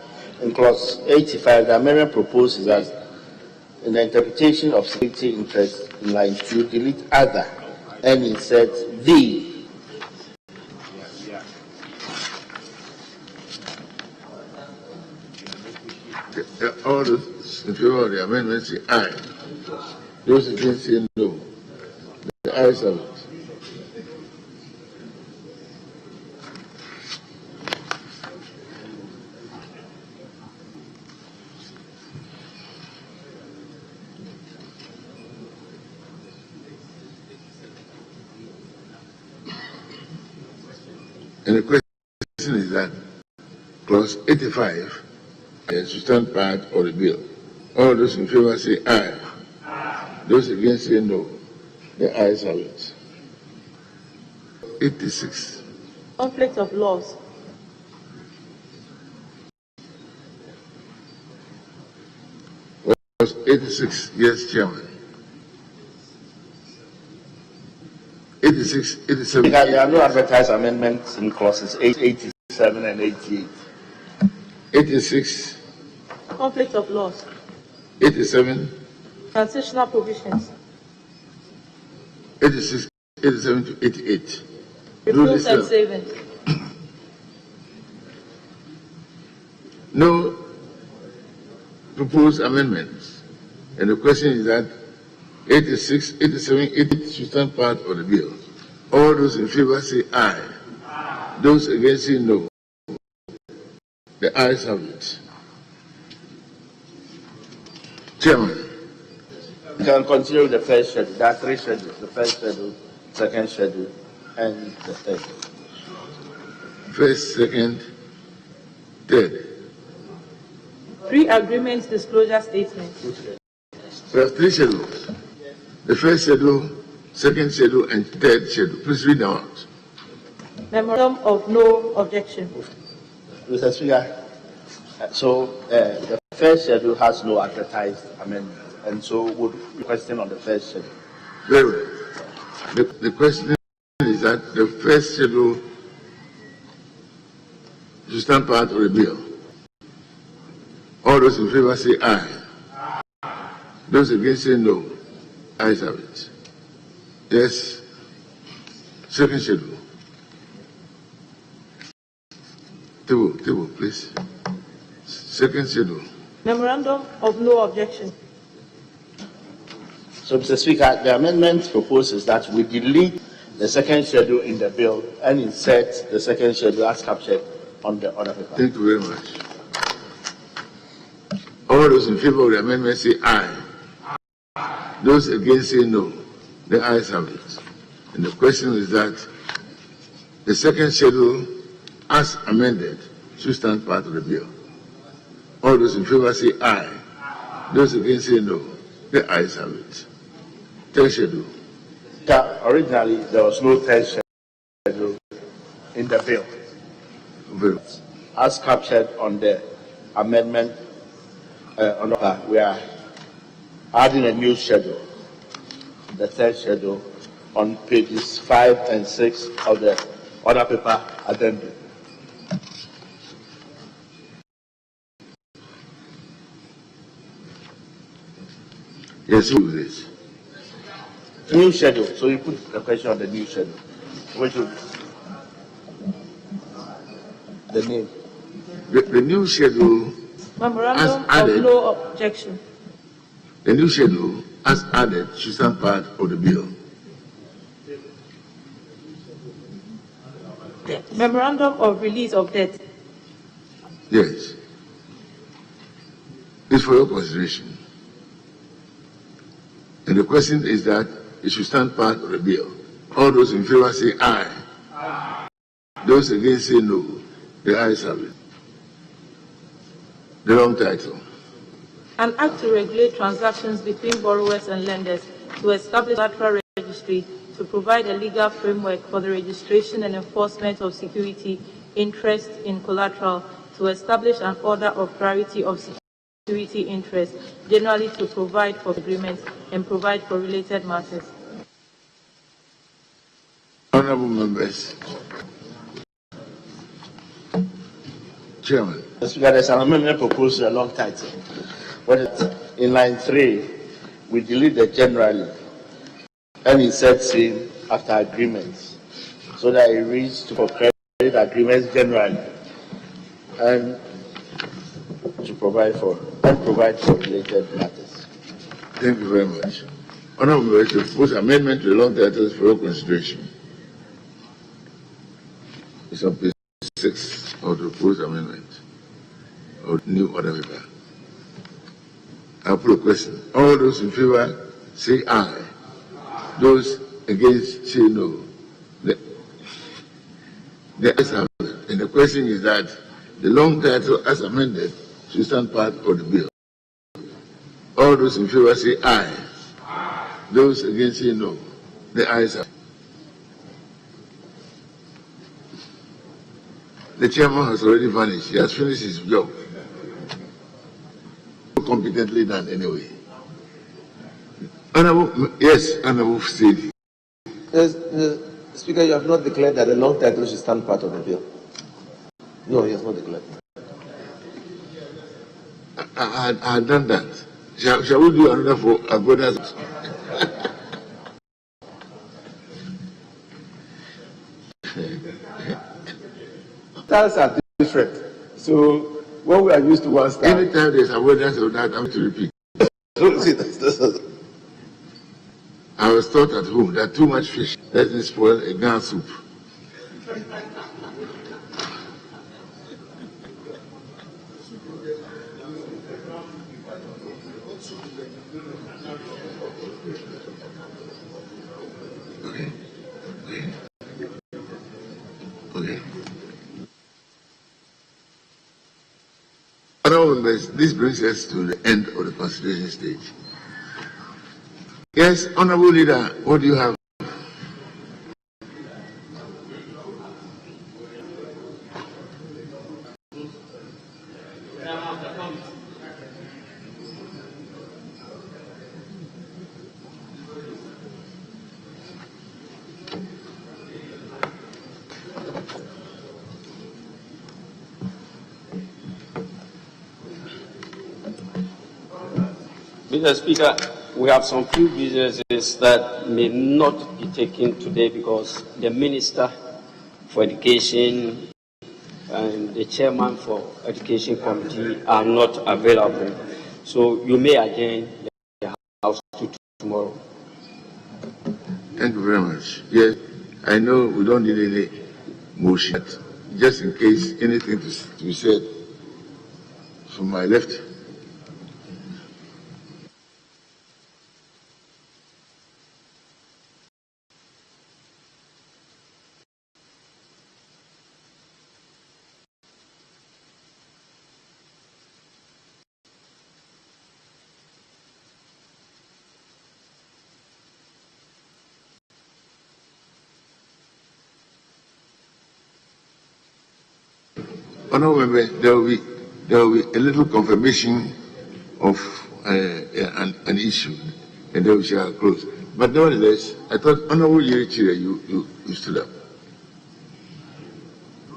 in clause 85, the amendment proposes that in the interpretation of security interest in line 2, delete other and insert the. All those in favor of the amendment say aye. Those against say no. The ayes have it. And the question is that clause 85 should stand part of the bill. All those in favor say aye. Those against say no. The ayes have it. 86. Conflict of laws. Clause 86. Yes, Chairman. 86, 87. There are no advertised amendments in clauses 87 and 88. 86. Conflict of laws. 87. Transitional provisions. 86, 87 to 88. Reforms and savings. No proposed amendments. And the question is that 86, 87, 88 should stand part of the bill. All those in favor say aye. Those against say no. The ayes have it. Chairman. We can continue with the first schedule. There are three schedules: the first schedule, second schedule, and the third. First, second, third. Pre-agreement disclosure statement. There are three schedules. The first schedule, second schedule, and third schedule. Please read them out. Memorandum of no objection. Mr. Speaker, so the first schedule has no advertised amendment, and so would be question on the first schedule. Very well. The question is that the first schedule should stand part of the bill. All those in favor say aye. Those against say no. Ayes have it. Yes. Second schedule. Table, please. Second schedule. Memorandum of no objection. So, Mr. Speaker, the amendment proposes that we delete the second schedule in the bill and insert the second schedule as captured on the other paper. Thank you very much. All those in favor of the amendment say aye. Those against say no. The ayes have it. And the question is that the second schedule, as amended, should stand part of the bill. All those in favor say aye. Those against say no. The ayes have it. Third schedule. Originally, there was no third schedule in the bill. As captured on the amendment, we are adding a new schedule, the third schedule, on pages 5 and 6 of the other paper addendum. Yes, who is this? New schedule. So you put the question on the new schedule. Which would the name? The new schedule. Memorandum added, of no objection. The new schedule, as added, should stand part of the bill. Memorandum of release of debt. Yes. It's for your consideration. And the question is that it should stand part of the bill. All those in favor say aye. Those against say no. The ayes have it. The long title. An act to regulate transactions between borrowers and lenders, to establish a collateral registry, to provide a legal framework for the registration and enforcement of security interest in collateral, to establish an order of priority of security interest, generally to provide for agreements and provide for related matters. Honorable members. Chairman. Mr. Speaker, there's an amendment proposed to a long title. But in line 3, we delete the generally and insert in after agreements, so that it reads to credit agreements generally and to provide for related matters. Thank you very much. Honorable members, to propose amendment to the long titles for your consideration. It's on page 6 of the proposed amendment of new order paper. I'll put a question. All those in favor say aye. Those against say no. The ayes have it. And the question is that the long title as amended should stand part of the bill. All those in favor say aye. Those against say no. The ayes have it. The chairman has already vanished. He has finished his job. Competently done anyway. Honorable, yes, Honorable State. Yes, Speaker, you have not declared that the long title should stand part of the bill. No, he has not declared. I had done that. Shall we do another for Agoda's? Styles are different. So when we are used to one style. Anytime there's avoidance of that, I'm to repeat. I was taught at home that too much fish doesn't spoil a Ghana soup. Okay. Honorable members, this brings us to the end of the consideration stage. Yes, Honorable Leader, what do you have? Mr. Speaker, we have some few businesses that may not be taken today because the Minister for Education and the Chairman for Education Committee are not available. So you may adjourn the House to tomorrow. Thank you very much. Yes, I know we don't need any motion, just in case anything to be said from my left. Honorable member, there will be a little confirmation of an issue, and then we shall close. But nevertheless, I thought Honorable Yerichire, you stood up.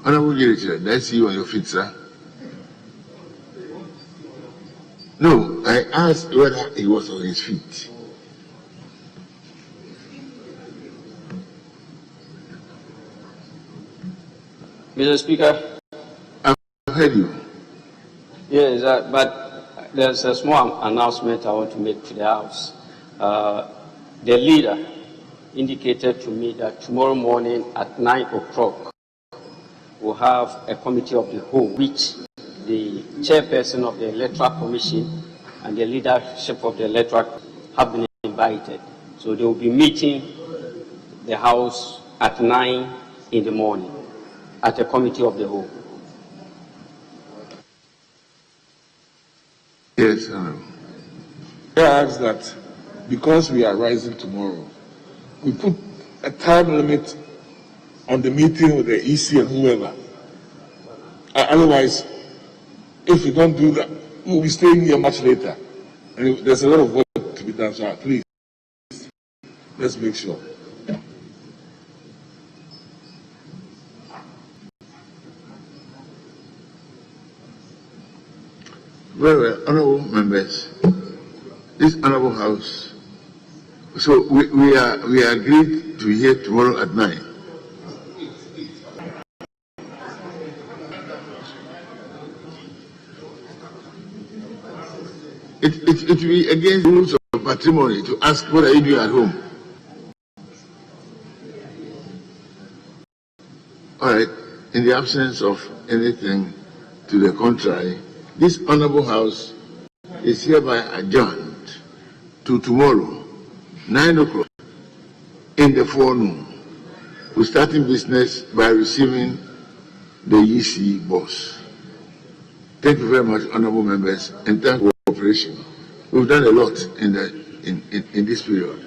Honorable Yerichire, did I see you on your feet, sir? No, I asked whether he was on his feet. Mr. Speaker. I've heard you. Yes, but there's a small announcement I want to make to the House. The leader indicated to me that tomorrow morning at 9 o'clock we'll have a committee of the whole, which the chairperson of the Electoral Commission and the leadership of the Electoral have been invited. So they will be meeting the House at 9 in the morning at a committee of the whole. Yes, I know. I ask that because we are rising tomorrow, we put a time limit on the meeting with the EC and whoever. Otherwise, If we don't do that, we'll be staying here much later. And there's a lot of work to be done, so please, let's make sure. Well, honorable members, this honorable house, so we agreed to be here tomorrow at 9. It will be against the rules of patrimony to ask what are you doing at home. All right, in the absence of anything to the contrary, this honorable house is hereby adjourned to tomorrow, 9 o'clock in the forenoon. We're starting business by receiving the EC boss. Thank you very much, honorable members, and thank you for your cooperation. We've done a lot in this period.